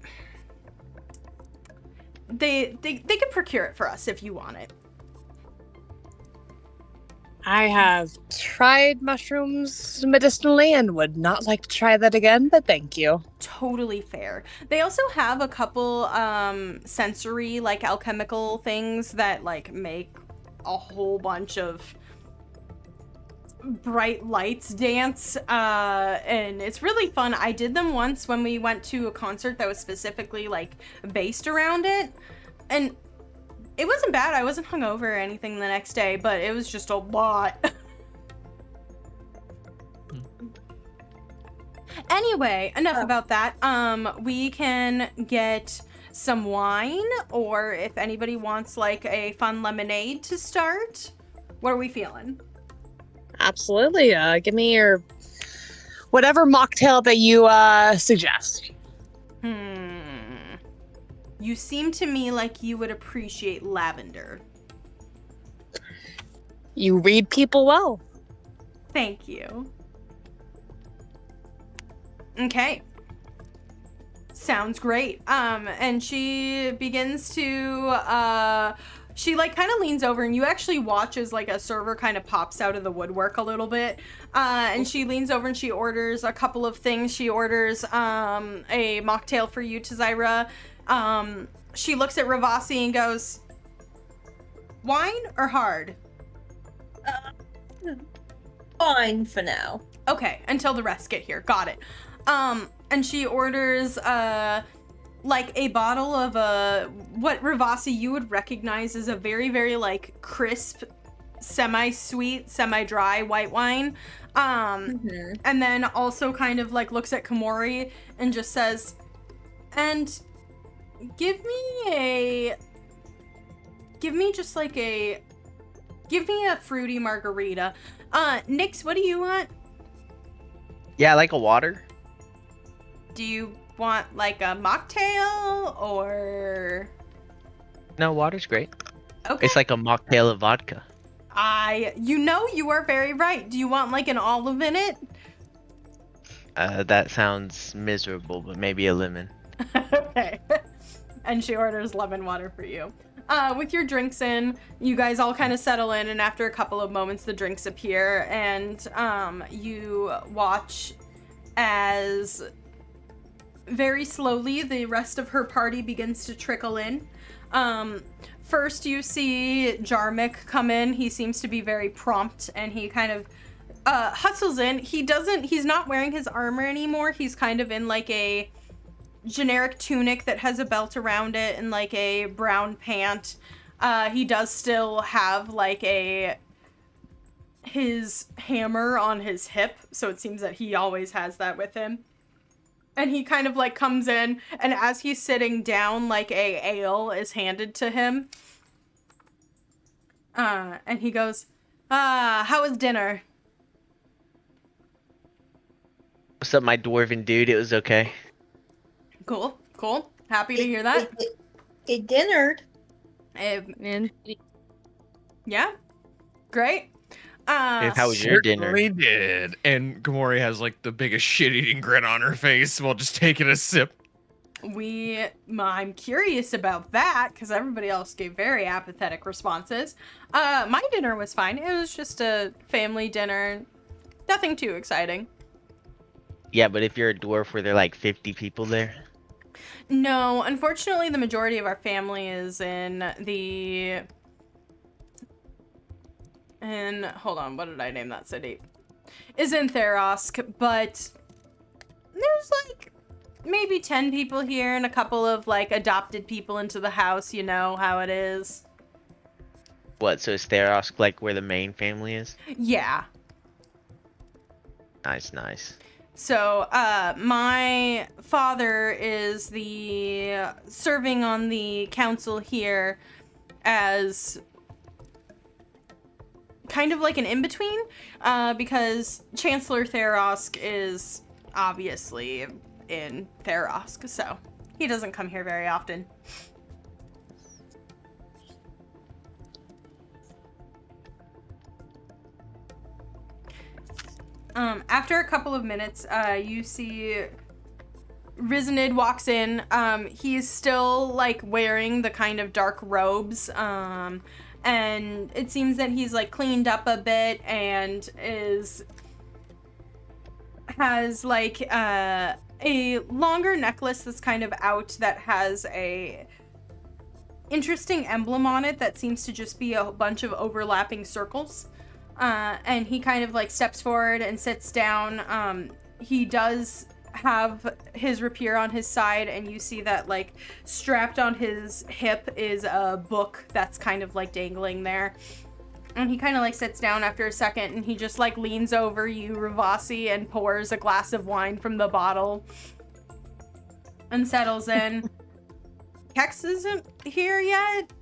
they can procure it for us if you want it.
I have tried mushrooms medicinally and would not like to try that again, but thank you.
Totally fair. They also have a couple sensory, like, alchemical things that, like, make a whole bunch of bright lights dance, and it's really fun. I did them once when we went to a concert that was specifically, like, based around it, and it wasn't bad. I wasn't hungover or anything the next day, but it was just a lot. Anyway, enough about that. We can get some wine, or if anybody wants, like, a fun lemonade to start. What are we feeling?
Absolutely. Give me your whatever mocktail that you suggest.
You seem to me like you would appreciate lavender.
You read people well.
Thank you. Okay. Sounds great. And she begins to, she, like, kind of leans over, and you actually watch as, like, a server kind of pops out of the woodwork a little bit. And she leans over and she orders a couple of things. She orders, a mocktail for you, Tzaira. She looks at Ravasi and goes, "Wine or hard?"
Fine for now.
Okay, until the rest get here. Got it. And she orders, like, a bottle of what Ravasi you would recognize as a very, very, like, crisp, semi-sweet, semi-dry white wine. And then also kind of, like, looks at Komori and just says, "And give me a fruity margarita." Nix, what do you want?
Yeah, like a water.
Do you want, like, a mocktail, or?
No, water's great.
Okay.
It's like a mocktail of vodka.
You are very right. Do you want like an olive in it?
That sounds miserable, but maybe a lemon.
Okay. And she orders lemon water for you. With your drinks in, you guys all kind of settle in, and after a couple of moments, the drinks appear, and you watch as very slowly the rest of her party begins to trickle in. First, you see Jarmik come in. He seems to be very prompt, and he kind of hustles in. He's not wearing his armor anymore. He's kind of in like a generic tunic that has a belt around it and like a brown pant. He does still have like his hammer on his hip, so it seems that he always has that with him. And he kind of like comes in, and as he's sitting down, like a ale is handed to him. And he goes, how was dinner?
What's up, my dwarven dude? It was okay.
Cool. Happy to hear that.
It dinnered.
Yeah. Great.
How was your dinner?
Certainly did. And Gamori has like the biggest shit-eating grin on her face while just taking a sip.
I'm curious about that because everybody else gave very apathetic responses. My dinner was fine. It was just a family dinner. Nothing too exciting.
Yeah, but if you're a dwarf, were there like 50 people there?
No, unfortunately, the majority of our family is hold on, what did I name that city? Is in Therosk, but there's like maybe 10 people here and a couple of like adopted people into the house, you know how it is.
What, so is Therosk like where the main family is?
Yeah.
Nice.
So, my father is serving on the council here as kind of like an in-between, because Chancellor Therosk is obviously in Therosk, so he doesn't come here very often. After a couple of minutes, you see Rizenid walks in. He's still like wearing the kind of dark robes, and it seems that he's like cleaned up a bit and has like a longer necklace that's kind of out that has a interesting emblem on it that seems to just be a bunch of overlapping circles. And he kind of like steps forward and sits down. He does have his rapier on his side, and you see that like strapped on his hip is a book that's kind of like dangling there. And he kind of like sits down after a second, and he just like leans over you, Ravasi, and pours a glass of wine from the bottle and settles in. Kex isn't here yet?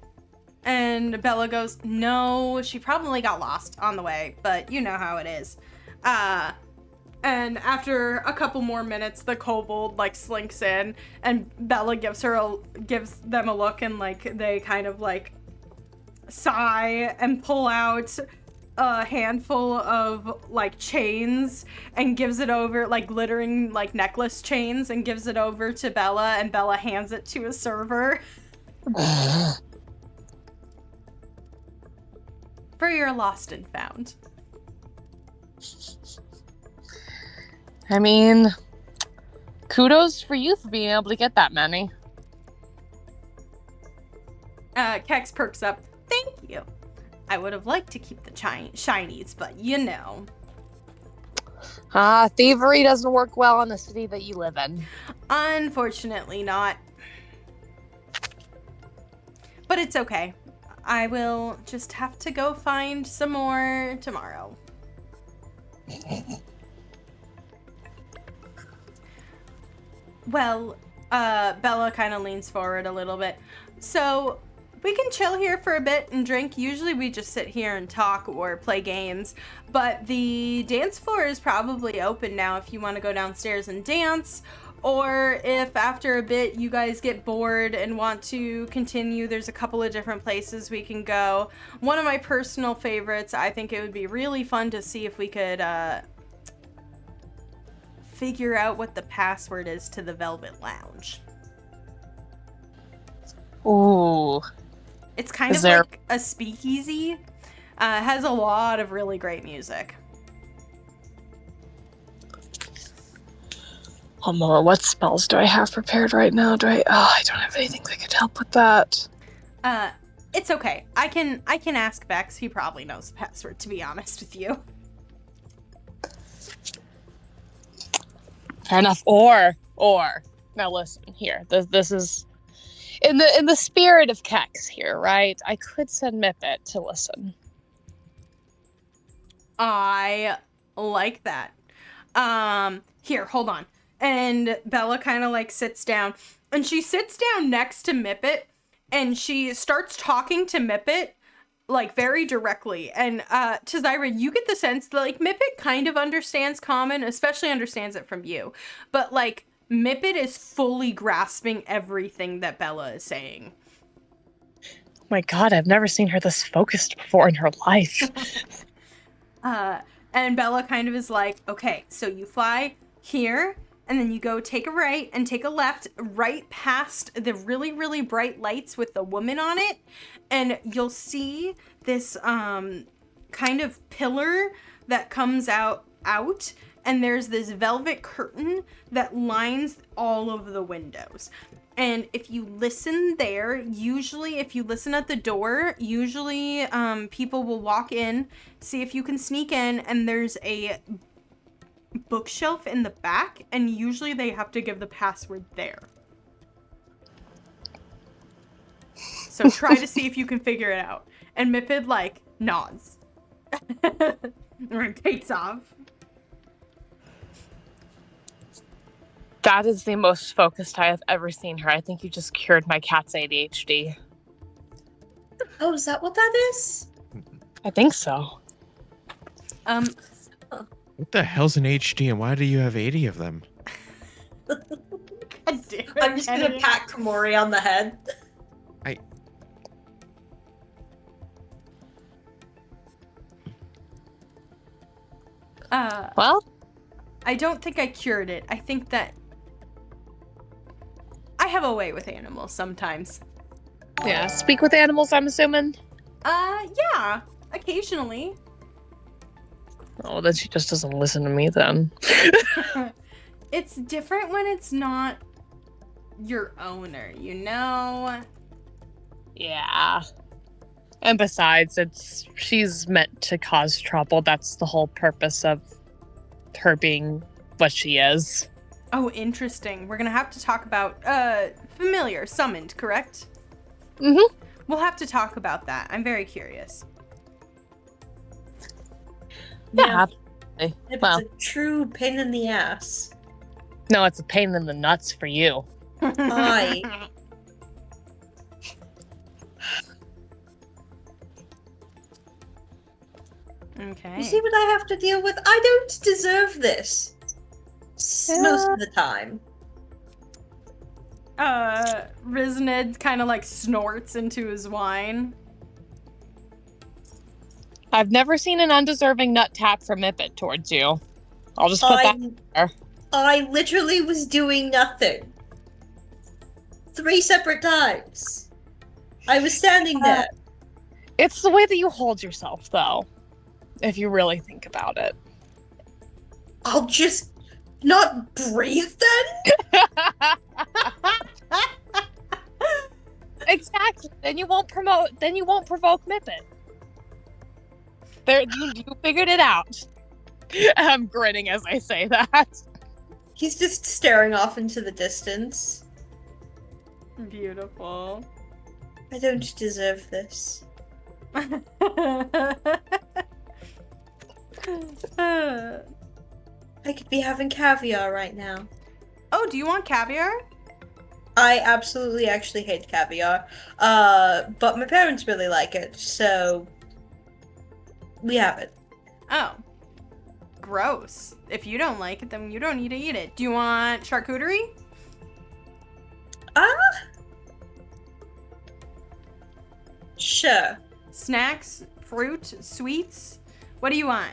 And Bella goes, no, she probably got lost on the way, but you know how it is. And after a couple more minutes, the kobold like slinks in, and Bella gives them a look, and like they kind of like sigh and pull out a handful of like chains and gives it over, like glittering like necklace chains, and gives it over to Bella, and Bella hands it to a server. For your lost and found.
I mean, kudos for you for being able to get that many.
Kex perks up. Thank you. I would have liked to keep the shinies, but you know.
Thievery doesn't work well in the city that you live in.
Unfortunately not. But it's okay. I will just have to go find some more tomorrow. Well, Bella kind of leans forward a little bit. So, we can chill here for a bit and drink. Usually we just sit here and talk or play games. But the dance floor is probably open now if you want to go downstairs and dance. Or if after a bit you guys get bored and want to continue, there's a couple of different places we can go. One of my personal favorites, I think it would be really fun to see if we could figure out what the password is to the Velvet Lounge.
Ooh.
It's kind of like a speakeasy. Has a lot of really great music.
What spells do I have prepared right now? I don't have anything that could help with that.
It's okay. I can ask Bex. He probably knows the password, to be honest with you.
Fair enough. Or now listen here. This is in the spirit of Kex here, right? I could send Mippet to listen.
I like that. Here, hold on. And Bella kind of like sits down, and she sits down next to Mippet, and she starts talking to Mippet like very directly. And to Zari, you get the sense that like Mippet kind of understands Common, especially understands it from you. But like Mippet is fully grasping everything that Bella is saying.
Oh my god, I've never seen her this focused before in her life.
And Bella kind of is like, okay, so you fly here, and then you go take a right and take a left right past the really, really bright lights with the woman on it. And you'll see this kind of pillar that comes out. And there's this velvet curtain that lines all of the windows. And if you listen there, usually if you listen at the door, usually people will walk in, see if you can sneak in, and there's a bookshelf in the back, and usually they have to give the password there. So try to see if you can figure it out. And Mipid, like, nods. Or takes off.
That is the most focused I have ever seen her. I think you just cured my cat's ADHD.
Oh, is that what that is?
I think so.
What the hell's an HD and why do you have 80 of them?
God damn it,
I'm just gonna pat Komori on the head.
Well,
I don't think I cured it. I think that I have a way with animals sometimes.
yeah, speak with animals, I'm assuming.
Yeah, occasionally.
Oh, then she just doesn't listen to me then.
It's different when it's not your owner, you know?
Yeah. And besides, she's meant to cause trouble. That's the whole purpose of her being what she is.
Oh, interesting. We're gonna have to talk about, familiar, summoned, correct?
Mm-hmm.
We'll have to talk about that. I'm very curious.
Yeah.
If
Well,
it's a true pain in the ass.
no, it's a pain in the nuts for you.
I.
Okay.
You see what I have to deal with? I don't deserve this. Most of the time.
Rizned kind of like snorts into his wine.
I've never seen an undeserving nut tap from Mippet towards you. I'll just put that there.
I literally was doing nothing. 3 separate times. I was standing there.
It's the way that you hold yourself, though. If you really think about it.
I'll just not breathe then?
Exactly. Then you won't provoke Mippet. There, you figured it out. I'm grinning as I say that.
He's just staring off into the distance.
Beautiful.
I don't deserve this. I could be having caviar right now.
Oh, do you want caviar?
I absolutely actually hate caviar. But my parents really like it, so we have it.
Oh. gross. If you don't like it, then you don't need to eat it. Do you want charcuterie?
Sure.
Snacks, fruit, sweets? What do you want?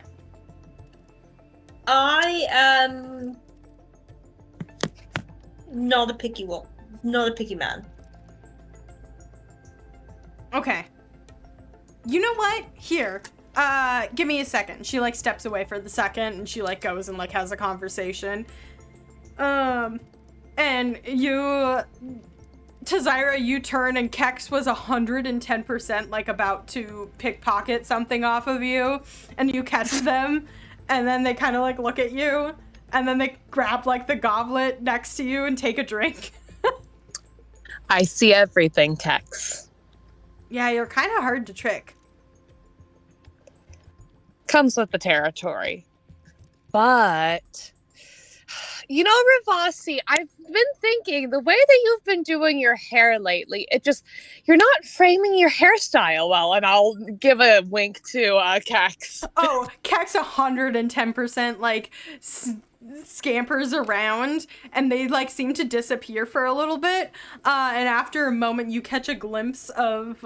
I am not a picky man.
Okay. You know what? Here. Give me a second. She like steps away for the second and she like goes and like has a conversation. And you Tazira, you turn and Kex was 110% like about to pickpocket something off of you, and you catch them, and then they kind of like look at you, and then they grab like the goblet next to you and take a drink.
I see everything, Kex.
Yeah, you're kind of hard to trick.
Comes with the territory. But, you know, Ravasi, I've been thinking the way that you've been doing your hair lately, you're not framing your hairstyle well, and I'll give a wink to Kex.
Oh, Kex 110% like scampers around, and they like seem to disappear for a little bit, and after a moment you catch a glimpse of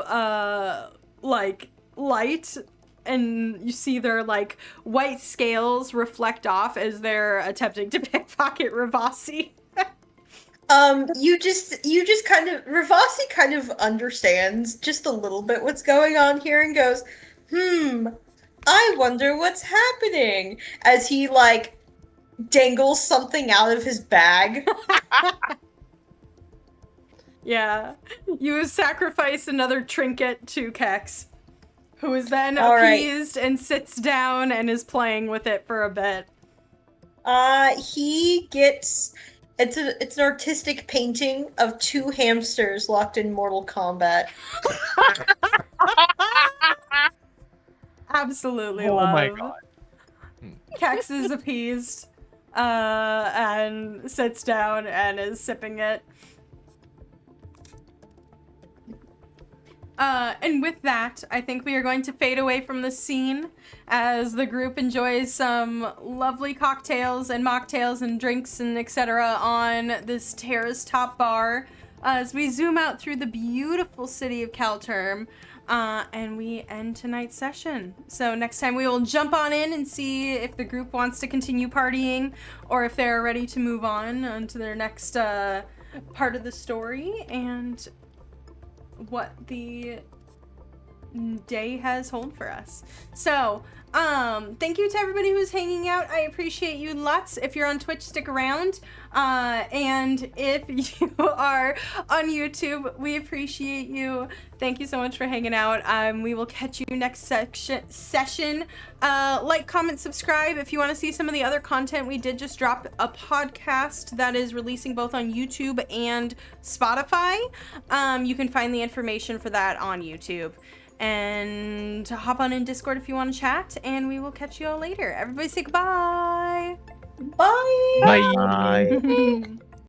like light, and you see their like white scales reflect off as they're attempting to pickpocket Ravasi.
Ravasi kind of understands just a little bit what's going on here and goes, I wonder what's happening, as he like dangles something out of his bag.
Yeah, you sacrifice another trinket to Kex, who is then
All
appeased and sits down and is playing with it for a bit.
He gets it's an artistic painting of two hamsters locked in Mortal Kombat.
Absolutely
Oh
love.
my god.
Kex is appeased and sits down and is sipping it. And with that, I think we are going to fade away from the scene as the group enjoys some lovely cocktails and mocktails and drinks and etc. on this terrace top bar as we zoom out through the beautiful city of Kalterm, and we end tonight's session. So next time we will jump on in and see if the group wants to continue partying or if they're ready to move on to their next part of the story and what the day has hold for us. So, thank you to everybody who's hanging out. I appreciate you lots. If you're on Twitch, stick around. And if you are on YouTube, we appreciate you. Thank you so much for hanging out. We will catch you next session. Like, comment, subscribe. If you want to see some of the other content, we did just drop a podcast that is releasing both on YouTube and Spotify. You can find the information for that on YouTube. And hop on in Discord if you want to chat, and we will catch you all later. Everybody say goodbye.
Bye.
Bye.
Bye.